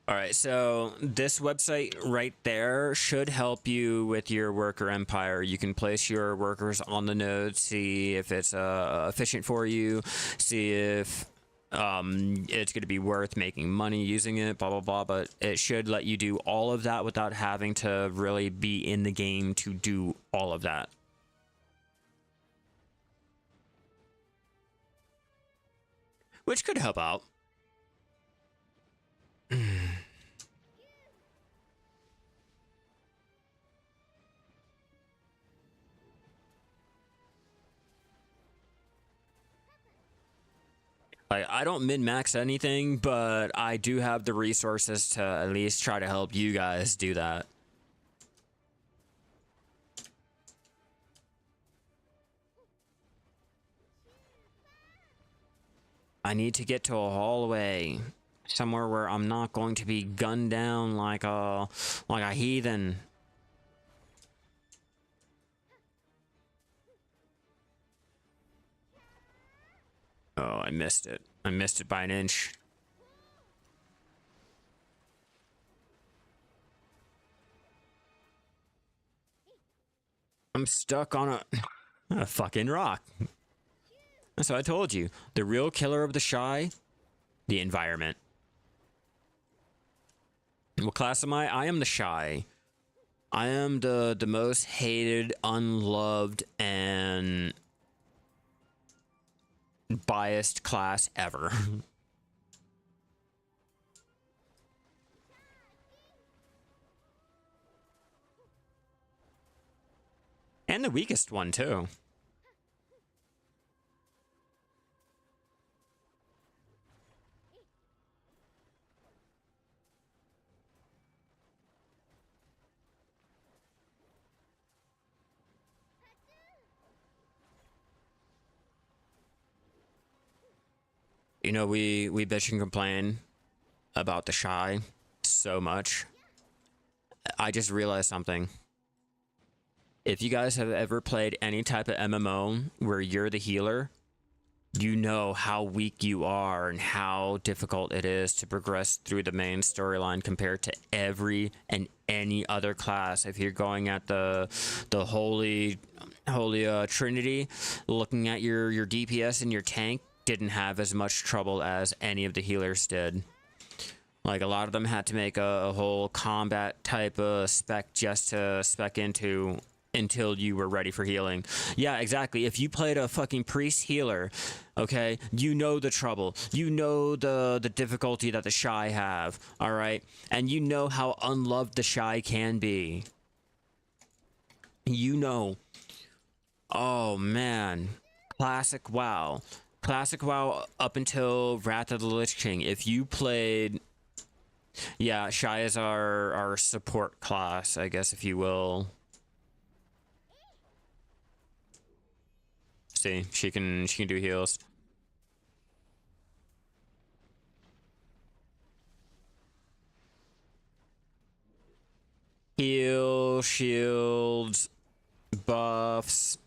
S1: All right, so this website right there should help you with your worker empire. You can place your workers on the node, see if it's efficient for you, see if it's going to be worth making money using it, blah, blah, blah. But it should let you do all of that without having to really be in the game to do all of that. Which could help out. I don't min-max anything, but I do have the resources to at least try to help you guys do that. I need to get to a hallway. Somewhere where I'm not going to be gunned down like a heathen. Oh, I missed it. I missed it by an inch. I'm stuck on a fucking rock. So I told you, the real killer of the Shai, the environment. What class am I? I am the Shai. I am the most hated, unloved, and biased class ever. And the weakest one, too. You know, we bitch and complain about the Shai so much. I just realized something. If you guys have ever played any type of MMO where you're the healer, you know how weak you are and how difficult it is to progress through the main storyline compared to every and any other class. If you're going at the holy trinity, looking at your DPS and your tank didn't have as much trouble as any of the healers did. Like, a lot of them had to make a whole combat type of spec just to spec into until you were ready for healing. Yeah, exactly. If you played a fucking priest healer, okay, you know the trouble. You know the difficulty that the Shai have, all right? And you know how unloved the Shai can be. You know. Oh, man. Classic WoW. Classic WoW up until Wrath of the Lich King. If you played... Yeah, Shai is our support class, I guess, if you will. See, she can do heals. Heal, shields, buffs.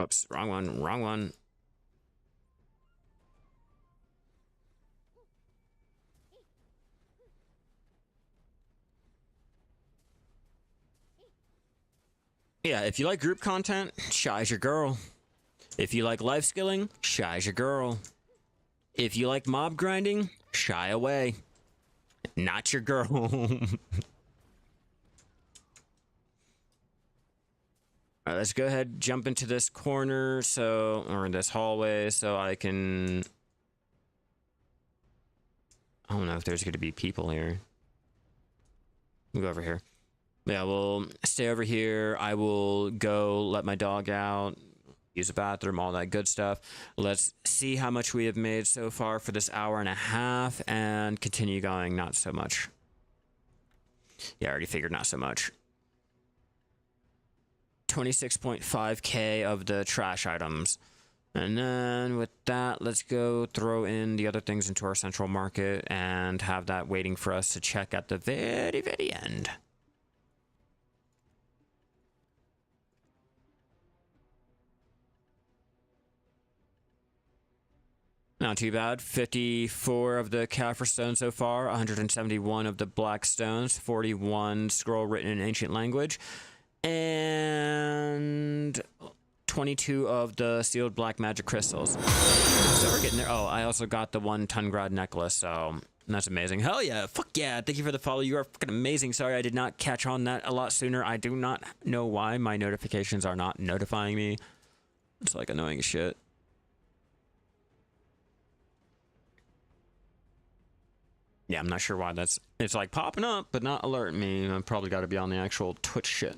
S1: Oops, wrong one, wrong one. Yeah, if you like group content, Shai's your girl. If you like life skilling, Shai's your girl. If you like mob grinding, Shai away. Not your girl. Alright, let's go ahead, jump into this corner, or this hallway, so I can... I don't know if there's going to be people here. We'll go over here. Yeah, we'll stay over here. I will go let my dog out, use the bathroom, all that good stuff. Let's see how much we have made so far for this hour and a half, and continue going. Not so much. Yeah, I already figured not so much. 26.5k of the trash items. And then with that, let's go throw in the other things into our central market and have that waiting for us to check at the very, very end. Not too bad. 54 of the Kaffir stones so far, 171 of the black stones, 41 scroll written in ancient language, and 22 of the sealed black magic crystals. So we're getting there. Oh, I also got the 1 Tungrad necklace, so that's amazing. Hell yeah. Fuck yeah. Thank you for the follow. You are fucking amazing. Sorry I did not catch on that a lot sooner. I do not know why my notifications are not notifying me. It's like annoying as shit. Yeah, I'm not sure why that's... It's like popping up, but not alerting me. I've probably got to be on the actual Twitch shit.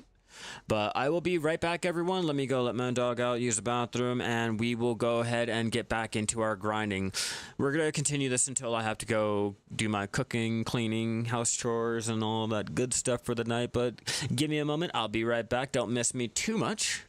S1: But I will be right back, everyone. Let me go let my dog out, use the bathroom, and we will go ahead and get back into our grinding. We're going to continue this until I have to go do my cooking, cleaning, house chores, and all that good stuff for the night. But give me a moment. I'll be right back. Don't miss me too much.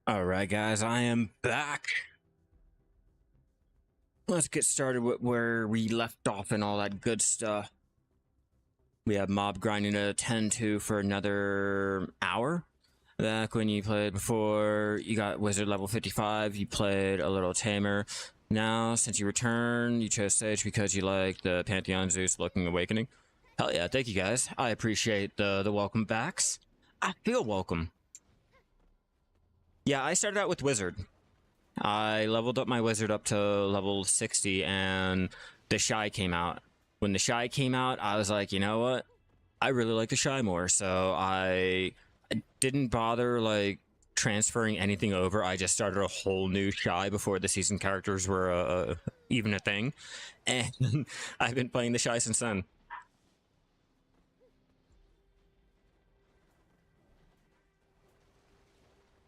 S1: Alright guys, I am back. Let's get started with where we left off and all that good stuff. We have mob grinding to attend to for another hour. Back when you played before, you got wizard level 55, you played a little tamer. Now, since you returned, you chose Sage because you like the Pantheon Zeus looking awakening. Hell yeah, thank you guys. I appreciate the welcome backs. I feel welcome. Yeah, I started out with wizard. I leveled up my wizard up to level 60 and the Shai came out. When the Shai came out, I was like, you know what? I really like the Shai more, so I didn't bother like transferring anything over. I just started a whole new Shai before the season characters were even a thing, and I've been playing the Shai since then.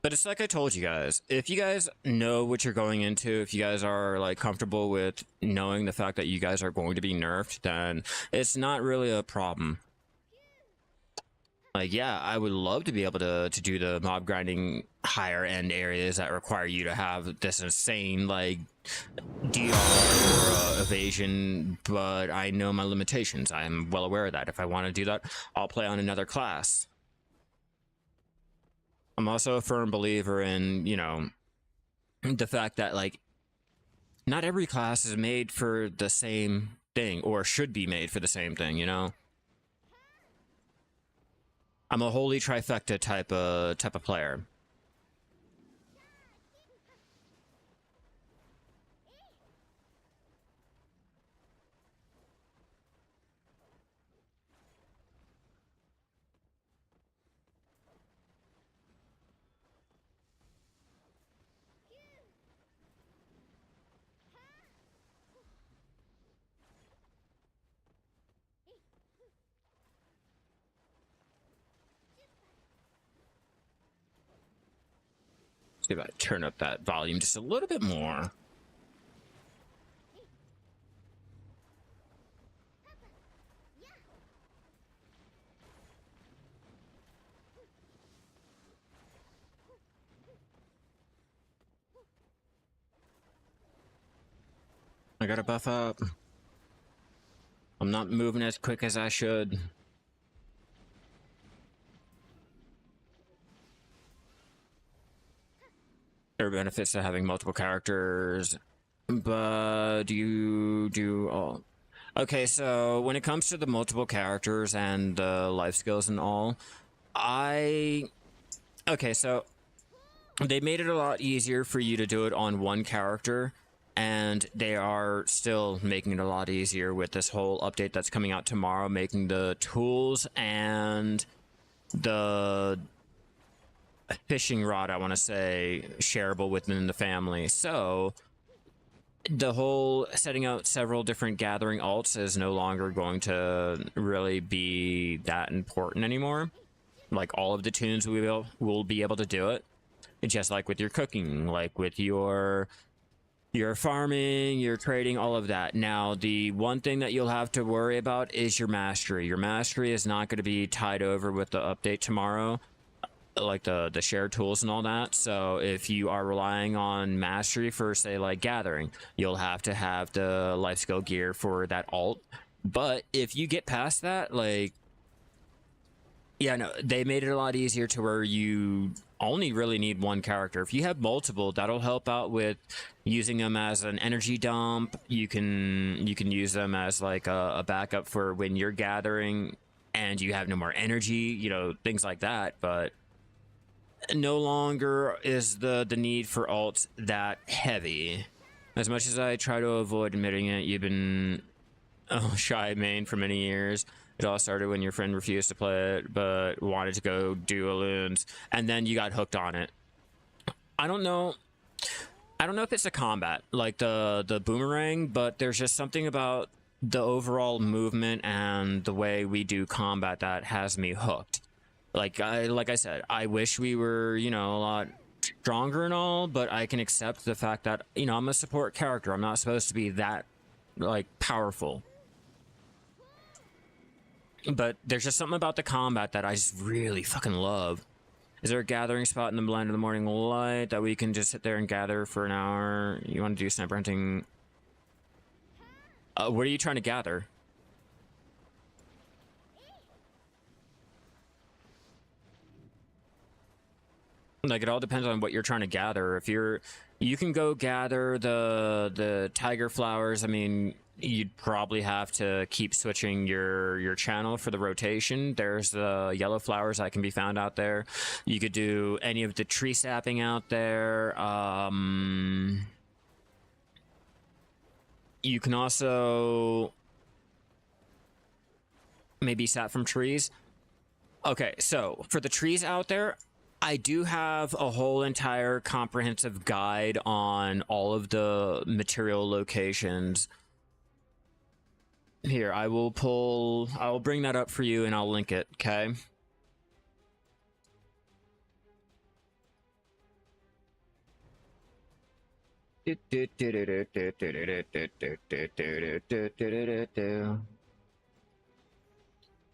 S1: But it's like I told you guys, if you guys know what you're going into, if you guys are like comfortable with knowing the fact that you guys are going to be nerfed, then it's not really a problem. Like, yeah, I would love to be able to do the mob grinding higher end areas that require you to have this insane like DR or evasion, but I know my limitations. I'm well aware of that. If I want to do that, I'll play on another class. I'm also a firm believer in, you know, the fact that like not every class is made for the same thing or should be made for the same thing, you know? I'm a holy trifecta type of player. See if I turn up that volume just a little bit more. I gotta buff up. I'm not moving as quick as I should. There are benefits to having multiple characters, but do you do all? Okay, so when it comes to the multiple characters and the life skills and all, okay, so they made it a lot easier for you to do it on one character, and they are still making it a lot easier with this whole update that's coming out tomorrow, making the tools and the fishing rod, I want to say, shareable within the family. So the whole setting out several different gathering alts is no longer going to really be that important anymore. Like all of the tunes will be able to do it. Just like with your cooking, like with your farming, your trading, all of that. Now, the one thing that you'll have to worry about is your mastery. Your mastery is not going to be tied over with the update tomorrow, like the shared tools and all that. So if you are relying on mastery for, say, like gathering, you'll have to have the life skill gear for that alt. But if you get past that, like, yeah, no, they made it a lot easier to where you only really need one character. If you have multiple, that'll help out with using them as an energy dump. You can use them as like a backup for when you're gathering and you have no more energy, you know, things like that. But no longer is the need for alts that heavy. As much as I try to avoid admitting it, you've been Shai main for many years. It all started when your friend refused to play it, but wanted to go do Alloons, and then you got hooked on it. I don't know if it's a combat, like the boomerang, but there's just something about the overall movement and the way we do combat that has me hooked. Like I said, I wish we were, you know, a lot stronger and all, but I can accept the fact that, you know, I'm a support character. I'm not supposed to be that, like, powerful. But there's just something about the combat that I just really fucking love. Is there a gathering spot in the land of the morning light that we can just sit there and gather for an hour? You want to do sniper hunting? What are you trying to gather? Like, it all depends on what you're trying to gather. If you can go gather the tiger flowers. I mean, you'd probably have to keep switching your channel for the rotation. There's the yellow flowers that can be found out there. You could do any of the tree sapping out there. You can also maybe sap from trees. Okay, so for the trees out there, I do have a whole entire comprehensive guide on all of the material locations. Here, I'll bring that up for you and I'll link it, okay?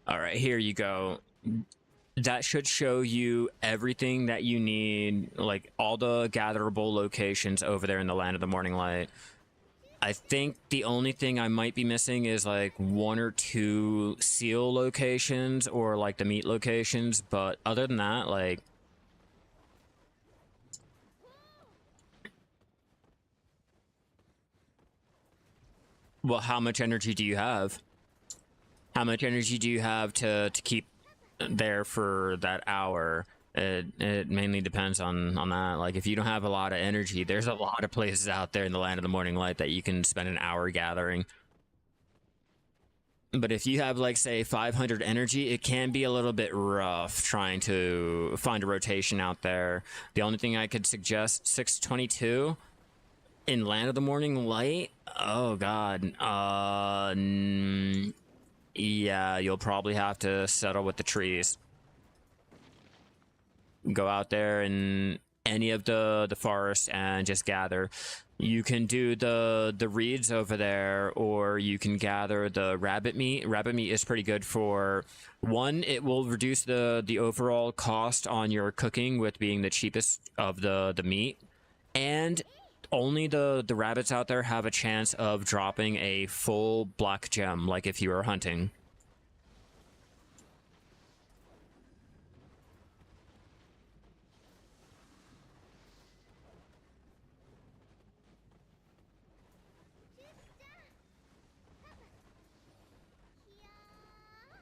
S1: All right, here you go. That should show you everything that you need, like all the gatherable locations over there in the land of the morning light. I think the only thing I might be missing is like 1 or 2 seal locations or like the meat locations, but other than that, like, well, how much energy do you have? How much energy do you have to keep there for that hour? It mainly depends on that. Like, if you don't have a lot of energy, there's a lot of places out there in the land of the morning light that you can spend an hour gathering. But if you have, like, say 500 energy, it can be a little bit rough trying to find a rotation out there. The only thing I could suggest, 622 in land of the morning light. Oh god. Yeah, you'll probably have to settle with the trees. Go out there in any of the forest and just gather. You can do the reeds over there, or you can gather the rabbit meat. Rabbit meat is pretty good for, one, it will reduce the overall cost on your cooking with being the cheapest of the meat, and only the rabbits out there have a chance of dropping a full black gem, like if you were hunting.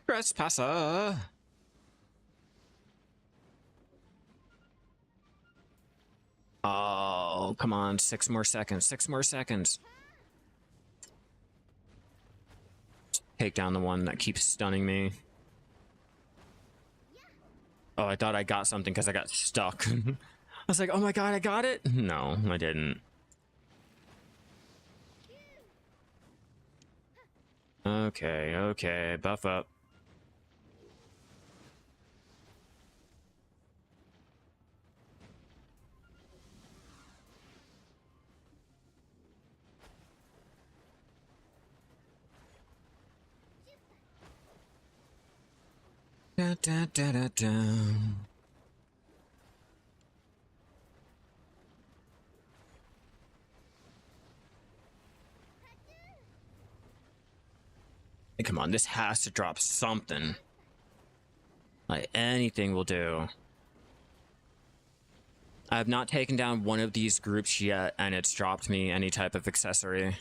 S1: Trespasser! Oh, come on, 6 more seconds, 6 more seconds. Take down the one that keeps stunning me. Oh, I thought I got something because I got stuck. I was like, oh my god, I got it? No, I didn't. Okay, okay, buff up. Da, da, da, da, da. Hey, come on, this has to drop something. Like, anything will do. I have not taken down one of these groups yet, and it's dropped me any type of accessory.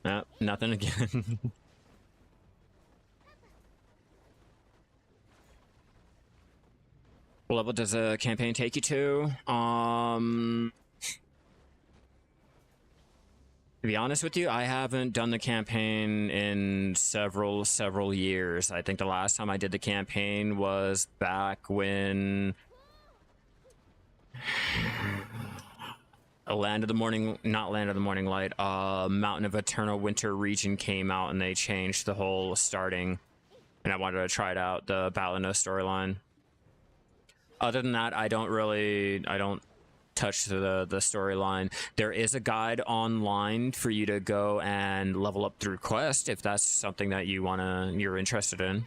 S1: Nope, nothing again. What level does a campaign take you to? To be honest with you, I haven't done the campaign in several years. I think the last time I did the campaign was back when Land of the Morning, not Land of the Morning Light, Mountain of Eternal Winter region came out and they changed the whole starting, and I wanted to try it out, the Balina storyline. Other than that, I don't touch the storyline. There is a guide online for you to go and level up through quest if that's something that you're interested in.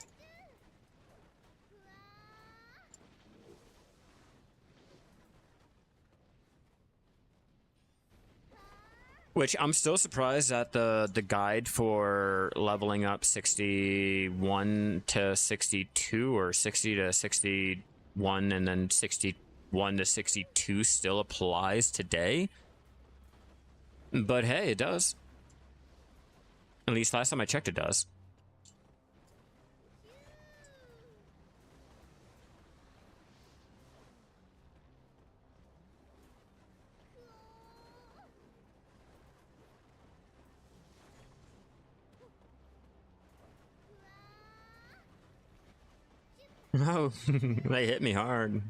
S1: Which I'm still surprised that the guide for leveling up 61 to 62 or 60 to 61 and then 61 to 62 still applies today. But hey, it does. At least last time I checked, it does. Oh, they hit me hard.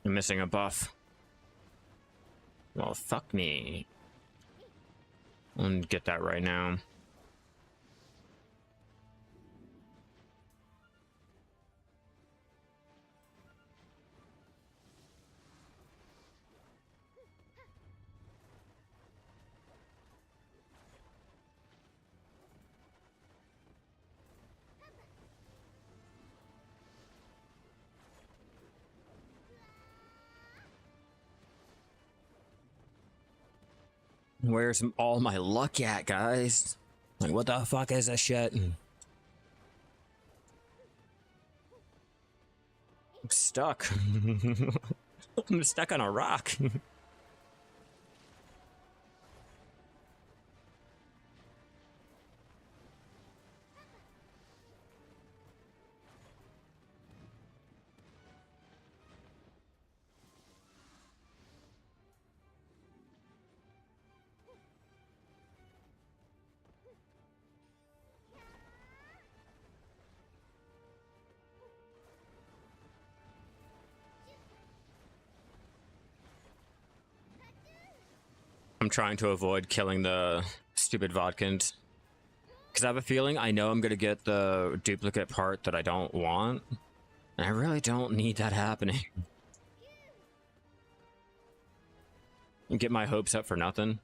S1: I'm missing a buff. Well, fuck me. I'll get that right now. Where's all my luck at, guys? Like, what the fuck is this shit? I'm stuck. I'm stuck on a rock. I'm trying to avoid killing the stupid Vodkins. Because I have a feeling I know I'm going to get the duplicate part that I don't want. And I really don't need that happening. Get my hopes up for nothing.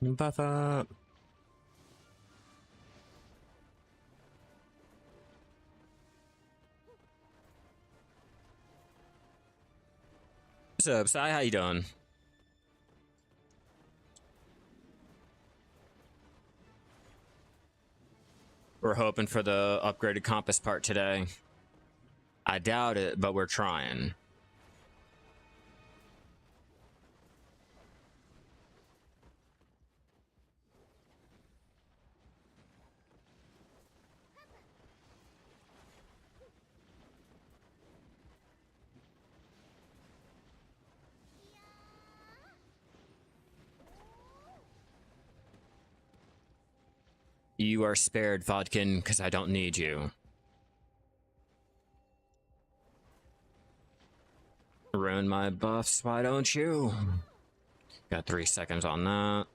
S1: Buff up. What's up, Shai? How you doing? We're hoping for the upgraded compass part today. I doubt it, but we're trying. You are spared, Vodkin, because I don't need you. Ruin my buffs, why don't you? Got 3 seconds on that.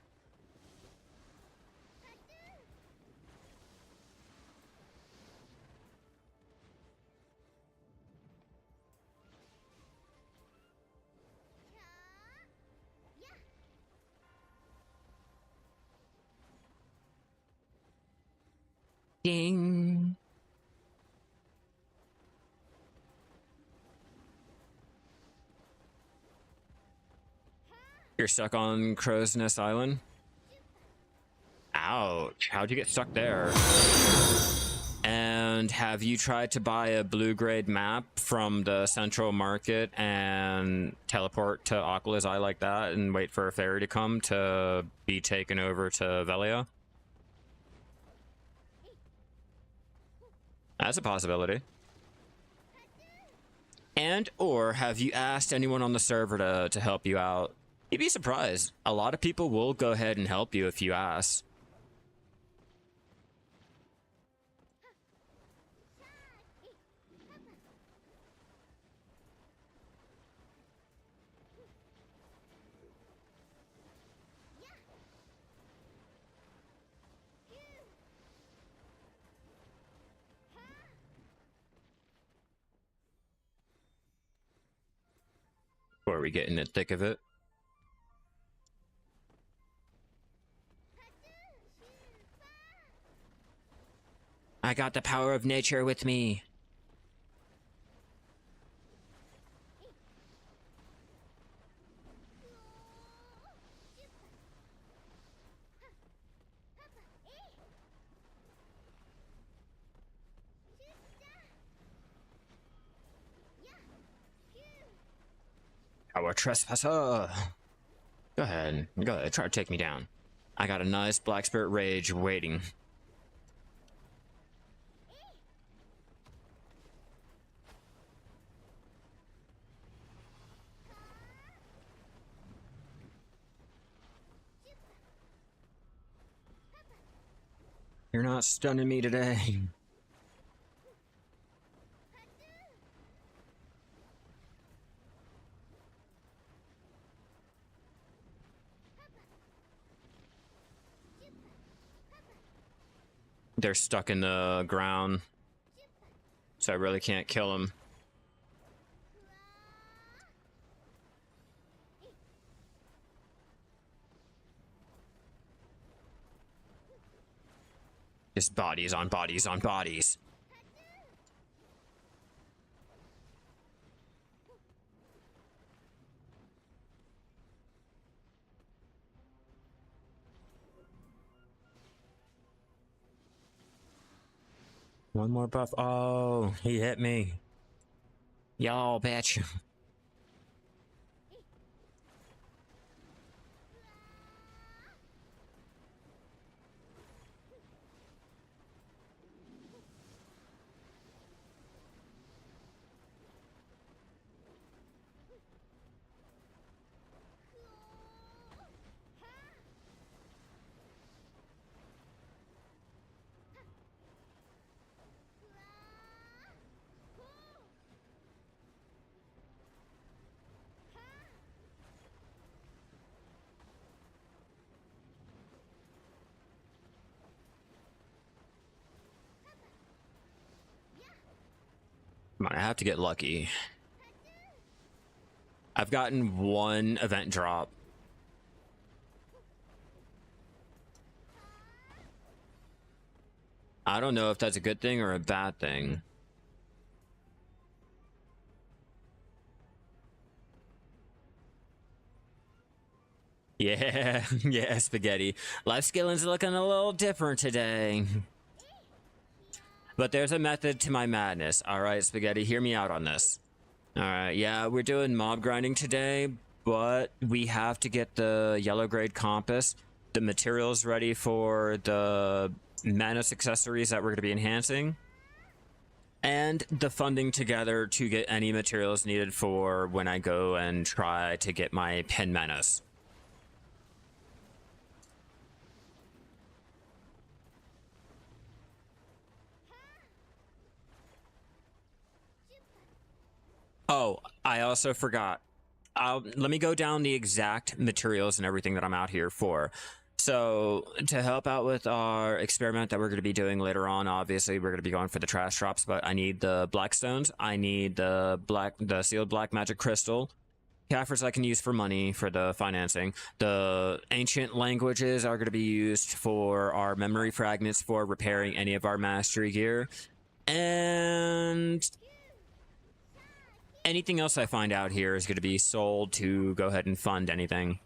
S1: Ding. You're stuck on Crow's Nest Island? Ouch. How'd you get stuck there? And have you tried to buy a blue grade map from the central market and teleport to Aquala's Eye like that and wait for a ferry to come to be taken over to Velia? That's a possibility. And or have you asked anyone on the server to help you out? You'd be surprised. A lot of people will go ahead and help you if you ask. Or are we getting in the thick of it? I got the power of nature with me. Our trespasser. Go ahead. Go ahead. Try to take me down. I got a nice Black Spirit Rage waiting. You're not stunning me today. They're stuck in the ground, so I really can't kill them. Just bodies on bodies on bodies. One more buff. Oh, he hit me. Y'all bitch. Come on, I have to get lucky. I've gotten one event drop. I don't know if that's a good thing or a bad thing. Yeah, yeah, spaghetti. Lifeskilling's looking a little different today. But there's a method to my madness. Alright, spaghetti, hear me out on this. Alright, yeah, we're doing mob grinding today, but we have to get the yellow grade compass, the materials ready for the madness accessories that we're going to be enhancing, and the funding together to get any materials needed for when I go and try to get my pen menace. Oh, I also forgot. Let me go down the exact materials and everything that I'm out here for. So, to help out with our experiment that we're going to be doing later on, obviously, we're going to be going for the trash drops, but I need the black stones. I need the sealed black magic crystal. Kafirs I can use for money, for the financing. The ancient languages are going to be used for our memory fragments for repairing any of our mastery gear. And anything else I find out here is going to be sold to go ahead and fund anything.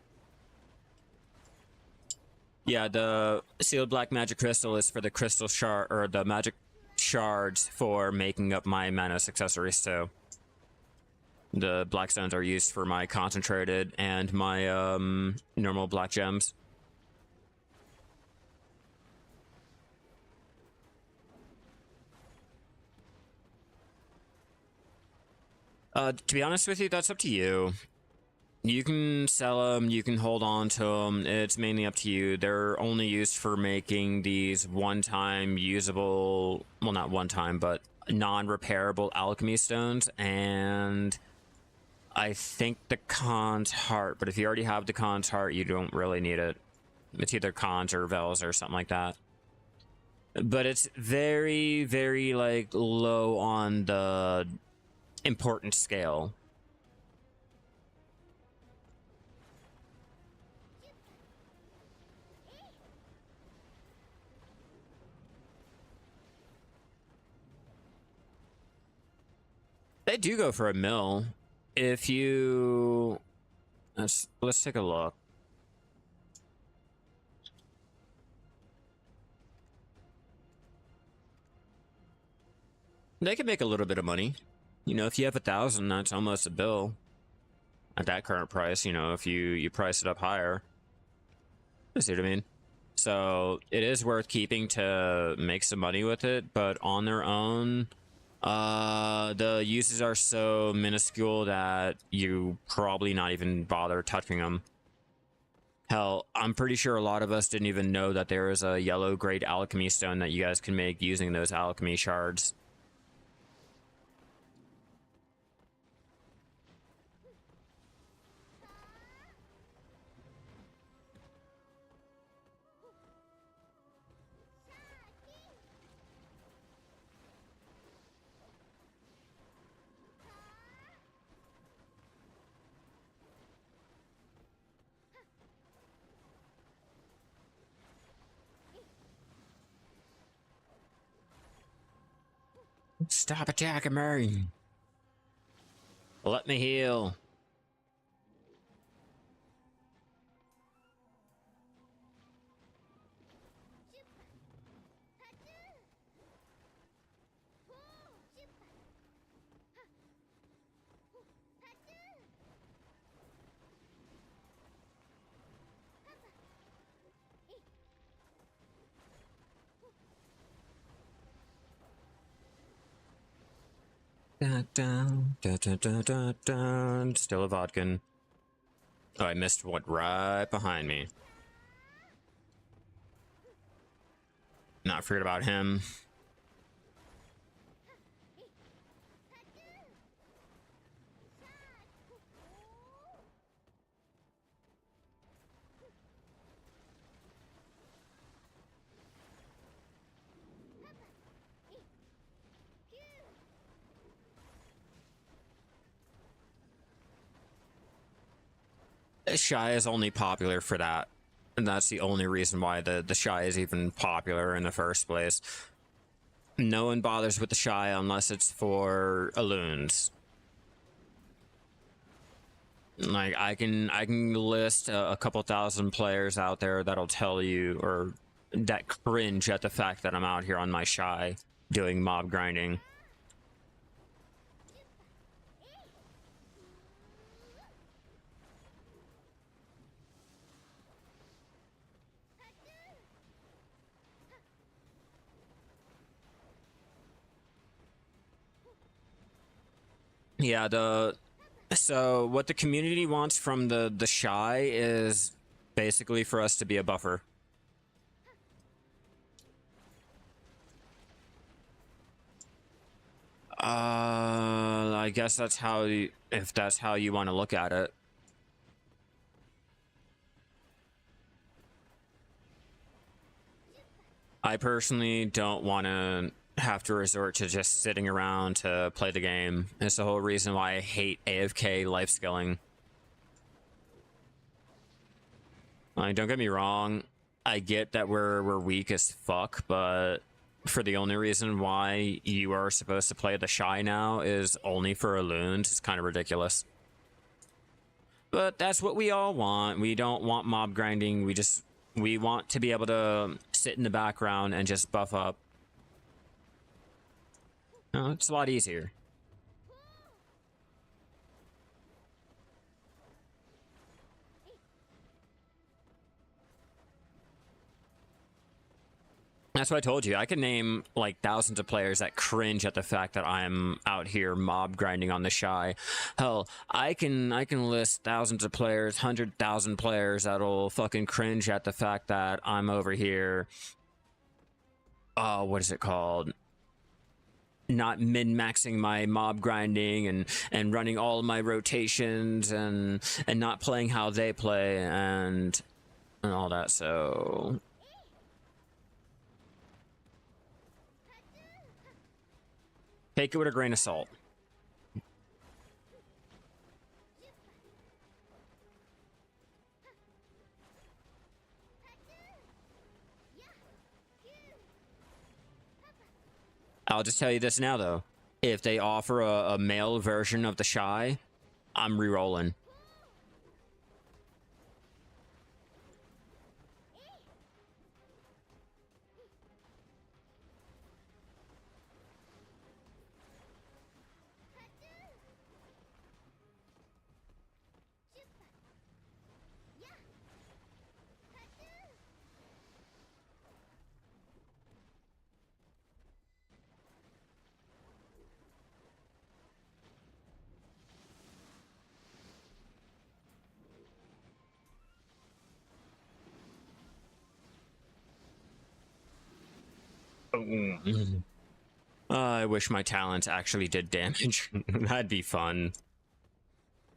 S1: Yeah, the sealed black magic crystal is for the crystal shard, or the magic shards for making up my Manos accessories too. The black stones are used for my concentrated and my normal black gems. To be honest with you, that's up to you. You can sell them, you can hold on to them, it's mainly up to you. They're only used for making these one-time usable, well, not one-time, but non-repairable alchemy stones, and I think the Khan's Heart, but if you already have the Khan's Heart, you don't really need it. It's either Khan's or Vel's or something like that. But it's very, very, like, low on the important scale. They do go for a mill. If you... Let's take a look. They can make a little bit of money. You know, if you have 1,000, that's almost a bill. At that current price, you know, if you price it up higher. You see what I mean? So, it is worth keeping to make some money with it, but on their own... the uses are so minuscule that you probably not even bother touching them. Hell, I'm pretty sure a lot of us didn't even know that there is a yellow grade alchemy stone that you guys can make using those alchemy shards. Stop attacking me. Let me heal. Dun, dun, dun, dun, dun, dun, dun. Still a vodkin. Oh, I missed one right behind me. Not forget about him. Shai is only popular for that. And that's the only reason why the Shai is even popular in the first place. No one bothers with the Shai unless it's for Alloons. Like, I can list a couple thousand players out there that'll tell you, or that cringe at the fact that I'm out here on my Shai doing mob grinding. Yeah, so what the community wants from the Shai is basically for us to be a buffer. I guess that's how if that's how you want to look at it. I personally don't want to have to resort to just sitting around to play the game. It's the whole reason why I hate AFK life skilling. Like, don't get me wrong, I get that we're weak as fuck, but for the only reason why you are supposed to play the Shai now is only for Aloons, it's kind of ridiculous. But that's what we all want. We don't want mob grinding. We want to be able to sit in the background and just buff up. No, it's a lot easier. That's what I told you. I can name like thousands of players that cringe at the fact that I'm out here mob grinding on the Shai. Hell, I can list thousands of players, 100,000 players that'll fucking cringe at the fact that I'm over here. Oh, what is it called? Not min-maxing my mob grinding and running all of my rotations and not playing how they play and all that. So take it with a grain of salt. I'll just tell you this now, though. If they offer a male version of the Shai, I'm re-rolling. I wish my talents actually did damage. That'd be fun.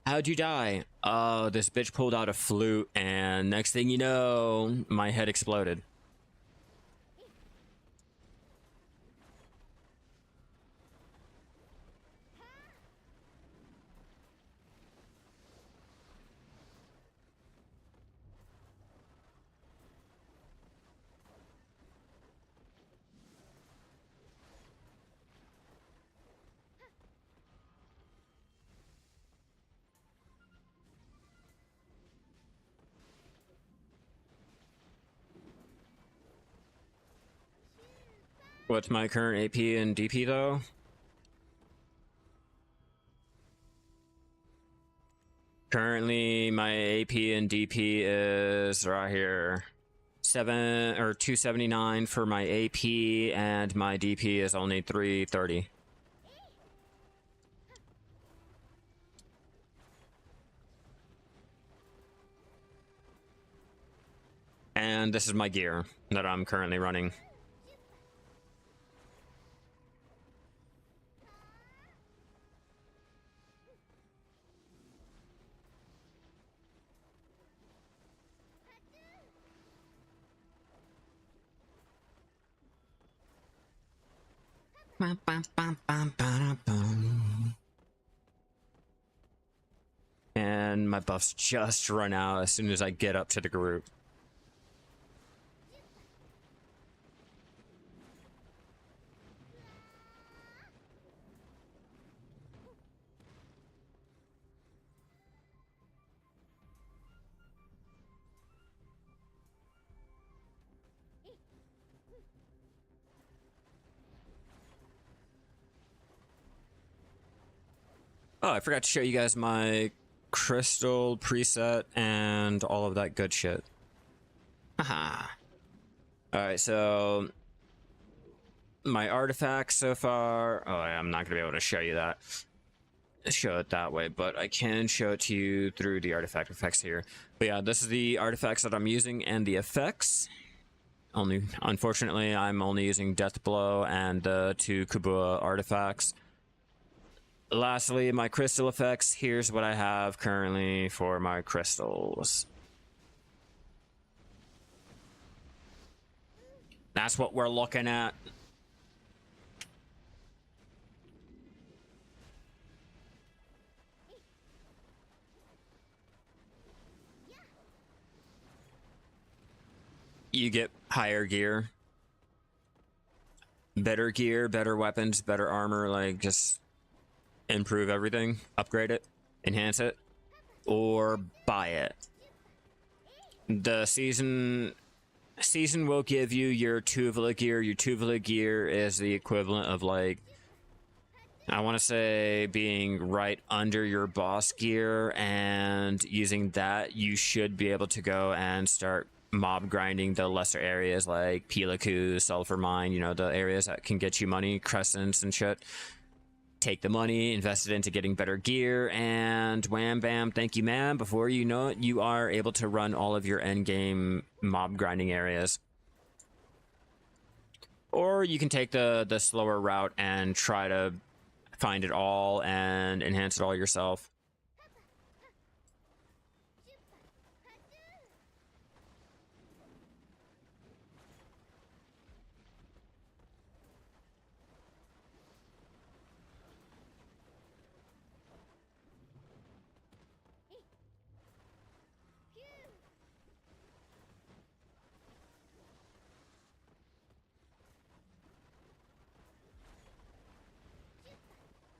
S1: How'd you die? Oh, this bitch pulled out a flute, and next thing you know, my head exploded. What's my current AP and DP though? Currently, my AP and DP is right here. 279 for my AP, and my DP is only 330. And this is my gear that I'm currently running. And my buffs just run out as soon as I get up to the group. Oh, I forgot to show you guys my crystal preset and all of that good shit. Haha. Alright, so my artifacts so far. Oh, I'm not gonna be able to show you that. Show it that way, but I can show it to you through the artifact effects here. But yeah, this is the artifacts that I'm using and the effects. Only, unfortunately, I'm only using Death Blow and the 2 Kubua artifacts. Lastly, my crystal effects. Here's what I have currently for my crystals. That's what we're looking at. you get higher gear, better weapons, better armor, like just improve everything, upgrade it, enhance it, or buy it. The season will give you your Tuvala gear. Your Tuvala gear is the equivalent of, like, I want to say being right under your boss gear, and using that you should be able to go and start mob grinding the lesser areas like Pilaku, Sulfur Mine, you know, the areas that can get you money, Crescents and shit. Take the money, invest it into getting better gear, and wham bam, thank you ma'am. Before you know it, you are able to run all of your endgame mob grinding areas. Or you can take the slower route and try to find it all and enhance it all yourself.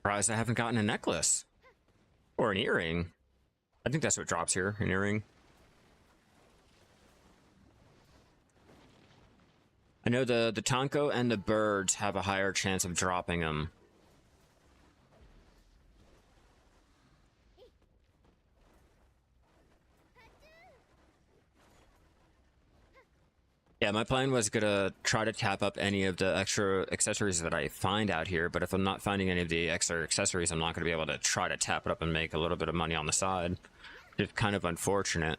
S1: Surprised I haven't gotten a necklace or an earring. I think that's what drops here, an earring. I know the Tonko and the birds have a higher chance of dropping them. Yeah, my plan was gonna try to tap up any of the extra accessories that I find out here, but if I'm not finding any of the extra accessories, I'm not gonna be able to try to tap it up and make a little bit of money on the side. It's kind of unfortunate.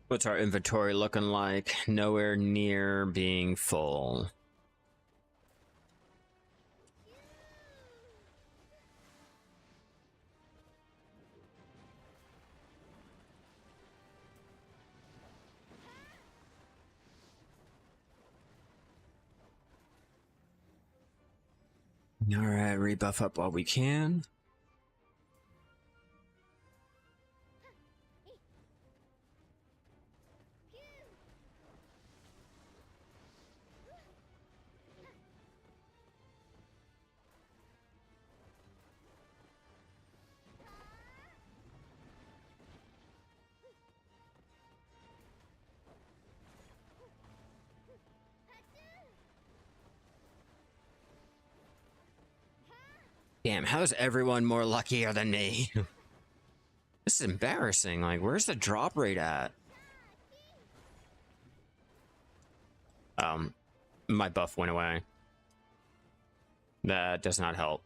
S1: What's our inventory looking like? Nowhere near being full. Alright, rebuff up while we can. Damn, how is everyone more luckier than me? This is embarrassing. Like, where's the drop rate at? My buff went away. That does not help.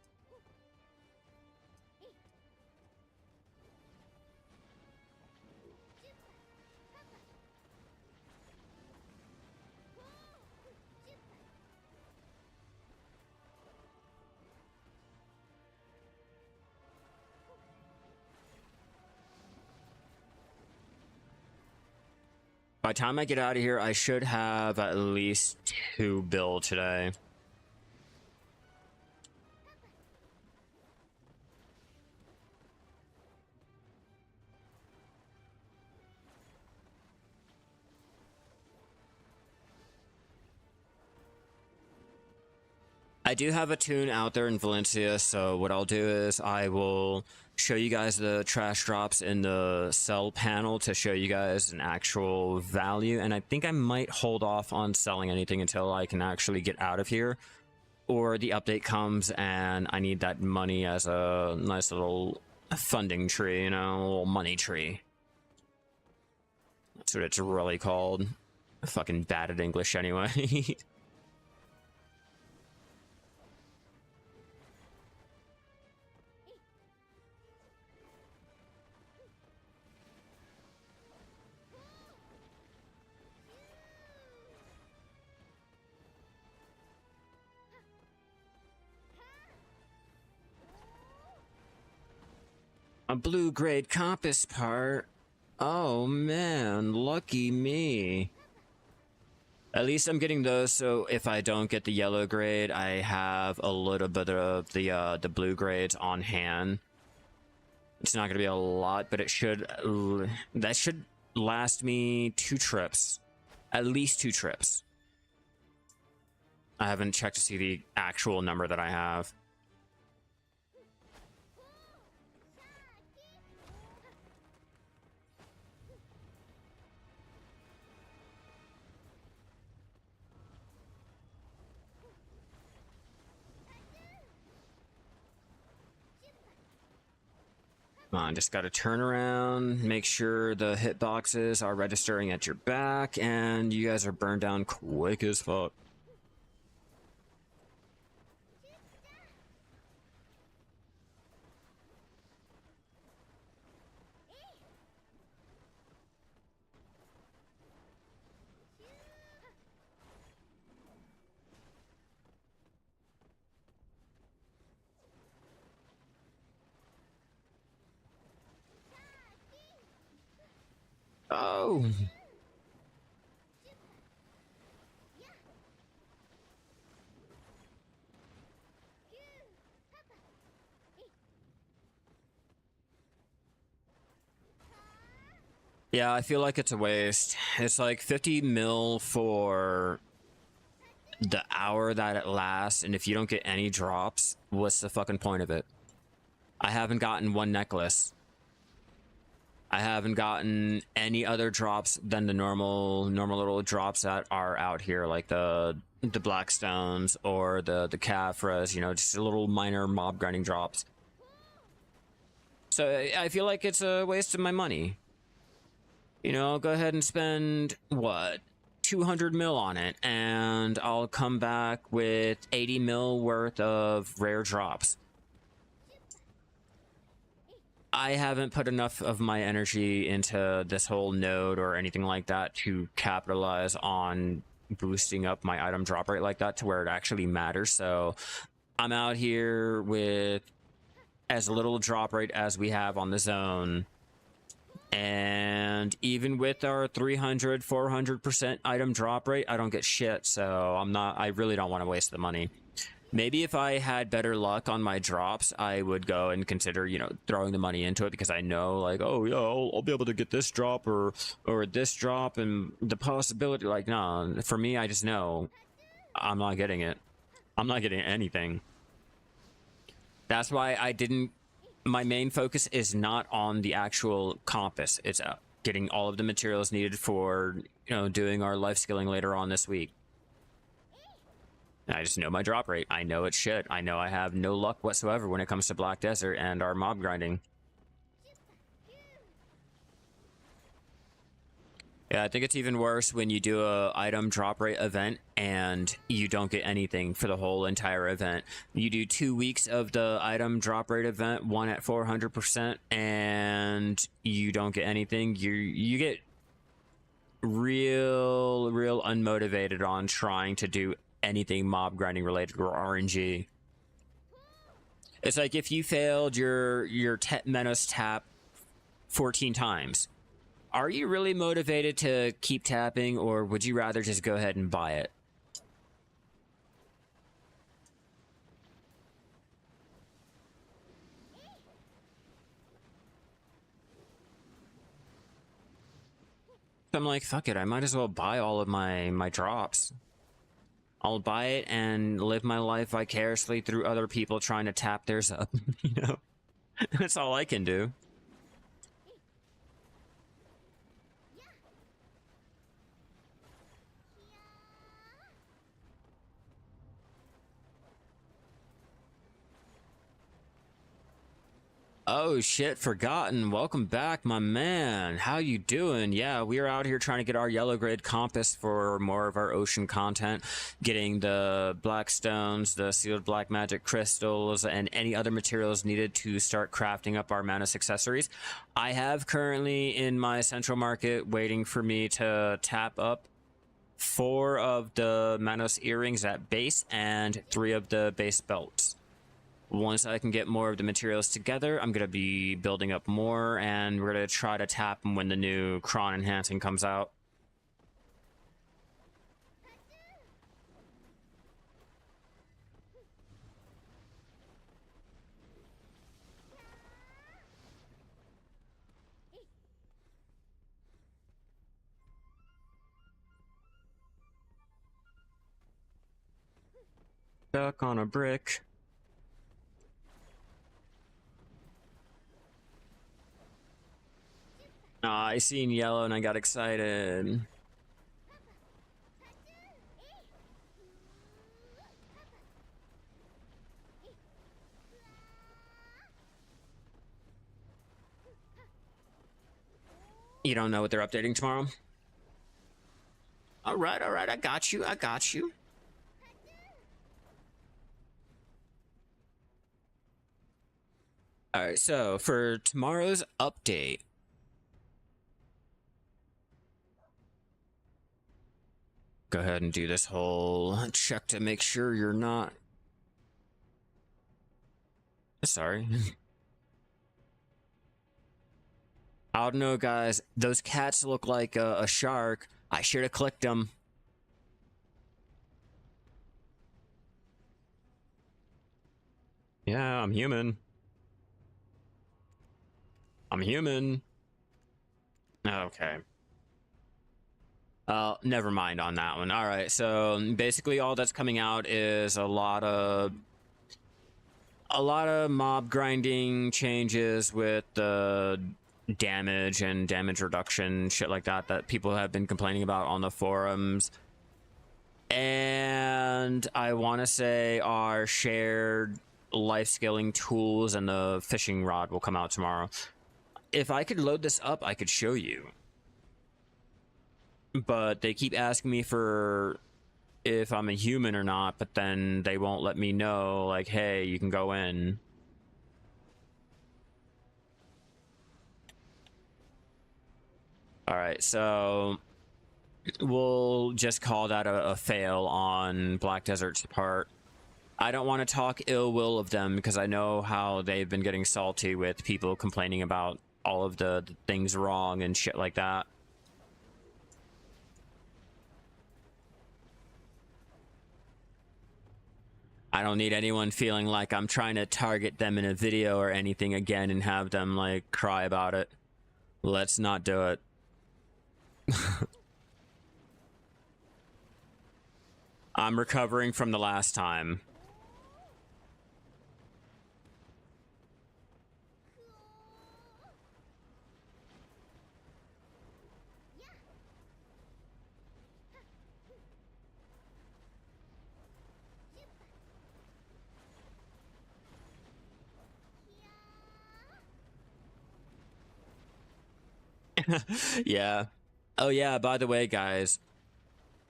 S1: By the time I get out of here, I should have at least 2 bill today. I do have a tune out there in Valencia, so what I'll do is I will show you guys the trash drops in the sell panel to show you guys an actual value, and I think I might hold off on selling anything until I can actually get out of here, or the update comes and I need that money as a nice little funding tree, you know, a little money tree. That's what it's really called. Fucking bad at English anyway. A blue grade compass part. Oh man, lucky me. At least I'm getting those, so if I don't get the yellow grade, I have a little bit of the blue grades on hand. It's not gonna be a lot, but it should that should last me 2 trips. At least 2 trips. I haven't checked to see the actual number that I have. Come on, just gotta turn around, make sure the hitboxes are registering at your back, and you guys are burned down quick as fuck. Oh. Yeah, I feel like it's a waste. It's like 50 mil for the hour that it lasts, and if you don't get any drops, what's the fucking point of it? I haven't gotten 1 necklace. I haven't gotten any other drops than the normal little drops that are out here, like the black stones or the Caphras, you know, just little minor mob grinding drops. So I feel like it's a waste of my money. You know, I'll go ahead and spend, what, 200 mil on it, and I'll come back with 80 mil worth of rare drops. I haven't put enough of my energy into this whole node or anything like that to capitalize on boosting up my item drop rate like that to where it actually matters. So I'm out here with as little drop rate as we have on the zone. And even with our 300, 400% item drop rate, I don't get shit. So I really don't want to waste the money. Maybe if I had better luck on my drops, I would go and consider, you know, throwing the money into it, because I know, like, oh yeah, I'll be able to get this drop or this drop, and the possibility, like, no, for me, I just know I'm not getting it. I'm not getting anything. That's why my main focus is not on the actual compass. It's getting all of the materials needed for, you know, doing our life skilling later on this week. I just know my drop rate. I know it's shit. I know I have no luck whatsoever when it comes to Black Desert and our mob grinding. Yeah, I think it's even worse when you do a item drop rate event and you don't get anything for the whole entire event. You do 2 weeks of the item drop rate event, one at 400%, and you don't get anything. You get real unmotivated on trying to do anything mob grinding related or RNG. It's like if you failed your Menos tap 14 times, are you really motivated to keep tapping, or would you rather just go ahead and buy it? I'm like, fuck it, I might as well buy all of my drops. I'll buy it and live my life vicariously through other people trying to tap theirs up, you know? That's all I can do. Oh shit, Forgotten. Welcome back, my man. How you doing? Yeah, we're out here trying to get our yellow grade compass for more of our ocean content, getting the black stones, the sealed black magic crystals, and any other materials needed to start crafting up our Manus accessories. I have currently in my central market waiting for me to tap up 4 of the Manos earrings at base and 3 of the base belts. Once I can get more of the materials together, I'm going to be building up more, and we're going to try to tap them when the new Cron Enhancing comes out. Stuck on a brick. I seen yellow and I got excited. You don't know what they're updating tomorrow? All right, I got you. All right, so for tomorrow's update, go ahead and do this whole check to make sure you're not. Sorry. I don't know, guys. Those cats look like a shark. I should have clicked them. Yeah, I'm human. I'm human. Okay. Never mind on that one. All right, so basically all that's coming out is a lot of mob grinding changes with the damage and damage reduction, shit like that, that people have been complaining about on the forums. And I want to say our shared life-skilling tools and the fishing rod will come out tomorrow. If I could load this up, I could show you. But they keep asking me for if I'm a human or not, but then they won't let me know, like, hey, you can go in. All right, so we'll just call that a fail on Black Desert's part. I don't want to talk ill will of them because I know how they've been getting salty with people complaining about all of the things wrong and shit like that. I don't need anyone feeling like I'm trying to target them in a video or anything again and have them like cry about it. Let's not do it. I'm recovering from the last time. Yeah. Oh yeah, by the way, guys,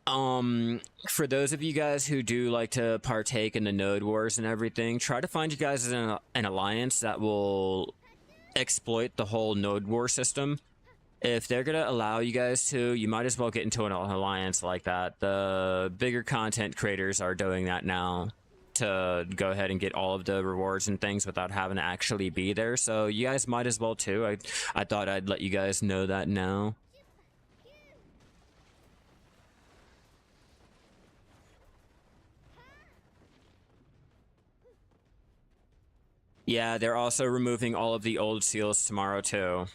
S1: for those of you guys who do like to partake in the node wars and everything, try to find you guys an alliance that will exploit the whole node war system. If they're gonna allow you guys to, you might as well get into an alliance like that. The bigger content creators are doing that now to go ahead and get all of the rewards and things without having to actually be there. So you guys might as well too. I thought I'd let you guys know that now. Yeah, they're also removing all of the old seals tomorrow too.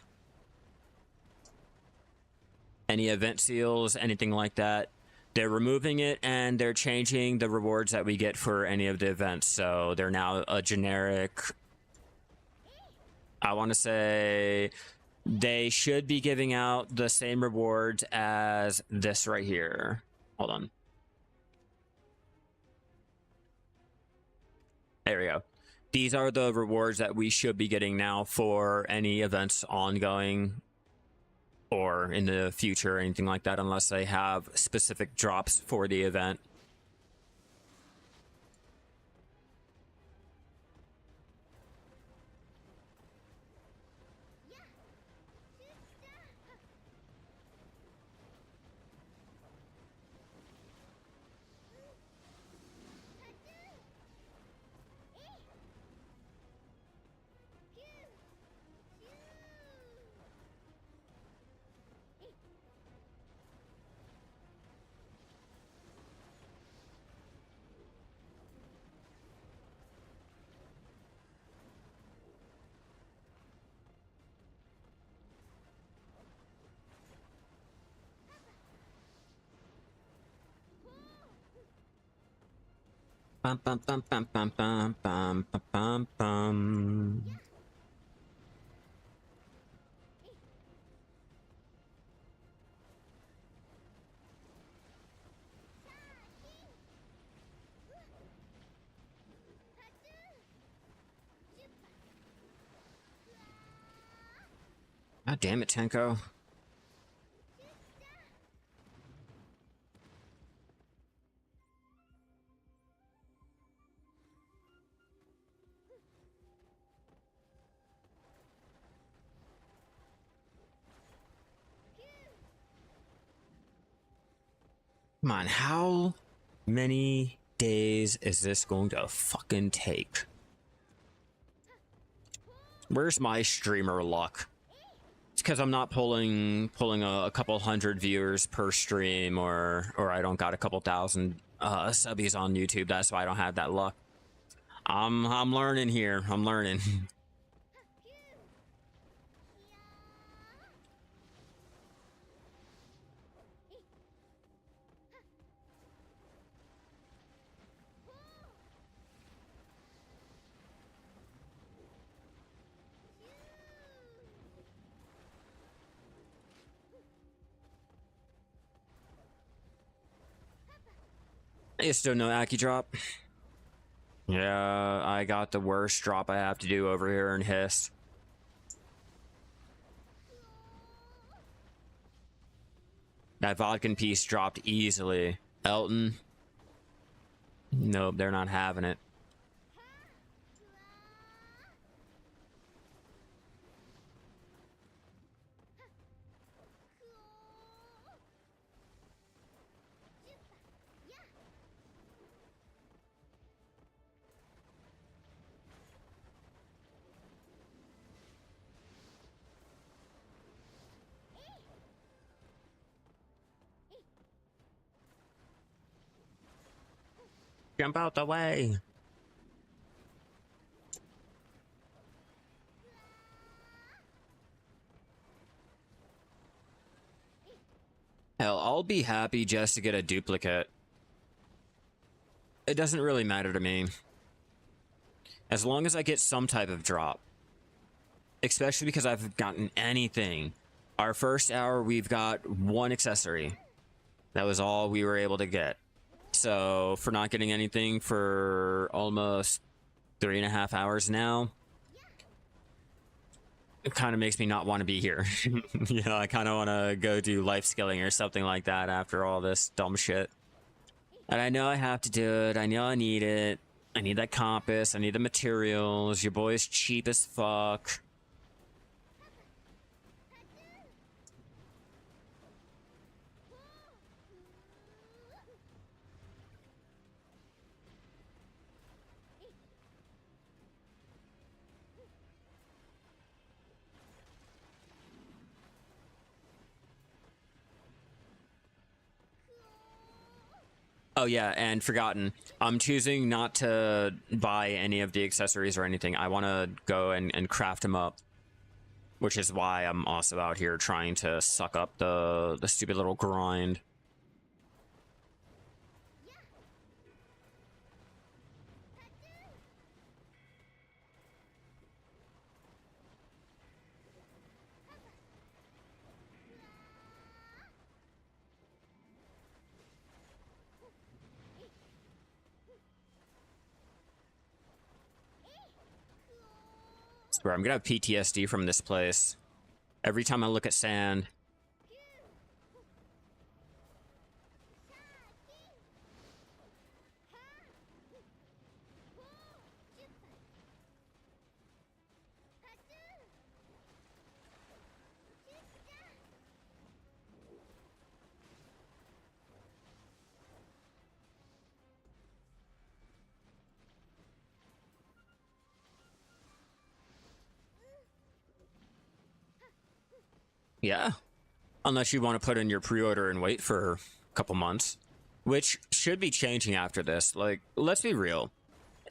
S1: Any event seals, anything like that, they're removing it, and they're changing the rewards that we get for any of the events. So they're now a generic, I want to say they should be giving out the same rewards as this right here. Hold on. There we go. These are the rewards that we should be getting now for any events ongoing or in the future or anything like that, unless they have specific drops for the event. Bum, bum, bum, bum, bum, bum, bum, bum, bum, bum. God damn it, Tenko. Come on, how many days is this going to fucking take? Where's my streamer luck? It's because I'm not pulling a couple hundred viewers per stream, or I don't got a couple thousand subbies on YouTube. That's why I don't have that luck. I'm learning here. I'm learning. You still no Aki drop? Yeah, I got the worst drop I have to do over here in Hist. That Vodkin piece dropped easily. Elton? Nope, they're not having it. Jump out the way. Hell, I'll be happy just to get a duplicate. It doesn't really matter to me. As long as I get some type of drop. Especially because I've gotten anything. Our first hour, we've got one accessory. That was all we were able to get. So, for not getting anything for almost 3.5 hours now, it kind of makes me not want to be here. You know, I kind of want to go do Lifeskilling or something like that after all this dumb shit. And I know I have to do it. I know I need it. I need that compass. I need the materials. Your boy's cheap as fuck. Oh yeah, and forgotten. I'm choosing not to buy any of the accessories or anything. I want to go and craft them up. Which is why I'm also out here trying to suck up the stupid little grind. Swear, I'm gonna have PTSD from this place. Every time I look at sand. Yeah. Unless you want to put in your pre-order and wait for a couple months. Which should be changing after this. Like, let's be real.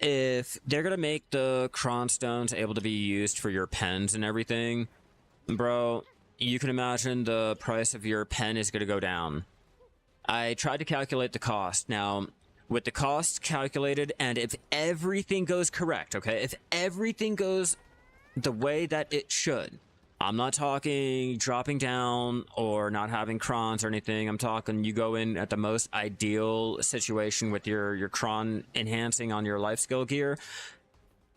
S1: If they're gonna make the Cron Stones able to be used for your pens and everything, bro, you can imagine the price of your pen is gonna go down. I tried to calculate the cost. Now, with the cost calculated, and if everything goes correct, okay, if everything goes the way that it should, I'm not talking dropping down or not having crons or anything. I'm talking you go in at the most ideal situation with your cron enhancing on your life skill gear.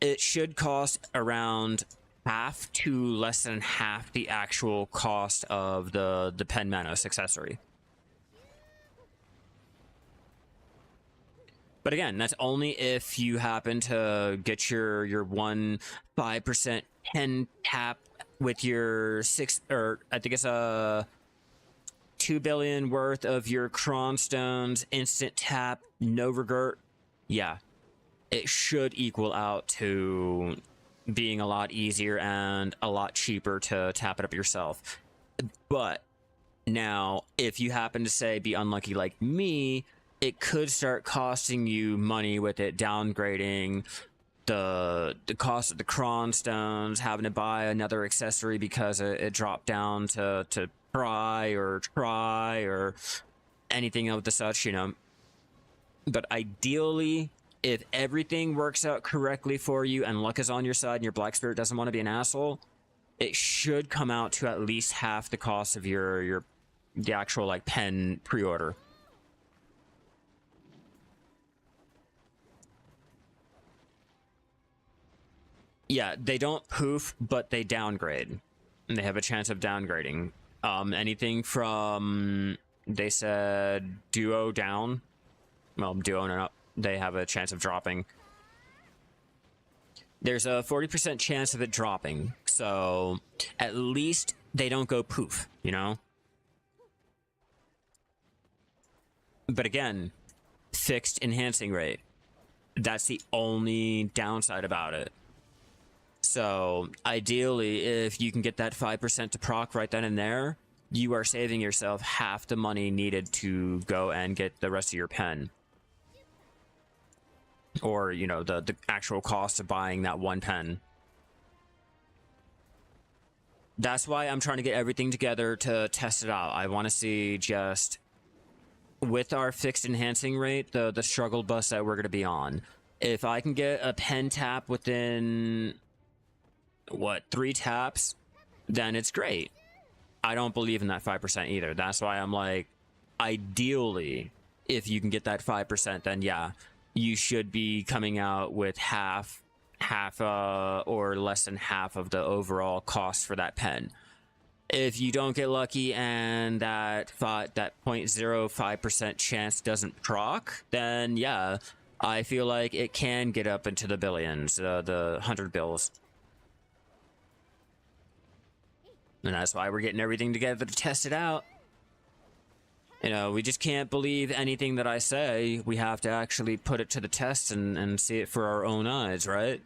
S1: It should cost around half to less than half the actual cost of the Pen Manos accessory. But again, that's only if you happen to get your 5% pen tap with your 6, or I think it's a 2 billion worth of your cron stones, instant tap, no regret. Yeah, it should equal out to being a lot easier and a lot cheaper to tap it up yourself. But now, if you happen to say be unlucky like me, it could start costing you money with it downgrading the cost of the cron stones, having to buy another accessory because it dropped down to try or anything of the such, you know. But ideally, if everything works out correctly for you and luck is on your side and your black spirit doesn't want to be an asshole, it should come out to at least half the cost of the actual like pen pre-order. Yeah, they don't poof, but they downgrade. And they have a chance of downgrading. Anything from, they said, duo down. Well, duo and up, they have a chance of dropping. There's a 40% chance of it dropping. So, at least they don't go poof, you know? But again, fixed enhancing rate. That's the only downside about it. So, ideally, if you can get that 5% to proc right then and there, you are saving yourself half the money needed to go and get the rest of your pen. Or, you know, the actual cost of buying that one pen. That's why I'm trying to get everything together to test it out. I want to see just, with our fixed enhancing rate, the struggle bus that we're going to be on. If I can get a pen tap within, what, 3 taps, then it's great. I don't believe in that 5% either. That's why I'm like, ideally, if you can get that 5%, then yeah, you should be coming out with half or less than half of the overall cost for that pen. If you don't get lucky and that 0.05% chance doesn't proc, then yeah, I feel like it can get up into the billions, the 100 bills. And that's why we're getting everything together to test it out. You know, we just can't believe anything that I say. We have to actually put it to the test and see it for our own eyes, right?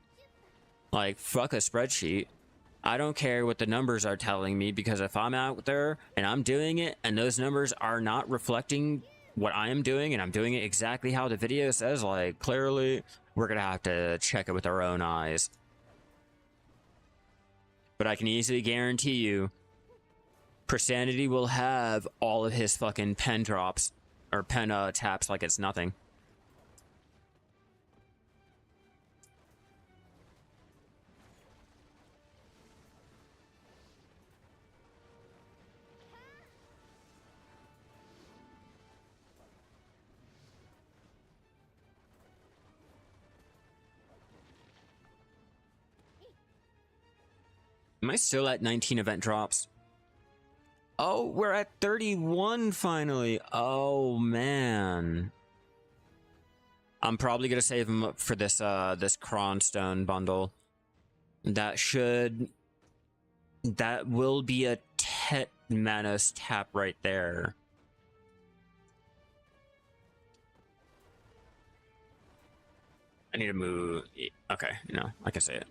S1: Like, fuck a spreadsheet. I don't care what the numbers are telling me, because if I'm out there and I'm doing it and those numbers are not reflecting what I am doing and I'm doing it exactly how the video says, like, clearly, we're gonna have to check it with our own eyes. But I can easily guarantee you, Persanity will have all of his fucking pen drops, or pen taps like it's nothing. Am I still at 19 event drops? Oh, we're at 31 finally. Oh, man. I'm probably going to save them up for this this Cronstone bundle. That will be a Tet Manos tap right there. I need to move. Okay, no, I can say it.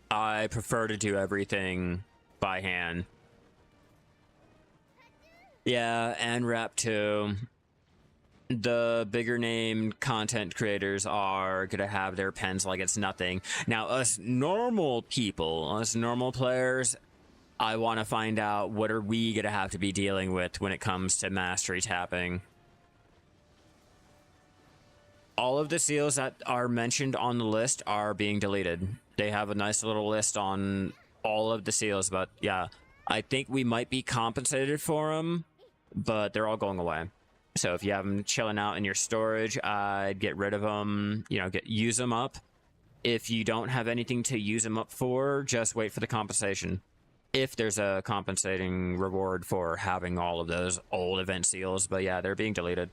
S1: I prefer to do everything by hand. Yeah, and rap too. The bigger name content creators are gonna have their pens like it's nothing. Now, us normal people, us normal players, I want to find out what are we going to have to be dealing with when it comes to mastery tapping. All of the seals that are mentioned on the list are being deleted. They have a nice little list on all of the seals, but yeah, I think we might be compensated for them, but they're all going away. So if you have them chilling out in your storage, I'd get rid of them, you know, use them up. If you don't have anything to use them up for, just wait for the compensation. If there's a compensating reward for having all of those old event seals, but yeah, they're being deleted.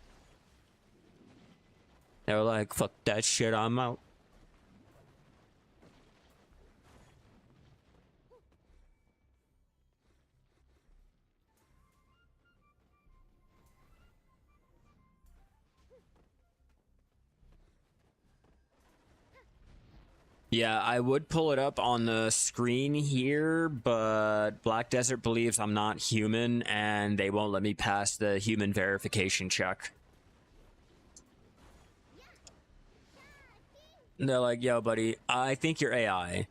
S1: They were like, fuck that shit, I'm out. Yeah, I would pull it up on the screen here, but Black Desert believes I'm not human, and they won't let me pass the human verification check. They're like, yo, buddy, I think you're AI.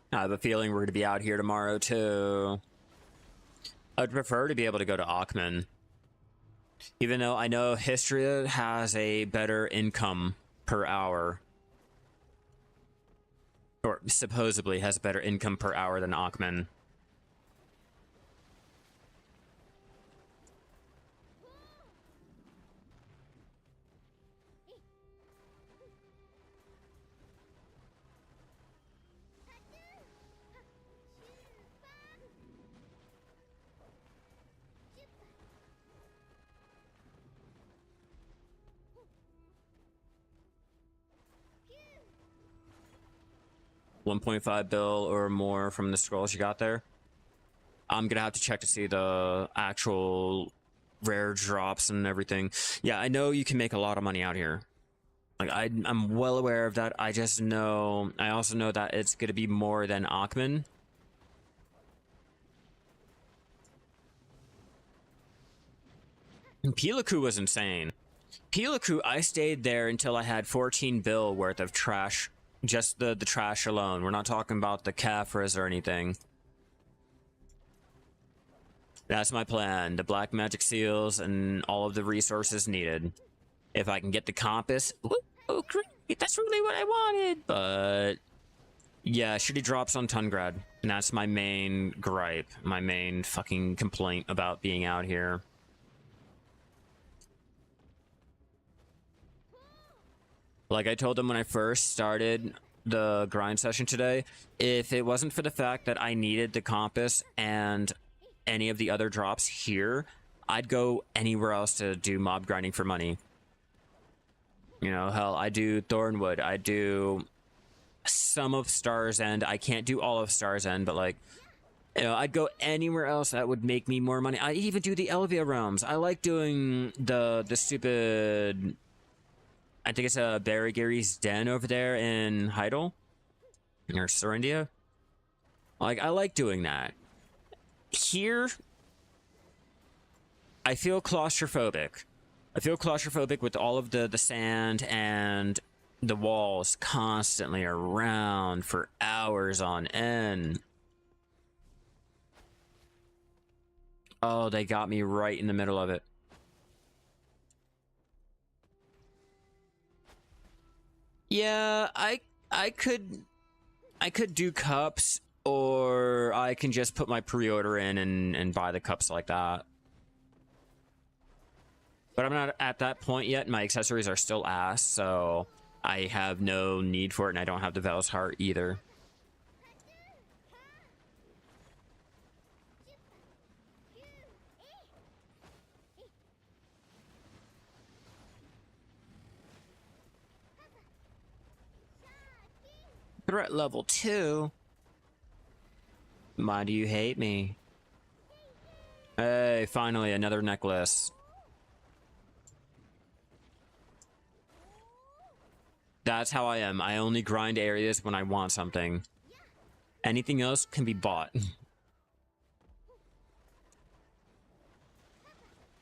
S1: I have a feeling we're going to be out here tomorrow, too. I'd prefer to be able to go to Ackman. Even though I know Hystria has a better income per hour. Or supposedly has a better income per hour than Ackman. $1.5 bill or more from the scrolls you got there. I'm gonna have to check to see the actual rare drops and everything. Yeah, I know you can make a lot of money out here. Like, I'm well aware of that. I just know, I also know that it's gonna be more than Ackman. Pilaku was insane. Pilaku, I stayed there until I had 14 bill worth of trash. Just the trash alone. We're not talking about the Caphras or anything. That's my plan. The black magic seals and all of the resources needed. If I can get the compass. Oh, great. That's really what I wanted. But yeah, shitty drops on Tungrad. And that's my main gripe. My main fucking complaint about being out here. Like I told them when I first started the grind session today, if it wasn't for the fact that I needed the compass and any of the other drops here, I'd go anywhere else to do mob grinding for money. You know, hell, I do Thornwood, I do some of Star's End. I can't do all of Star's End, but like, you know, I'd go anywhere else that would make me more money. I'd even do the Elvia realms. I like doing the stupid... I think it's a Barrigary's Den over there in Heidel or Serendia. Like, I like doing that. Here, I feel claustrophobic. I feel claustrophobic with all of the sand and the walls constantly around for hours on end. Oh, they got me right in the middle of it. Yeah, I could do cups, or I can just put my pre-order in and buy the cups like that. But I'm not at that point yet. My accessories are still ass, so I have no need for it, and I don't have the Val's Heart either. Threat level 2? Why do you hate me? Hey, finally, another necklace. That's how I am. I only grind areas when I want something. Anything else can be bought.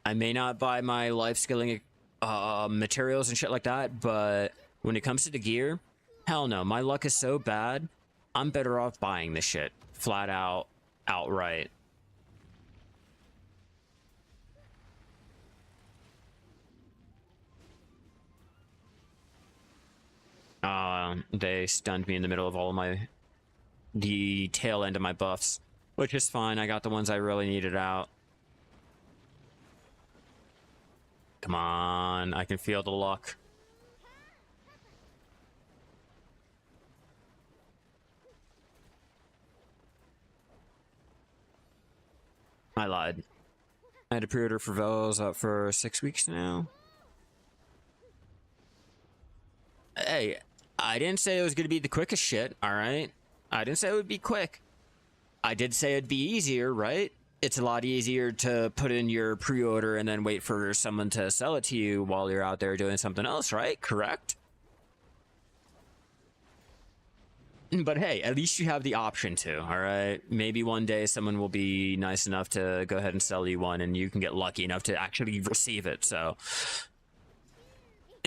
S1: I may not buy my life skilling materials and shit like that, but when it comes to the gear, hell no. My luck is so bad, I'm better off buying this shit. Flat out, outright. They stunned me in the middle of all of the tail end of my buffs, which is fine. I got the ones I really needed out. Come on, I can feel the luck. I lied. I had a pre-order for Velos up for 6 weeks now. Hey, I didn't say it was going to be the quickest shit, alright? I didn't say it would be quick. I did say it'd be easier, right? It's a lot easier to put in your pre-order and then wait for someone to sell it to you while you're out there doing something else, right? Correct? But hey, at least you have the option to, alright? Maybe one day someone will be nice enough to go ahead and sell you one and you can get lucky enough to actually receive it, so...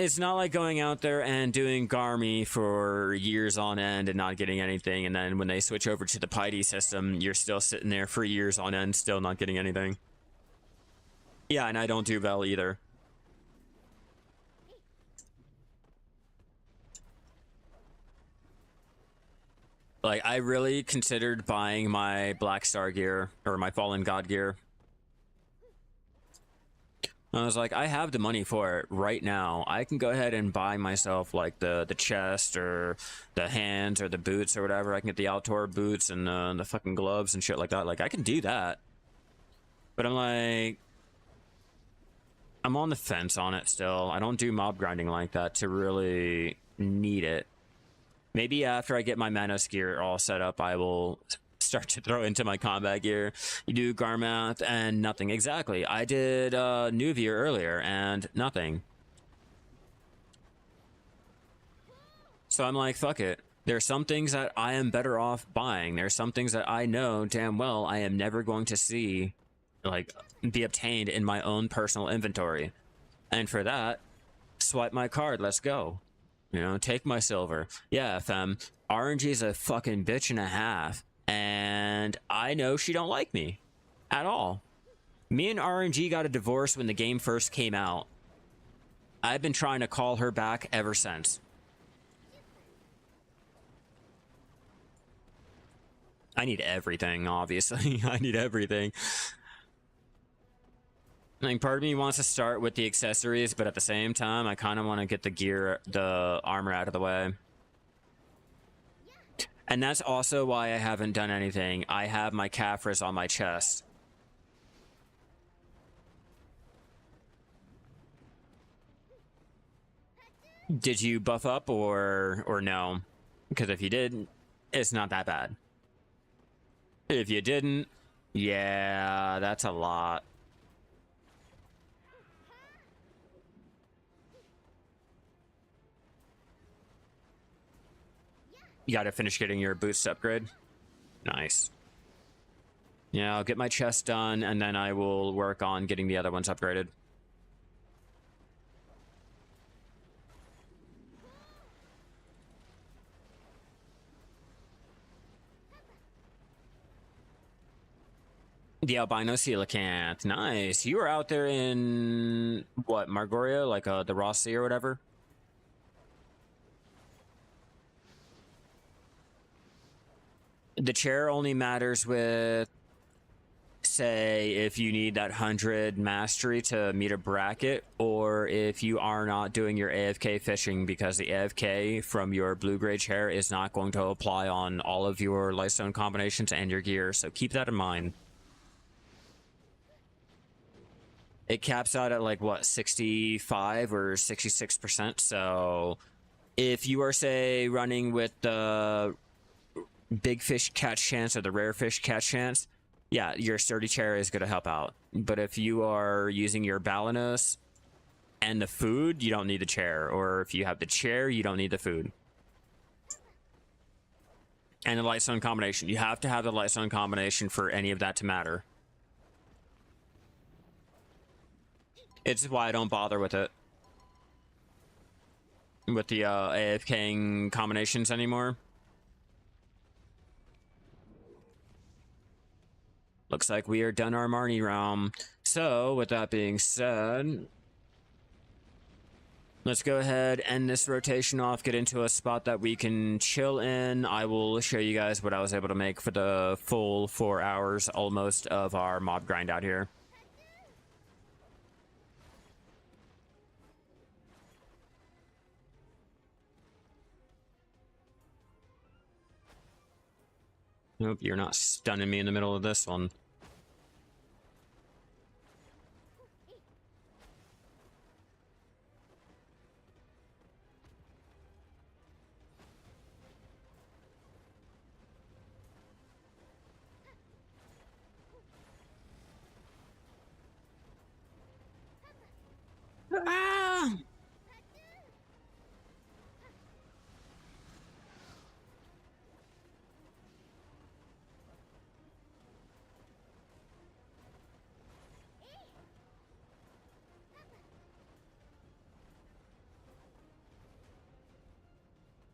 S1: It's not like going out there and doing Garmy for years on end and not getting anything, and then when they switch over to the Piety system, you're still sitting there for years on end, still not getting anything. Yeah, and I don't do Vel either. Like, I really considered buying my Black Star gear, or my Fallen God gear. I was like, I have the money for it right now. I can go ahead and buy myself like the chest or the hands or the boots or whatever. I can get the outdoor boots and the fucking gloves and shit like that. Like, I can do that. But I'm like, I'm on the fence on it still. I don't do mob grinding like that to really need it. Maybe after I get my Manos gear all set up, I will start to throw into my combat gear. You do Garmath and nothing. Exactly. I did Nuvir earlier and nothing. So I'm like, fuck it. There's some things that I am better off buying. There's some things that I know damn well I am never going to see, like, be obtained in my own personal inventory. And for that, swipe my card. Let's go. You know, take my silver. Yeah, fam. RNG's a fucking bitch and a half. And I know she don't like me at all. Me and RNG got a divorce when the game first came out. I've been trying to call her back ever since. I need everything, obviously. I need everything. I mean, part of me wants to start with the accessories, but at the same time, I kind of want to get the gear, the armor out of the way. And that's also why I haven't done anything. I have my Caphras on my chest. Did you buff up or no? Because if you did, it's not that bad. If you didn't, yeah, that's a lot. You gotta finish getting your boots upgrade. Nice. Yeah, I'll get my chest done, and then I will work on getting the other ones upgraded. The albino coelacanth. Nice. You were out there in, what, Margoria? Like the Ross Sea or whatever? The chair only matters with, say, if you need that 100 mastery to meet a bracket, or if you are not doing your AFK fishing, because the AFK from your blue-gray chair is not going to apply on all of your Lightstone combinations and your gear, so keep that in mind. It caps out at like, what, 65 or 66%, so if you are, say, running with the big fish catch chance or the rare fish catch chance, yeah, your sturdy chair is going to help out. But if you are using your Balanos and the food, you don't need the chair. Or if you have the chair, you don't need the food. And the Lightstone combination. You have to have the Lightstone combination for any of that to matter. It's why I don't bother with it. With the AFKing combinations anymore. Looks like we are done our Marni Realm. So, with that being said, let's go ahead, end this rotation off, get into a spot that we can chill in. I will show you guys what I was able to make for the full 4 hours almost of our mob grind out here. Nope, you're not stunning me in the middle of this one. Ah!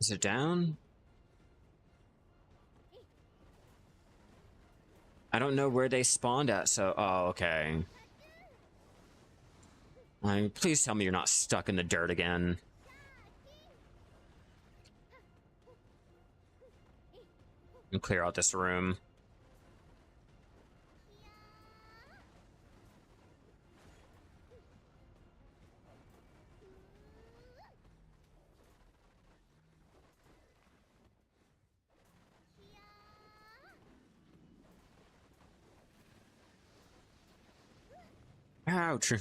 S1: Is it down? I don't know where they spawned at, so... Oh, okay. Please tell me you're not stuck in the dirt again. And clear out this room. Ouch.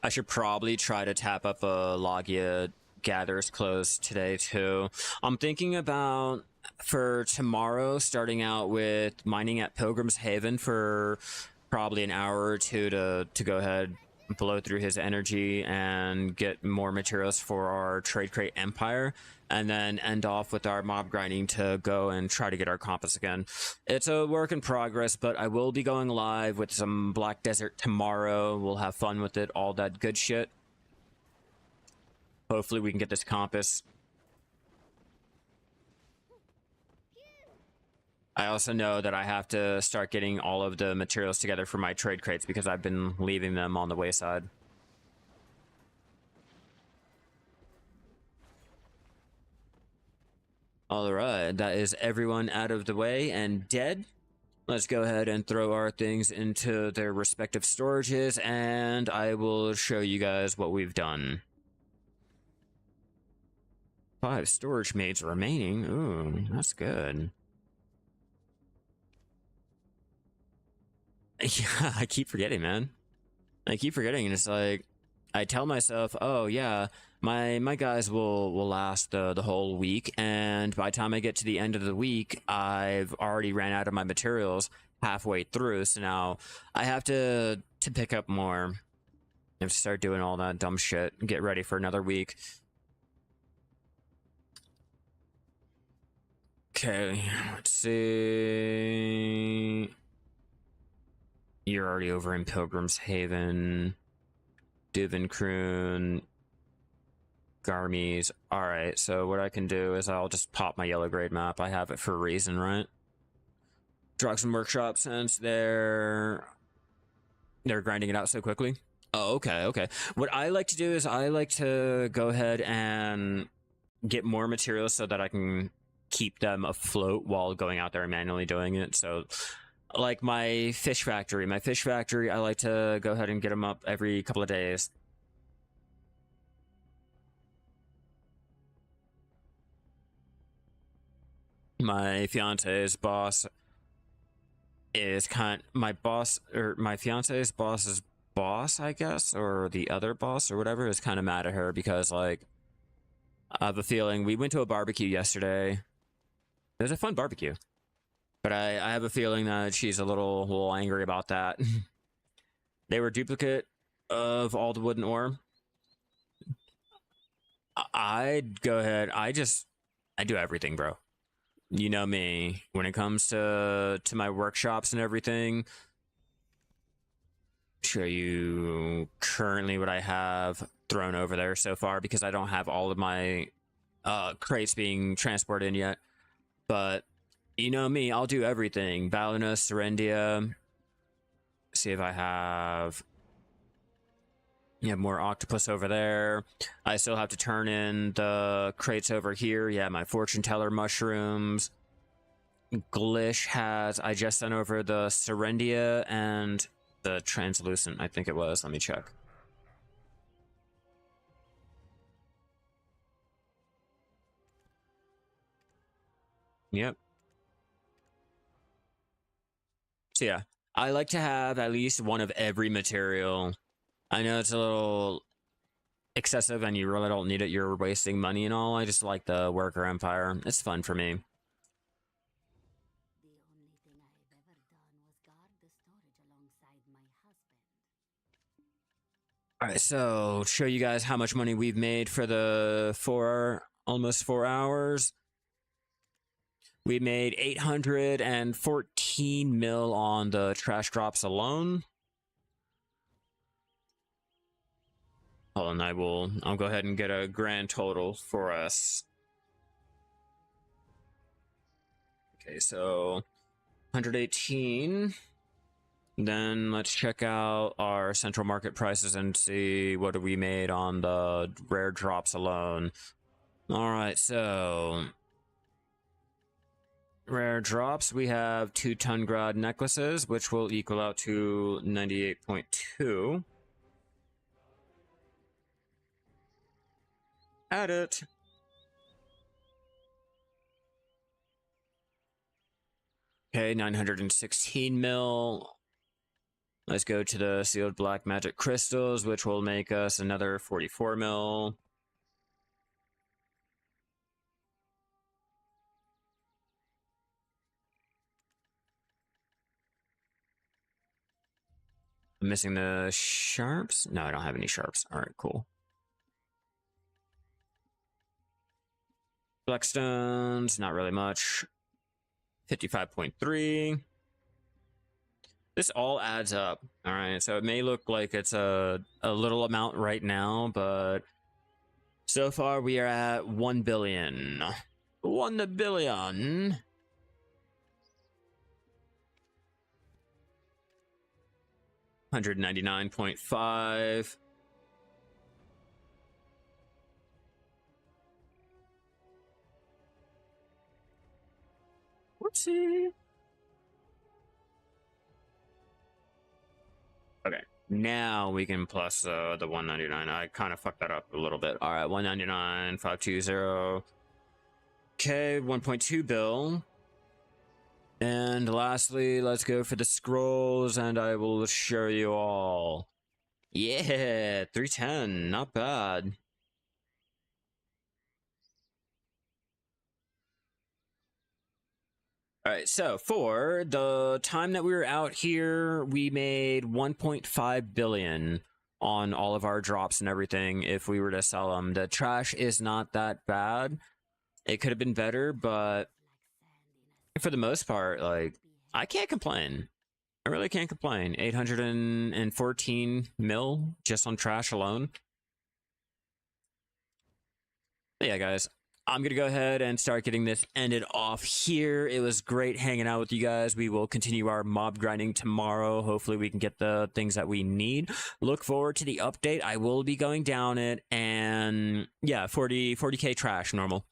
S1: I should probably try to tap up a Logia Gather's Close today too. I'm thinking about for tomorrow starting out with mining at Pilgrim's Haven for probably an hour or two to go ahead, blow through his energy and get more materials for our trade crate empire, and then end off with our mob grinding to go and try to get our compass again. It's a work in progress, but I will be going live with some Black Desert tomorrow. We'll have fun with it, all that good shit. Hopefully we can get this compass. I also know that I have to start getting all of the materials together for my trade crates because I've been leaving them on the wayside. Alright, that is everyone out of the way and dead. Let's go ahead and throw our things into their respective storages, and I will show you guys what we've done. 5 storage maids remaining. Ooh, that's good. Yeah, I keep forgetting, man. I keep forgetting, and it's like, I tell myself, oh yeah, my guys will last the whole week, and by the time I get to the end of the week, I've already ran out of my materials halfway through, so now I have to pick up more. I have to start doing all that dumb shit and get ready for another week. Okay, let's see. You're already over in Pilgrim's Haven. Duvenkroon. Garmies. Alright, so what I can do is I'll just pop my yellow grade map. I have it for a reason, right? Drugs and Workshop, since they're grinding it out so quickly. Oh, okay. What I like to do is I like to go ahead and get more materials so that I can keep them afloat while going out there and manually doing it. So like my fish factory, I like to go ahead and get them up every couple of days. My fiance's boss is my fiance's boss's boss, I guess, or the other boss or whatever, is kind of mad at her because, like, I have a feeling we went to a barbecue yesterday. It was a fun barbecue. But I have a feeling that she's a little angry about that. They were duplicate of all the wood and ore. I'd go ahead. I do everything, bro. You know me. When it comes to my workshops and everything, show you currently what I have thrown over there so far because I don't have all of my crates being transported in yet. But you know me, I'll do everything. Balinus, Serendia. See if I have... You have more octopus over there. I still have to turn in the crates over here. Yeah, my fortune teller mushrooms. Glish has... I just sent over the Serendia and the translucent, I think it was. Let me check. Yep. So yeah, I like to have at least one of every material. I know it's a little excessive and you really don't need it. You're wasting money and all. I just like the worker empire. It's fun for me.
S2: The only thing I've ever done was guard the storage alongside my husband.
S1: All right, so show you guys how much money we've made for the almost 4 hours. We made 814 mil on the trash drops alone. Hold on, I'll go ahead and get a grand total for us. Okay, so 118. Then let's check out our central market prices and see what we made on the rare drops alone. All right, so rare drops, we have 2 Tungrad necklaces, which will equal out to 98.2. Add it. Okay, 916 mil. Let's go to the sealed black magic crystals, which will make us another 44 mil. I'm missing the sharps. No, I don't have any sharps. All right, cool. Blackstones, not really much. 55.3. This all adds up. All right, so it may look like it's a little amount right now, but so far we are at 1 billion. 1 billion. $199.5. Whoopsie. Okay, now we can plus the 199. I kind of fucked that up a little bit. All right, 199, 520. Okay, 1.2 bill. And lastly, let's go for the scrolls, and I will show you all. Yeah, 310, not bad. All right, so for the time that we were out here, we made 1.5 billion on all of our drops and everything if we were to sell them. The trash is not that bad. It could have been better, but for the most part, like, I can't complain. I really can't complain. 814 mil just on trash alone. But yeah, guys, I'm going to go ahead and start getting this ended off here. It was great hanging out with you guys. We will continue our mob grinding tomorrow. Hopefully we can get the things that we need. Look forward to the update. I will be going down it, and yeah, 40k trash normal.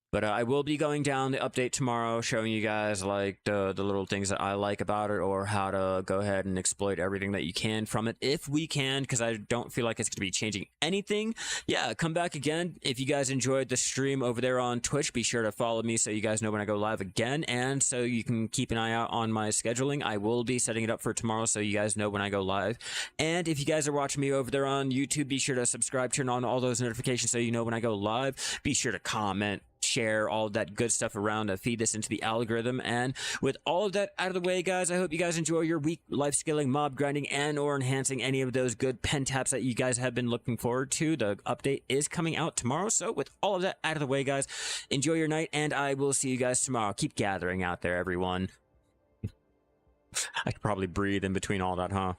S1: But I will be going down the update tomorrow, showing you guys like the little things that I like about it, or how to go ahead and exploit everything that you can from it, if we can, because I don't feel like it's going to be changing anything. Yeah, come back again. If you guys enjoyed the stream over there on Twitch, be sure to follow me so you guys know when I go live again, and so you can keep an eye out on my scheduling. I will be setting it up for tomorrow so you guys know when I go live. And if you guys are watching me over there on YouTube, be sure to subscribe, turn on all those notifications so you know when I go live. Be sure to comment, share all of that good stuff around to feed this into the algorithm. And with all of that out of the way, guys, I hope you guys enjoy your week life skilling, mob grinding, and or enhancing any of those good pen taps that you guys have been looking forward to. The update is coming out tomorrow. So with all of that out of the way, guys, enjoy your night, and I will see you guys tomorrow. Keep gathering out there, everyone. I could probably breathe in between all that, huh?